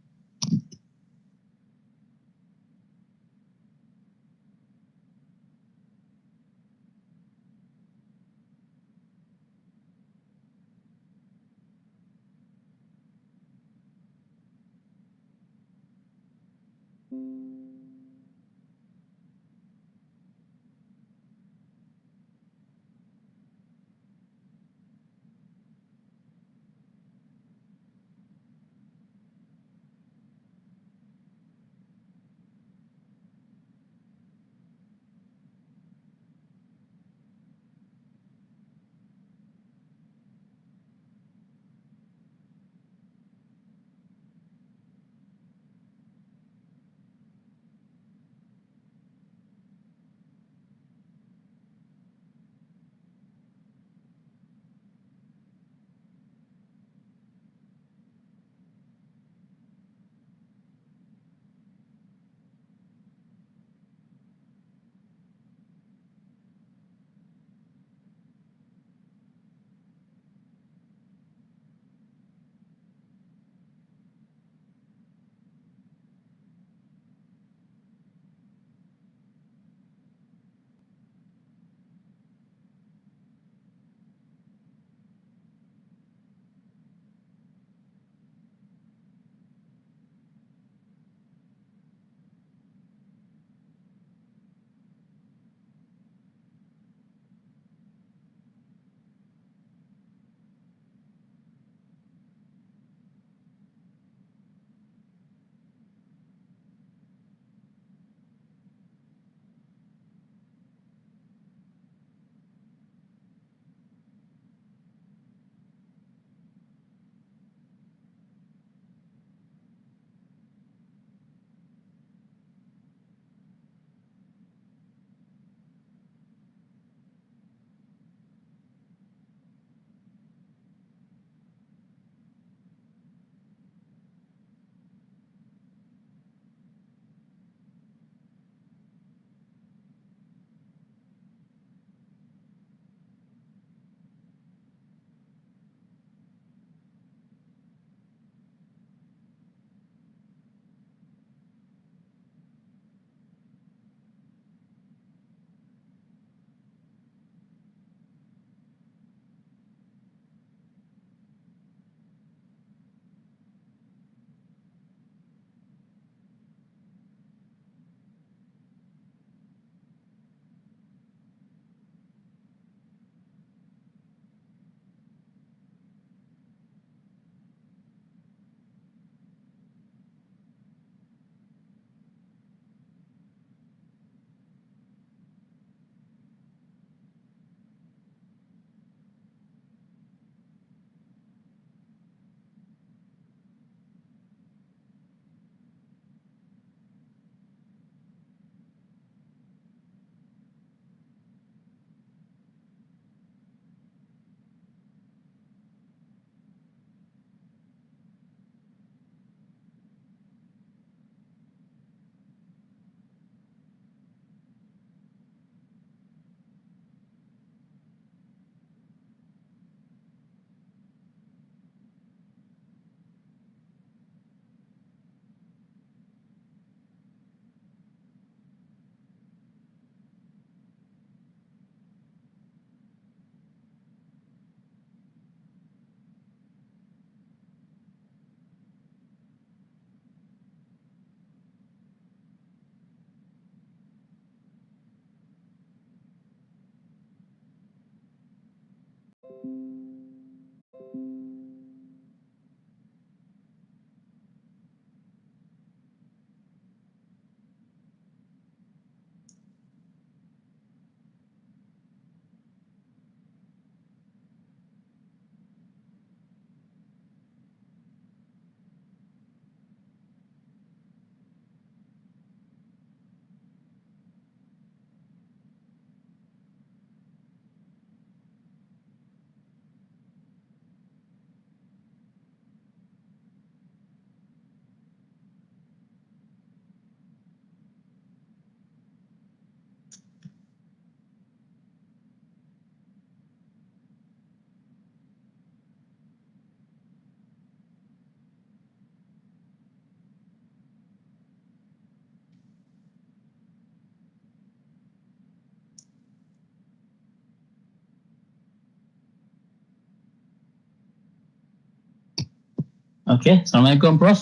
Okay, Assalamualaikum Prof.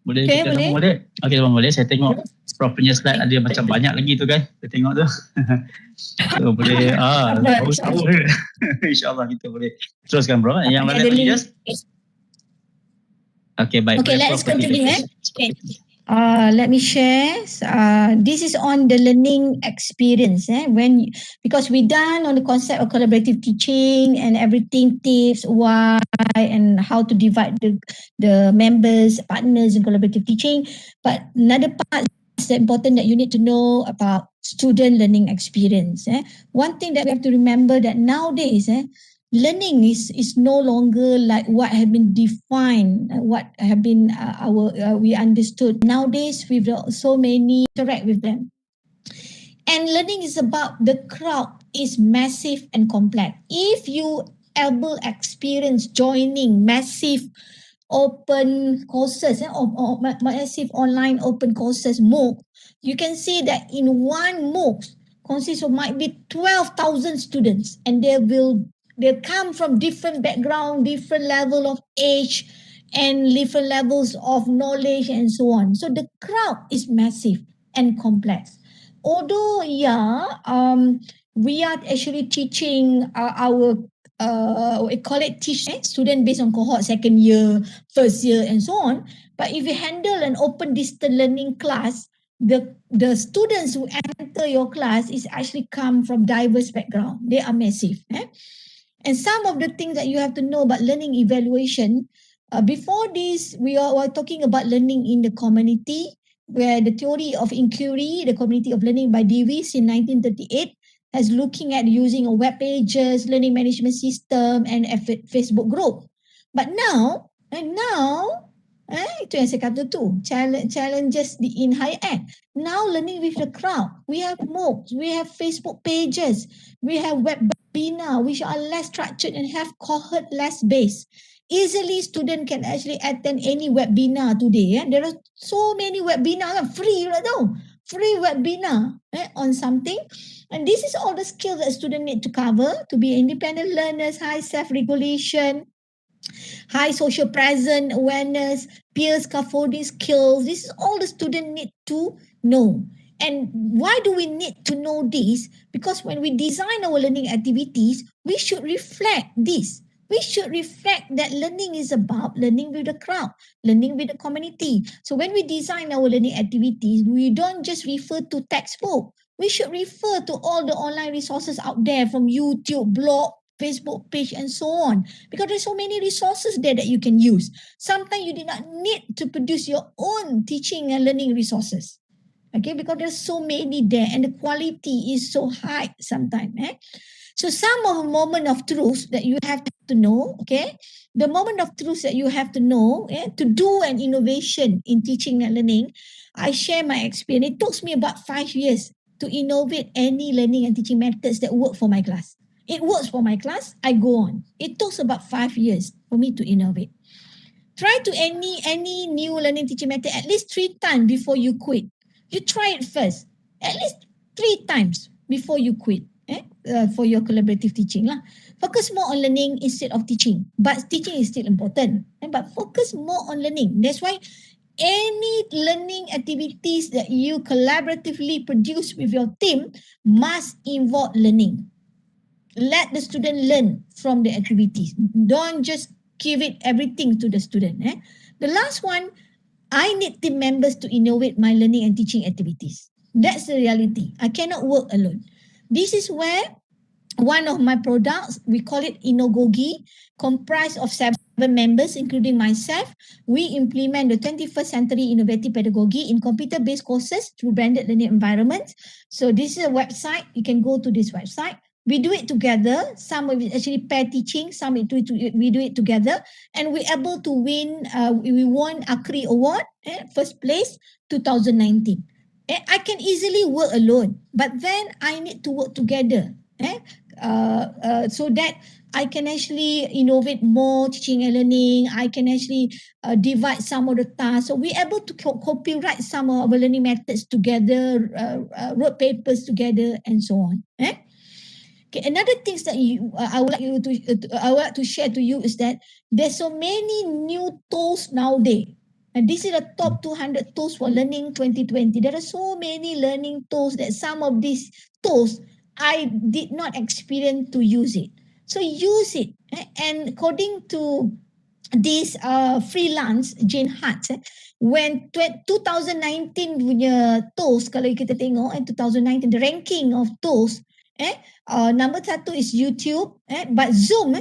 Boleh Okay, kita boleh. sambung balik? Okay, sambung balik. Saya tengok Prof punya slide ada macam banyak lagi tu kan. Kita tengok tu. So, boleh, tahu. InsyaAllah kita boleh teruskan Prof. Yang Ada lain link. just. Okay, baik. Okay, Boleh, let's Prof, continue. Okay. Let me share. This is on the learning experience. Because we done on the concept of collaborative teaching and everything, tips, why, and how to divide the members, partners in collaborative teaching. But another part is important that you need to know about student learning experience. One thing that we have to remember that nowadays, learning is no longer like what have been defined, what have been we understood. Nowadays, we've got so many interact with them. And learning is about the crowd is massive and complex. If you ever experience joining massive open courses or massive online open courses, MOOC, you can see that in one MOOC consists of might be 12,000 students, and they come from different background, different level of age, and different levels of knowledge and so on. So the crowd is massive and complex. Although, we are actually teaching our we call it student based on cohort, second year, first year, and so on. But if you handle an open distance learning class, the students who enter your class is actually come from diverse background. They are massive. And some of the things that you have to know about learning evaluation, before this, we were talking about learning in the community, where the theory of inquiry, the community of learning by Davis in 1938, has looking at using a web pages, learning management system, and Facebook group. But now, itu yang saya kata tu, challenges in higher ed. Now learning with the crowd, we have MOOCs, we have Facebook pages, we have webinar, which are less structured and have cohort less based. Easily student can actually attend any webinar today. There are so many webinars, free free webinar on something. And this is all the skills that students need to cover to be independent learners, high self-regulation, high social presence awareness, peer scaffolding skills. This is all the student need to know. And why do we need to know this? Because when we design our learning activities, we should reflect this. We should reflect that learning is about learning with the crowd, learning with the community. So when we design our learning activities, we don't just refer to textbook. We should refer to all the online resources out there from YouTube, blog, Facebook page, and so on, because there's so many resources there that you can use. Sometimes you do not need to produce your own teaching and learning resources, okay, because there's so many there and the quality is so high sometimes. So some of the moment of truth that you have to know, okay, the moment of truth that you have to know to do an innovation in teaching and learning. I share my experience. It took me about 5 years to innovate any learning and teaching methods that work for my class. It works for my class, I go on. It takes about 5 years for me to innovate. Try to any new learning teaching method at least 3 times before you quit. You try it first, at least 3 times before you quit for your collaborative teaching lah. Focus more on learning instead of teaching. But teaching is still important. But focus more on learning. That's why any learning activities that you collaboratively produce with your team must involve learning. Let the student learn from the activities. Don't just give it everything to the student. The last one, I need team members to innovate my learning and teaching activities. That's the reality. I cannot work alone. This is where one of my products, we call it Inogogi, comprised of 7 members, including myself. We implement the 21st century innovative pedagogy in computer-based courses through branded learning environments. So this is a website. You can go to this website. We do it together. Some of it actually pair teaching. Some we do it together. And we're able to win. We won ACRI Award, first place, 2019. I can easily work alone, but then I need to work together. So that I can actually innovate more teaching and learning. I can actually divide some of the tasks. So we're able to copyright some of our learning methods together, wrote papers together, and so on. Okay, another things that I would like you to I would like to share to you is that there's so many new tools nowadays. And this is the top 200 tools for learning 2020. There are so many learning tools that some of these tools I did not experience to use it. So use it. And according to this freelance Jane Hart, when 2019 punya tools, kalau kita tengok 2019 the ranking of tools, number satu is YouTube, but Zoom,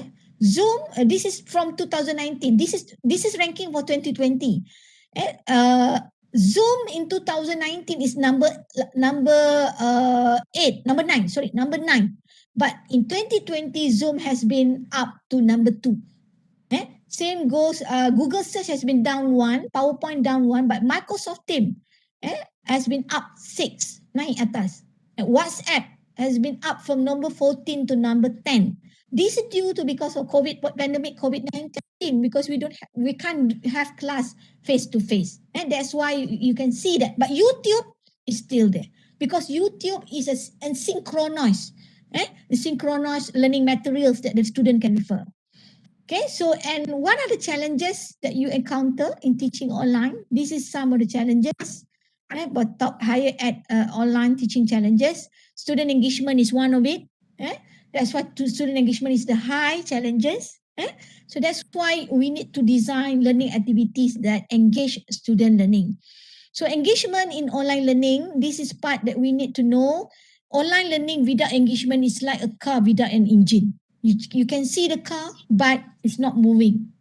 this is from 2019, this is ranking for 2020. Zoom in 2019 is number 9, but in 2020 Zoom has been up to number 2. Same goes, Google search has been down 1, PowerPoint down 1, but Microsoft Team has been up 6, naik atas. WhatsApp has been up from number 14 to number 10. This is due to because of pandemic COVID-19, because we can't have class face to face, and that's why you can see that. But YouTube is still there because YouTube is a synchronous, the synchronous learning materials that the student can refer. Okay, so and what are the challenges that you encounter in teaching online? This is some of the challenges, but top higher at online teaching challenges. Student engagement is one of it. That's why student engagement is the high challenges. So that's why we need to design learning activities that engage student learning. So engagement in online learning, this is part that we need to know. Online learning without engagement is like a car without an engine. You can see the car, but it's not moving.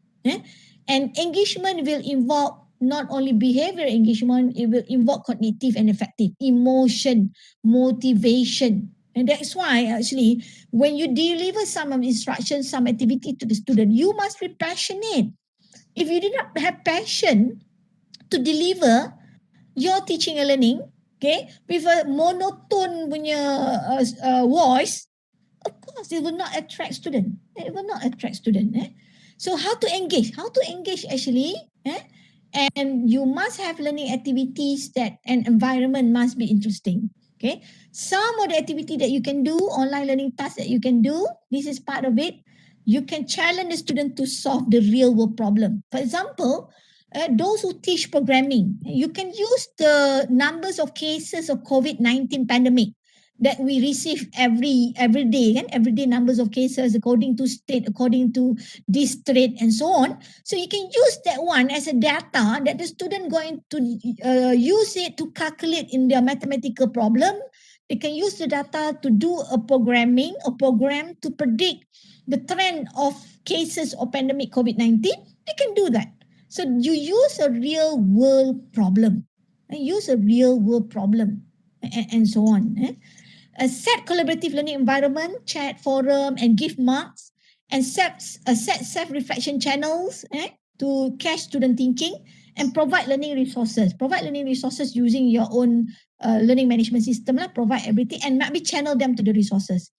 And engagement will involve not only behavior engagement, it will involve cognitive and affective, emotion, motivation. And that's why actually, when you deliver some instructions, some activity to the student, you must be passionate. If you do not have passion to deliver your teaching and learning, okay, with a monotone punya voice, of course, it will not attract student. It will not attract student. So how to engage? How to engage actually? And you must have learning activities that an environment must be interesting. Okay. Some of the activity that you can do, online learning tasks that you can do, this is part of it. You can challenge the student to solve the real world problem. For example, those who teach programming, you can use the numbers of cases of COVID-19 pandemic that we receive every day, and every day numbers of cases according to state, according to district, and so on. So you can use that one as a data that the student going to use it to calculate in their mathematical problem. They can use the data to do a program to predict the trend of cases of pandemic COVID-19. They can do that. So you use a real world problem, and so on. A set collaborative learning environment, chat, forum, and give marks, and set self-reflection channels to catch student thinking, and provide learning resources. Provide learning resources using your own learning management system. Provide everything and maybe channel them to the resources.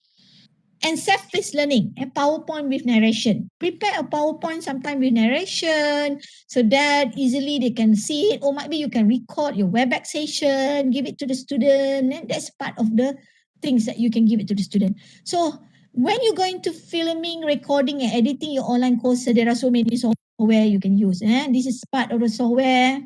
And self-paced learning and PowerPoint with narration. Prepare a PowerPoint sometime with narration so that easily they can see it, or maybe you can record your WebEx session, give it to the student, and that's part of the things that you can give it to the student. So when you're going to filming, recording, and editing your online course, there are so many software you can use. This is part of the software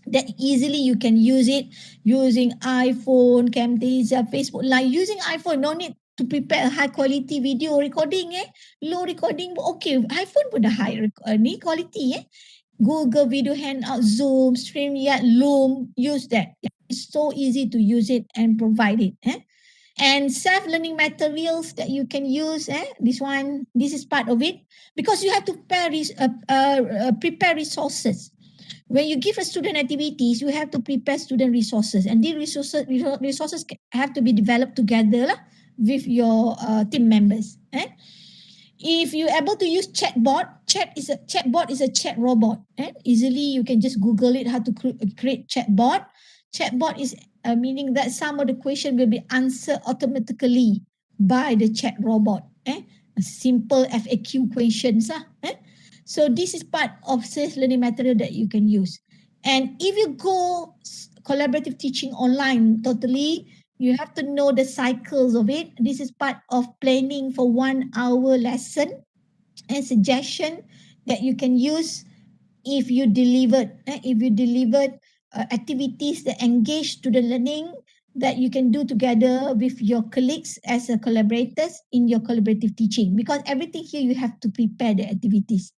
that easily you can use it using iPhone, Camtasia, Facebook Live. Using iPhone, no need to prepare a high quality video recording. Low recording, okay. iPhone pun dah high ni quality. Google Video Hangout, Zoom, StreamYard, Loom, use that. It's so easy to use it and provide it. And self-learning materials that you can use. This is part of it, because you have to prepare resources. When you give a student activities, you have to prepare student resources, and these resources have to be developed together with your team members. If you're able to use chatbot is a chat robot. Easily you can just Google it how to create chatbot. Chatbot is meaning that some of the question will be answered automatically by the chat robot. Simple FAQ questions. So this is part of self-learning material that you can use. And if you go collaborative teaching online totally, You have to know the cycles of it. This is part of planning for 1 hour lesson and suggestion that you can use if you delivered activities that engage student learning that you can do together with your colleagues as a collaborators in your collaborative teaching, because everything here you have to prepare the activities.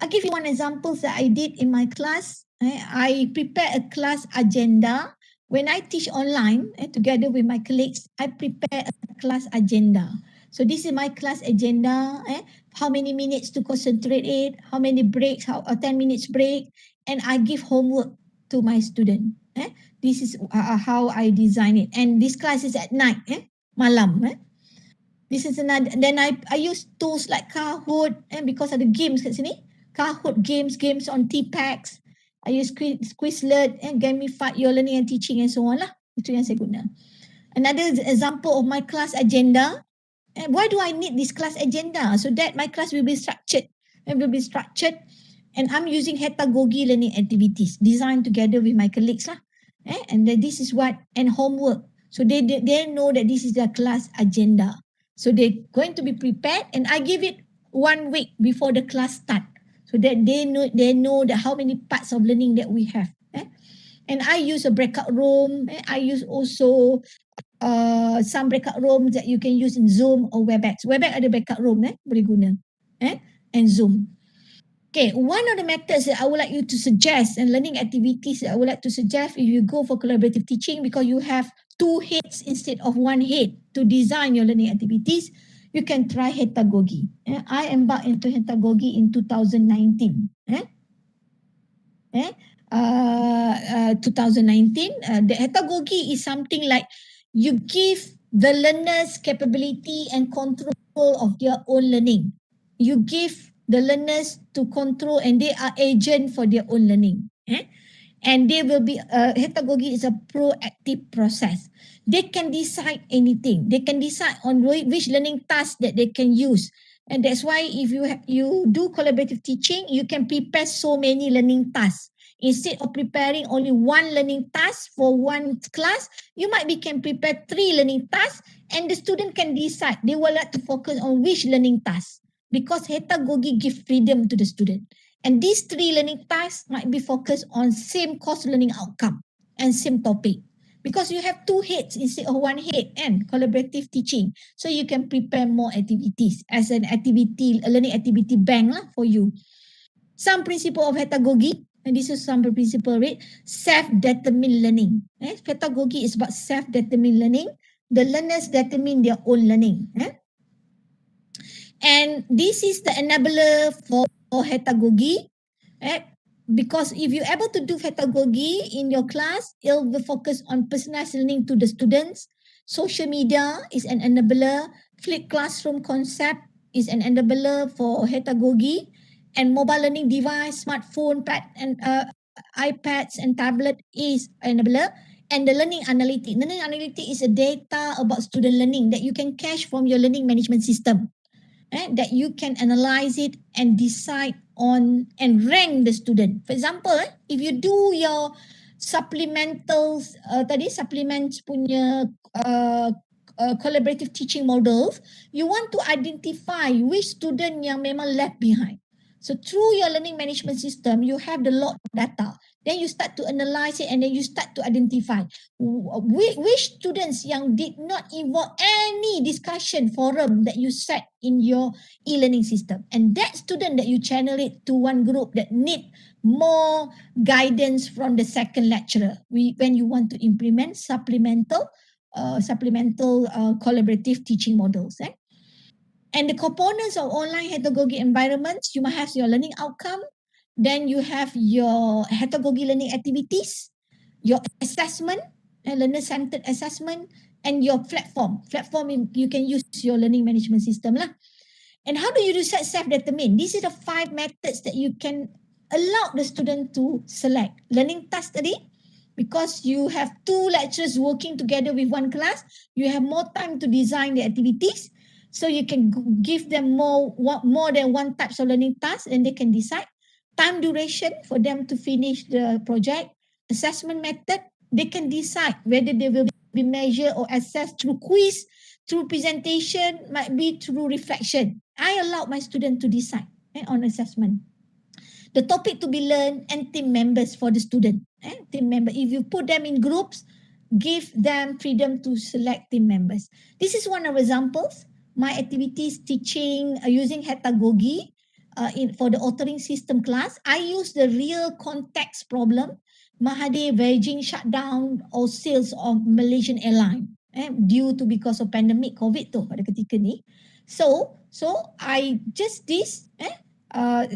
I'll give you one example that I did in my class. I prepare a class agenda. When I teach online together with my colleagues, I prepare a class agenda. So this is my class agenda. How many minutes to concentrate it, how many breaks, how 10 minutes break, and I give homework to my student. This is how I design it. And this class is at night, malam. This is another. Then I use tools like Kahoot, and because of the games kat sini, Kahoot games on T-Packs. I use Quizlet and gamify your learning and teaching and so on lah. Itu yang saya guna. Another example of my class agenda. And why do I need this class agenda? So that my class will be structured. And I'm using pedagogy learning activities designed together with my colleagues lah. And then this is what, and homework. So they know that this is their class agenda. So they're going to be prepared, and I give it 1 week before the class start, so that they know that how many parts of learning that we have. And I use a breakout room. I use also some breakout rooms that you can use in Zoom or WebEx. WebEx ada breakout room, boleh guna, and Zoom. Okay, one of the methods that I would like you to suggest and learning activities that I would like to suggest if you go for collaborative teaching, because you have 2 heads instead of 1 head to design your learning activities, you can try pedagogy. I embarked into pedagogy in 2019. 2019, the pedagogy is something like you give the learners capability and control of their own learning. You give the learners to control, and they are agent for their own learning. And they will be, pedagogy is a proactive process. They can decide anything. They can decide on which learning task that they can use. And that's why if you do collaborative teaching, you can prepare so many learning tasks. Instead of preparing only 1 learning task for 1 class, you can prepare 3 learning tasks, and the student can decide they will like to focus on which learning task, because pedagogy gives freedom to the student. And these 3 learning tasks might be focused on same course learning outcome and same topic, because you have 2 heads instead of 1 head and collaborative teaching. So you can prepare more activities as a learning activity bank for you. Some principle of pedagogy, and this is some principle, right? Self-determined learning. Pedagogy is about self-determined learning. The learners determine their own learning. And this is the enabler for pedagogy. Because if you're able to do pedagogy in your class, it will focus on personalized learning to the students. Social media is an enabler. Flipped classroom concept is an enabler for pedagogy. And mobile learning device, smartphone, and iPads and tablet is an enabler. And the learning analytics. Learning analytics is a data about student learning that you can cache from your learning management system. That you can analyze it and decide on and rank the student. For example, if you do your supplementals, supplements punya collaborative teaching models, you want to identify which student yang memang left behind. So through your learning management system, you have the lot of data. Then you start to analyze it, and then you start to identify which students yang did not involve any discussion forum that you set in your e-learning system. And that student that you channel it to one group that need more guidance from the second lecturer when you want to implement supplemental collaborative teaching models. And the components of online pedagogy environments, you might have your learning outcome, then you have your pedagogy learning activities, your assessment, learner-centered assessment, and your platform. Platform, you can use your learning management system lah. And how do you do self-determine? These are the 5 methods that you can allow the student to select. Learning task tadi, because you have 2 lecturers working together with 1 class, you have more time to design the activities. So you can give them more than 1 types of learning tasks, and they can decide. Time duration for them to finish the project. Assessment method, they can decide whether they will be measured or assessed through quiz, through presentation, might be through reflection. I allow my student to decide on assessment. The topic to be learned and team members for the student. Team member, if you put them in groups, give them freedom to select team members. This is one of examples. My activities teaching using pedagogy for the authoring system class. I use the real context problem. Mahathir Beijing shutdown or sales of Malaysian airline due to because of pandemic COVID tu pada ketika ni. So I just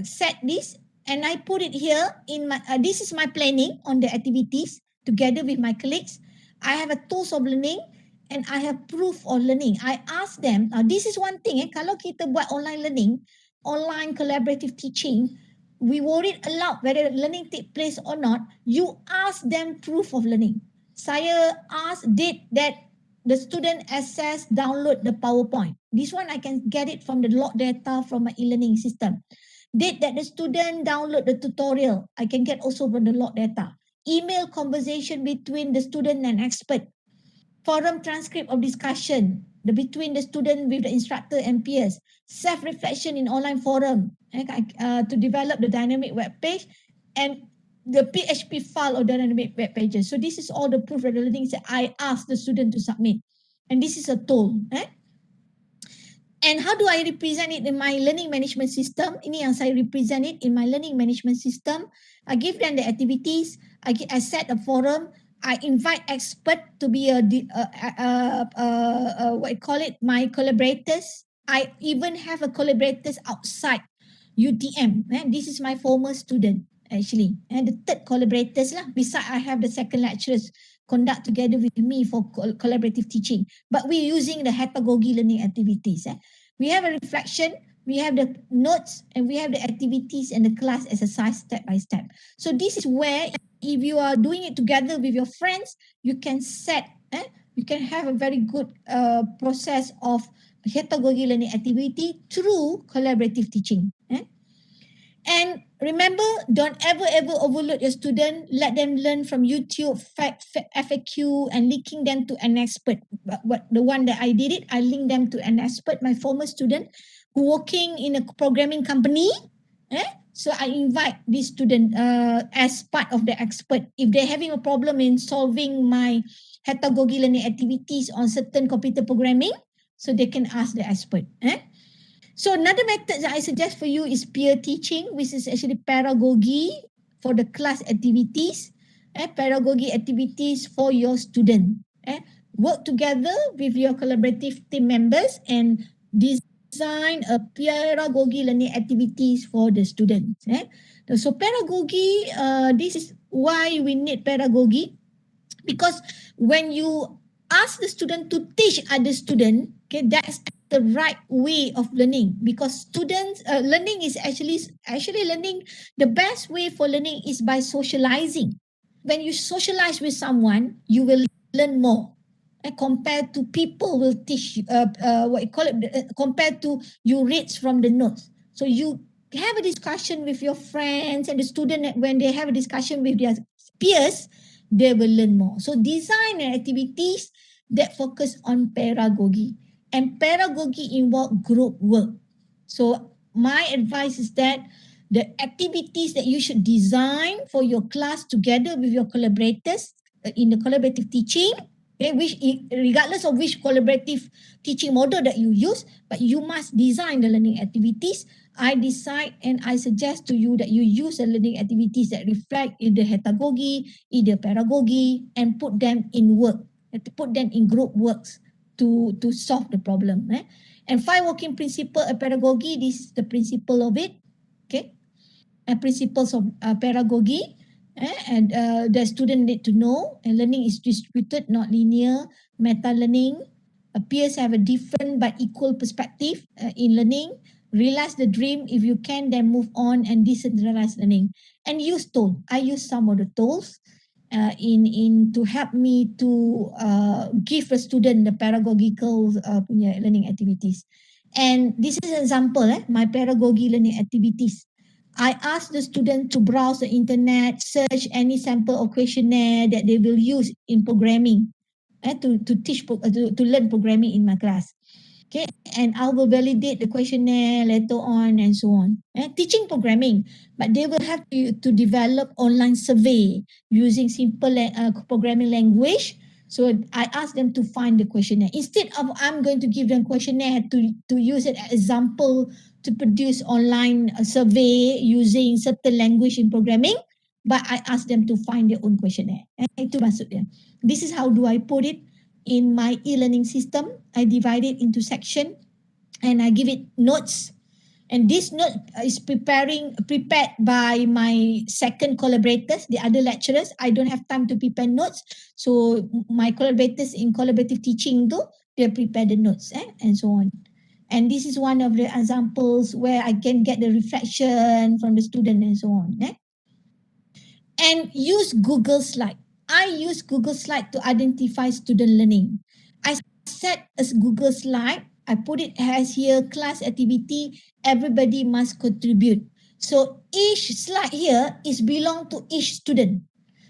set this and I put it here in my, this is my planning on the activities together with my colleagues. I have a tools of learning and I have proof of learning. I ask them, this is one thing, kalau kita buat online learning, online collaborative teaching, we worried a lot whether learning take place or not. You ask them proof of learning. Saya ask, did that the student access, download the PowerPoint? This one I can get it from the log data from my e-learning system. Did that the student download the tutorial? I can get also from the log data. Email conversation between the student and expert. Forum transcript of discussion between the student with the instructor and peers. Self-reflection in online forum to develop the dynamic web page and the PHP file of dynamic web pages. So this is all the proof of the learning that I asked the student to submit. And this is a tool. And how do I represent it in my learning management system? Ini yang saya represent it in my learning management system. I give them the activities. I set a forum. I invite expert to be what I call it, my collaborators. I even have a collaborators outside UTM. This is my former student actually. And the third collaborators lah. Besides, I have the second lecturers conduct together with me for collaborative teaching. But we're using the pedagogy learning activities. We have a reflection, we have the notes, and we have the activities and the class exercise step by step. So this is where if you are doing it together with your friends, you can you can have a very good process of pedagogy learning activity through collaborative teaching. And remember, don't ever overload your student. Let them learn from YouTube, FAQ, and linking them to an expert. But the one that I did it, I linked them to an expert, my former student, who working in a programming company. So I invite this student as part of the expert. If they're having a problem in solving my pedagogy learning activities on certain computer programming, so they can ask the expert. So another method that I suggest for you is peer teaching, which is actually pedagogy for the class activities, pedagogy activities for your student. Work together with your collaborative team members and design a pedagogy learning activities for the students. So pedagogy, this is why we need pedagogy, because when you ask the student to teach other student, that's the right way of learning, because students learning is actually learning. The best way for learning is by socializing. When you socialize with someone, you will learn more compared to people will teach what you call it, compared to you read from the notes. So you have a discussion with your friends and the student. When they have a discussion with their peers, they will learn more. So design activities that focus on pedagogy. And pedagogy involve group work. So my advice is that the activities that you should design for your class together with your collaborators in the collaborative teaching, which regardless of which collaborative teaching model that you use, but you must design the learning activities. I decide and I suggest to you that you use the learning activities that reflect either pedagogy, either pedagogy, and put them in work, put them in group works to solve the problem. And 5 working principle of pedagogy, this is the principle of it. Principles of pedagogy. And the student need to know, and learning is distributed, not linear. Meta learning, peers have a different but equal perspective in learning. Realize the dream. If you can, then move on, and decentralize learning. And use tools. I use some of the tools in to help me to give the student the pedagogical learning activities. And this is an example, my pedagogy learning activities. I ask the student to browse the internet, search any sample or questionnaire that they will use in programming, to learn programming in my class. Okay, and I will validate the questionnaire later on and so on. Teaching programming, but they will have to develop online survey using simple programming language. So I ask them to find the questionnaire. Instead of I'm going to give them questionnaire to use it as example to produce online survey using certain language in programming, but I ask them to find their own questionnaire. Itu maksudnya. This is how do I put it in my e-learning system. I divide it into section and I give it notes. And this note is prepared by my second collaborators, the other lecturers. I don't have time to prepare notes. So my collaborators in collaborative teaching too, they prepare the notes and so on. And this is one of the examples where I can get the reflection from the student and so on. And use Google Slide. I use Google Slide to identify student learning. I set as Google Slide. I put it as here class activity. Everybody must contribute. So each slide here is belong to each student.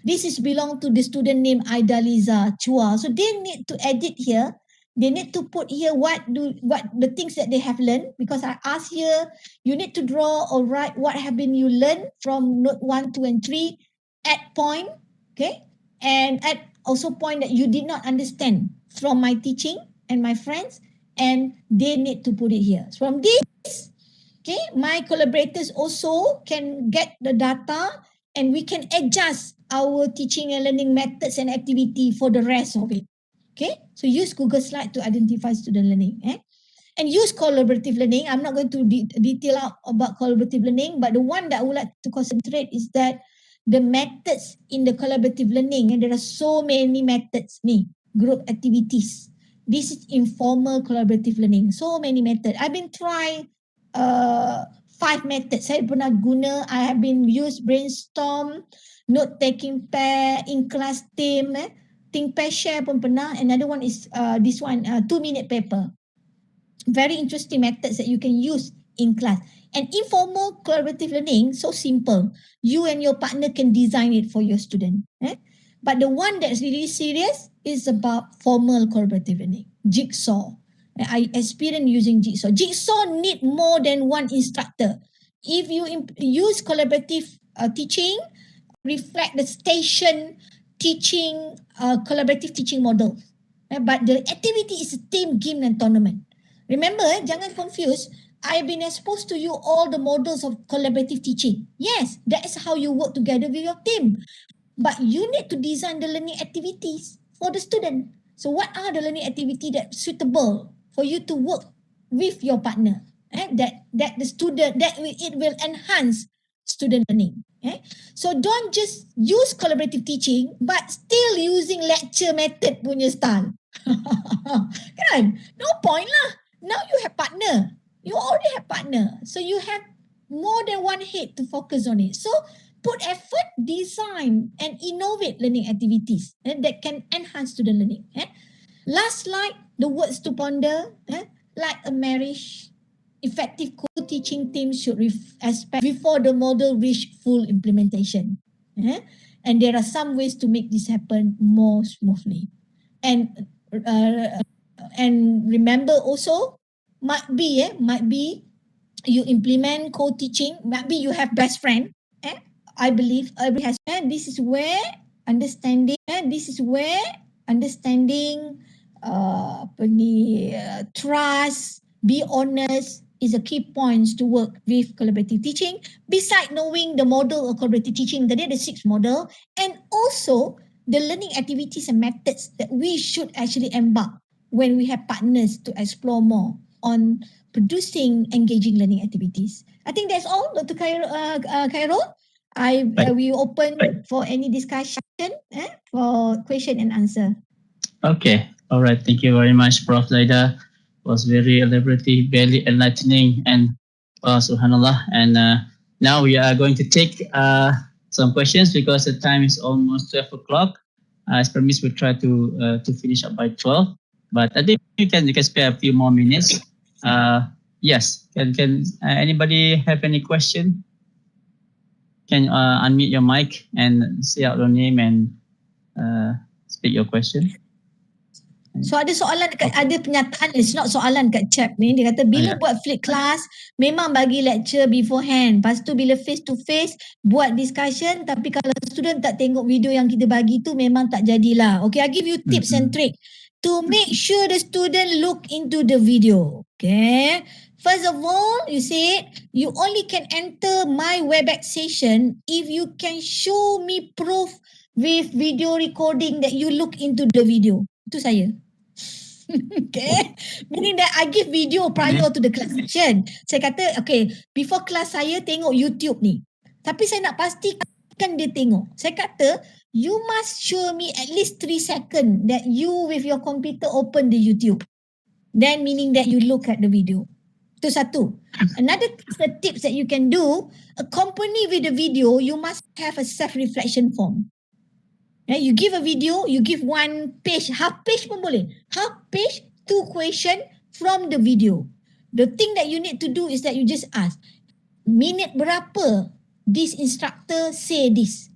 This is belong to the student named Aida Liza Chua. So they need to edit here. They need to put here what the things that they have learned, because I ask here, you need to draw or write what have been you learned from note 1, 2, and 3 at point, okay? And at also point that you did not understand from my teaching and my friends, and they need to put it here. From this, okay, my collaborators also can get the data and we can adjust our teaching and learning methods and activity for the rest of it. Okay, so use Google Slide to identify student learning. And use collaborative learning. I'm not going to detail out about collaborative learning, but the one that I would like to concentrate is that the methods in the collaborative learning, and there are so many methods group activities. This is informal collaborative learning. So many methods. I've been trying 5 methods. Saya pernah guna, I have been used brainstorm, note-taking pair, in-class team, think pair share pun pernah. Another one is this one, 2-minute paper. Very interesting methods that you can use in class. And informal collaborative learning, so simple. You and your partner can design it for your student. But the one that's really serious is about formal collaborative learning, Jigsaw. I experienced using Jigsaw. Jigsaw need more than one instructor. If you use collaborative teaching, reflect the station teaching, collaborative teaching model. But the activity is a team, game and tournament. Remember, jangan confuse. I've been exposed to you all the models of collaborative teaching. Yes, that is how you work together with your team. But you need to design the learning activities for the student. So what are the learning activities that suitable for you to work with your partner? That the student, that it will enhance student learning. So don't just use collaborative teaching, but still using lecture method punya style. Kan? No point lah. Now you have partner. You already have partner. So you have more than one head to focus on it. So put effort, design and innovate learning activities that can enhance student learning. Last slide, the words to ponder. Like a marriage, effective co-teaching teams should expect before the model reach full implementation. And there are some ways to make this happen more smoothly. And remember also, might be you implement co-teaching, might be you have best friend. I believe everybody has. This is where understanding. Trust, be honest is a key points to work with collaborative teaching. Besides knowing the model of collaborative teaching, the 6 model, and also the learning activities and methods that we should actually embark when we have partners to explore more on producing engaging learning activities. I think that's all, Dr. Khairul. We open for any discussion for question and answer. Okay. All right. Thank you very much, Prof. Laida. It was very elaborative, very enlightening, and subhanallah. And now we are going to take some questions because the time is almost 12 o'clock. As promised, we'll try to finish up by 12. But I think you can spare a few more minutes. Yes. Can anybody have any question? can unmute your mic and say out your name and speak your question. So ada soalan dekat, ada pernyataan, it's not soalan kat chat ni. Dia kata bila buat flip class memang bagi lecture beforehand. Lepas tu bila face to face buat discussion, tapi kalau student tak tengok video yang kita bagi tu memang tak jadilah. Okay, I give you tips and trick to make sure the student look into the video. Okay. First of all, you see, you only can enter my WebEx session if you can show me proof with video recording that you look into the video. Itu saya. Okay, meaning that I give video prior to the class session. Saya kata, okay, before class saya tengok YouTube ni. Tapi saya nak pastikan dia tengok. Saya kata, you must show me at least 3 seconds that you with your computer open the YouTube. Then meaning that you look at the video. Itu satu. Another tips that you can do, accompany with the video, you must have a self-reflection form. You give a video, you give 1 page, half page pun boleh. Half page, 2 question from the video. The thing that you need to do is that you just ask, minit berapa this instructor say this?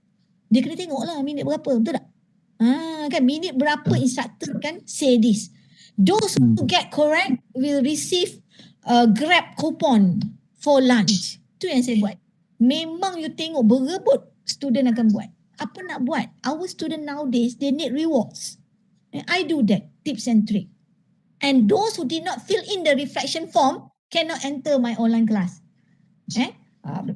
Dia kena tengok lah minit berapa, betul tak? Kan minit berapa instructor kan say this. Those who get correct will receive a Grab coupon for lunch. Itu yang saya buat. Memang you tengok berebut student akan buat. Apa nak buat? Our student nowadays, they need rewards. And I do that, tips and trick. And those who did not fill in the reflection form cannot enter my online class.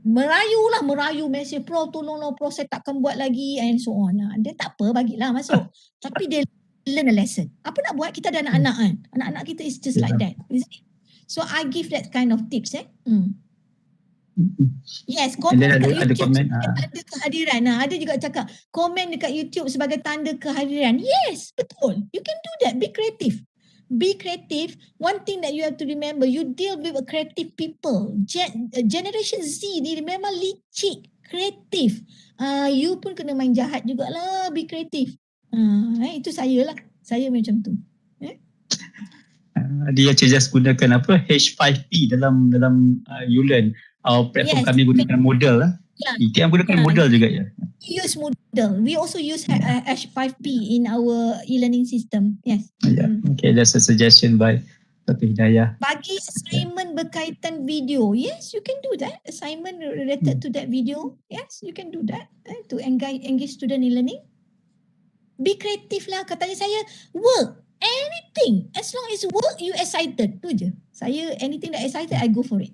Merayu mesej, Prof tolonglah Prof, saya takkan buat lagi and so on. Dia tak apa, bagilah masuk. Tapi dia learn a lesson. Apa nak buat? Kita ada anak-anak kan. Anak-anak kita is just like that. Isn't it? So I give that kind of tips. Yes, komen dekat YouTube tanda kehadiran. Ada juga cakap komen dekat YouTube sebagai tanda kehadiran. Yes, betul. You can do that. Be creative. Be creative. One thing that you have to remember, you deal with a creative people. Generation Z ni memang licik, kreatif. You pun kena main jahat jugalah. Be creative. Itu saya lah. Saya macam tu. Dia just gunakan apa H5P dalam Ulearn. Platform kami gunakan model lah. ITM gunakan model juga ya. We use model. We also use H5P in our e-learning system. Yes. Okay, that's a suggestion by Dr. Hidayah. Bagi assignment berkaitan video. Yes, you can do that. Assignment related to that video. Yes, you can do that. To engage student in learning. Be creative lah. Katanya saya, work. Anything. As long as work, you excited. Tu je. Saya, anything that excited, I go for it.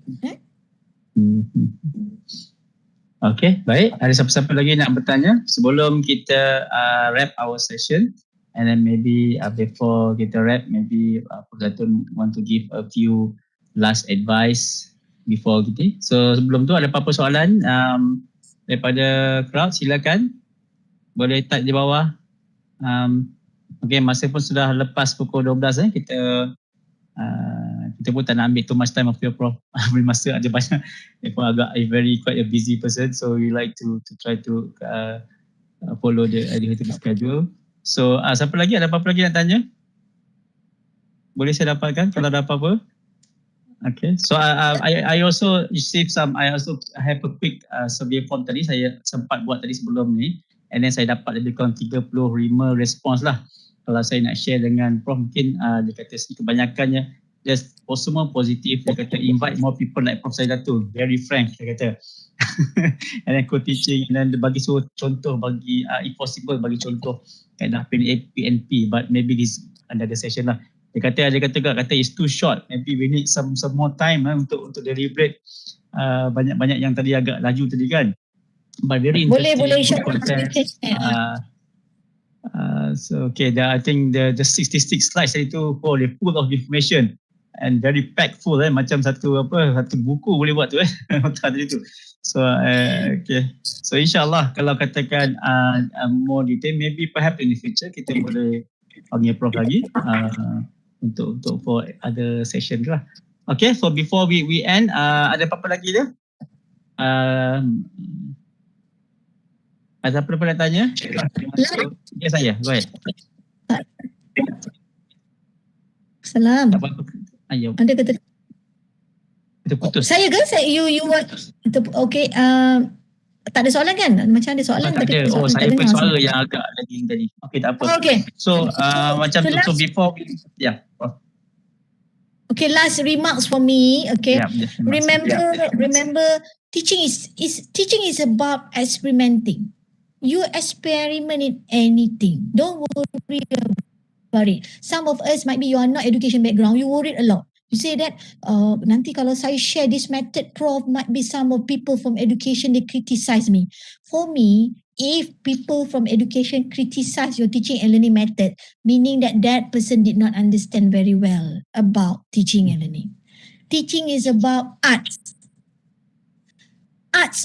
Okay, baik. Ada siapa-siapa lagi nak bertanya sebelum kita wrap our session? And then maybe before kita wrap, maybe Prof. Zaitun want to give a few last advice before kita. So sebelum tu ada apa-apa soalan daripada crowd, silakan. Boleh type di bawah. Okay, masa pun sudah lepas pukul 12 kita pun tak nak ambil too much time of your Prof. Beri masa ada banyak. Dia pun agak quite a busy person, so we like to try to follow the educative schedule. So siapa lagi, ada apa-apa lagi nak tanya? Boleh saya dapatkan kalau ada apa-apa? Okay, so I also receive some, I also have a quick survey form tadi, saya sempat buat tadi sebelum ni, and then saya dapat lebih kurang 35 response lah. Kalau saya nak share dengan Prof, mungkin dia kata kebanyakannya just semua positif. Dia kata invite more people like Prof Zaitun, very frank dia kata. And then co-teaching, and then dia bagi contoh, bagi if possible bagi contoh kaedah PNP, but maybe this another session lah. Dia kata it's too short, maybe we need some more time untuk deliberate banyak-banyak yang tadi agak laju tadi kan. But very interesting. Boleh short. So okay, I think the 66 slides itu full of information and very packed full macam satu buku boleh buat tu tadi tu. So okay, so insyaallah kalau katakan more detail, maybe perhaps in the future kita boleh panggil Prof lagi untuk for other session lah. Okay, so before we end, ada apa-apa lagi dia? Ada apa-apa nak tanya? Ya saya, go ahead. Salam. Ayo. Anda kata Kita putus. saya ke? You want? Okay. Tak ada soalan kan? Macam ada soalan Tak ada. soalan Saya tak pun dengar. suara yang agak lagging tadi. Okay, tak apa. Okay. So macam tu. So last- before Okay, last remarks for me. Okay, remember, teaching is about experimenting. You experiment in anything. Don't worry about it. Some of us might be you are not education background. You worried a lot. You say that nanti kalau saya share this method, Prof, might be some of people from education they criticize me. For me, if people from education criticize your teaching and learning method, meaning that that person did not understand very well about teaching and learning. Teaching is about arts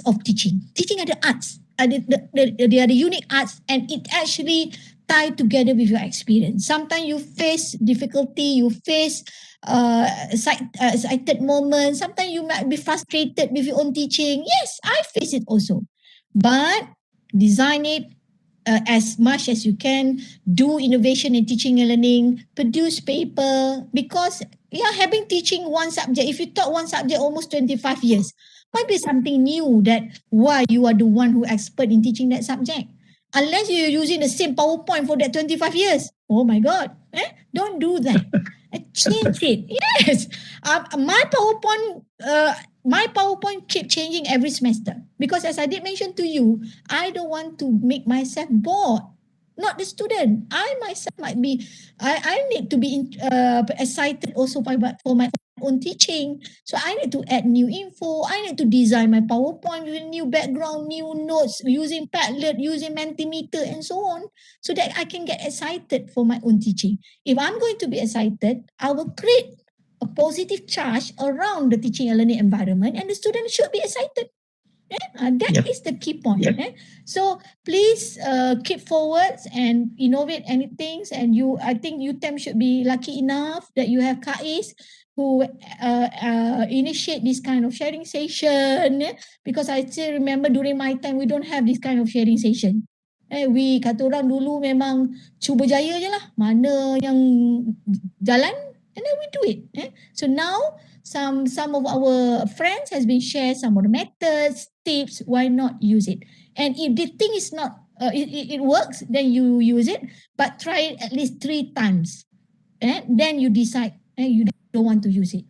of teaching. Teaching ada arts. They are the unique arts, and it actually tied together with your experience. Sometimes you face difficulty, you face excited moments. Sometimes you might be frustrated with your own teaching. Yes, I face it also. But design it as much as you can, do innovation in teaching and learning, produce paper, because having teaching one subject, if you taught one subject almost 25 years, might be something new that why you are the one who expert in teaching that subject. Unless you're using the same PowerPoint for that 25 years. Oh my God. Don't do that. Change it. Yes. My PowerPoint keep changing every semester. Because as I did mention to you, I don't want to make myself bored. Not the student. I myself might be, I need to be excited also for my own teaching. So I need to add new info. I need to design my PowerPoint with new background, new notes, using Padlet, using Mentimeter and so on, so that I can get excited for my own teaching. If I'm going to be excited, I will create a positive charge around the teaching and learning environment, and the student should be excited. That is the key point. So please keep forward and innovate anything. And I think UTEM should be lucky enough that you have KAIS who initiate this kind of sharing session. Because I still remember during my time, we don't have this kind of sharing session. We kata orang dulu memang cuba jaya je lah. Mana yang jalan, and then we do it. So now some of our friends has been shared some of the methods, tips. Why not use it? And if the thing is not it works, then you use it, but try it at least 3 times. Then you decide you don't want to use it.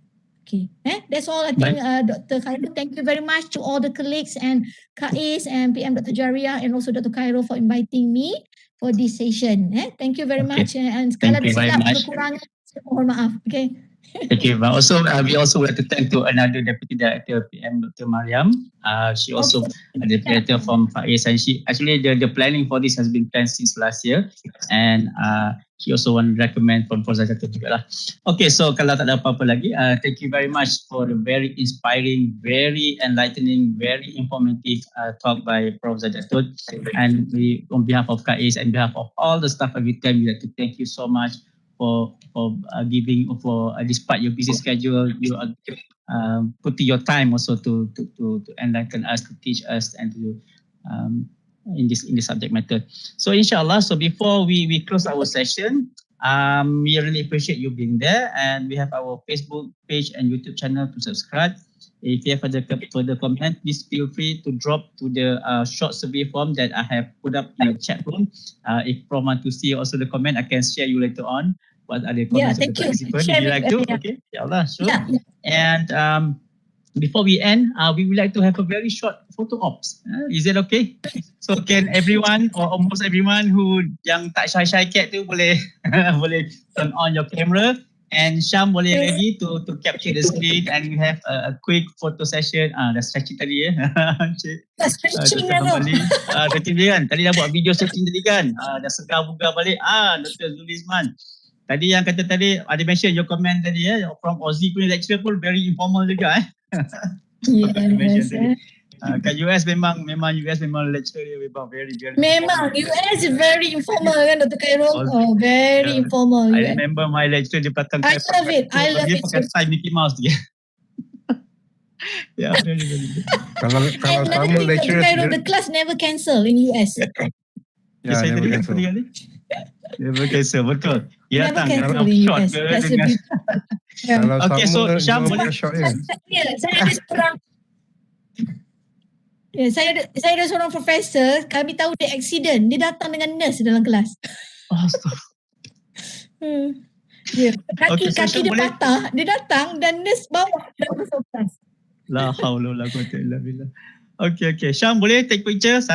Okay. That's all I think, Dr. Khairul. Thank you very much to all the colleagues and KAIS and PM Dr. Jaria and also Dr. Khairul for inviting me for this session. Thank you very much. And sekali lagi silap kekurangan, mohon maaf. Okay. Thank you. But also, we also would like to thank to another Deputy Director, PM Dr. Mariam. She also the director from FAIS, and she actually the planning for this has been planned since last year, and she also want to recommend from Prof. Zaitun juga lah. Okay, so kalau tak ada apa-apa lagi, thank you very much for the very inspiring, very enlightening, very informative talk by Prof. Zaitun. And we, on behalf of KAIS and behalf of all the staff at UTEM, we'd like to thank you so much for giving, despite your busy schedule, you are putting your time also to enlighten us, to teach us, and to in this subject matter. So inshallah, so before we close our session, we really appreciate you being there, and we have our Facebook page and YouTube channel to subscribe. If you have further comment, please feel free to drop to the short survey form that I have put up in the chat room. If Prof want to see also the comment, I can share you later on what are the comments of the participants. If you like to, okay, inshallah, sure. And before we end, we would like to have a very short photo ops. Is it okay? So can everyone or almost everyone who yang tak shy cat tu boleh boleh turn on your camera, and Syam boleh ready to capture the screen, and you have a quick photo session. Dah stretching tadi Stretching Dr. kan tadi dah buat video stretching tadi kan. Dah segar bugar balik. Dr. Zulizman. Tadi yang kata tadi ada mention your comment tadi from Aussie punya lecturer pun very informal juga Yes. Kat US memang US memang lecturer dia memang very memang US is very informal kan Dr. Khairul. Very informal. I remember my lecturer di belakang I love it. Dia pakai style Mickey Mouse dia. Yeah, very good. Kalau sama lecturer the class never cancel in US. Yeah, never cancel. Never cancel, betul. Ya, never cancel in US. That's a bit. Okay, so Syam boleh saya ada seorang Ya, saya ada seorang profesor, kami tahu dia accident. Dia datang dengan nurse dalam kelas. Ya, Okay, so kaki Syam dia boleh? patah, dia datang dan nurse bawa dalam masuk kelas. La haula wala quwwata illa billah. Okay. Syam boleh take picture? 1,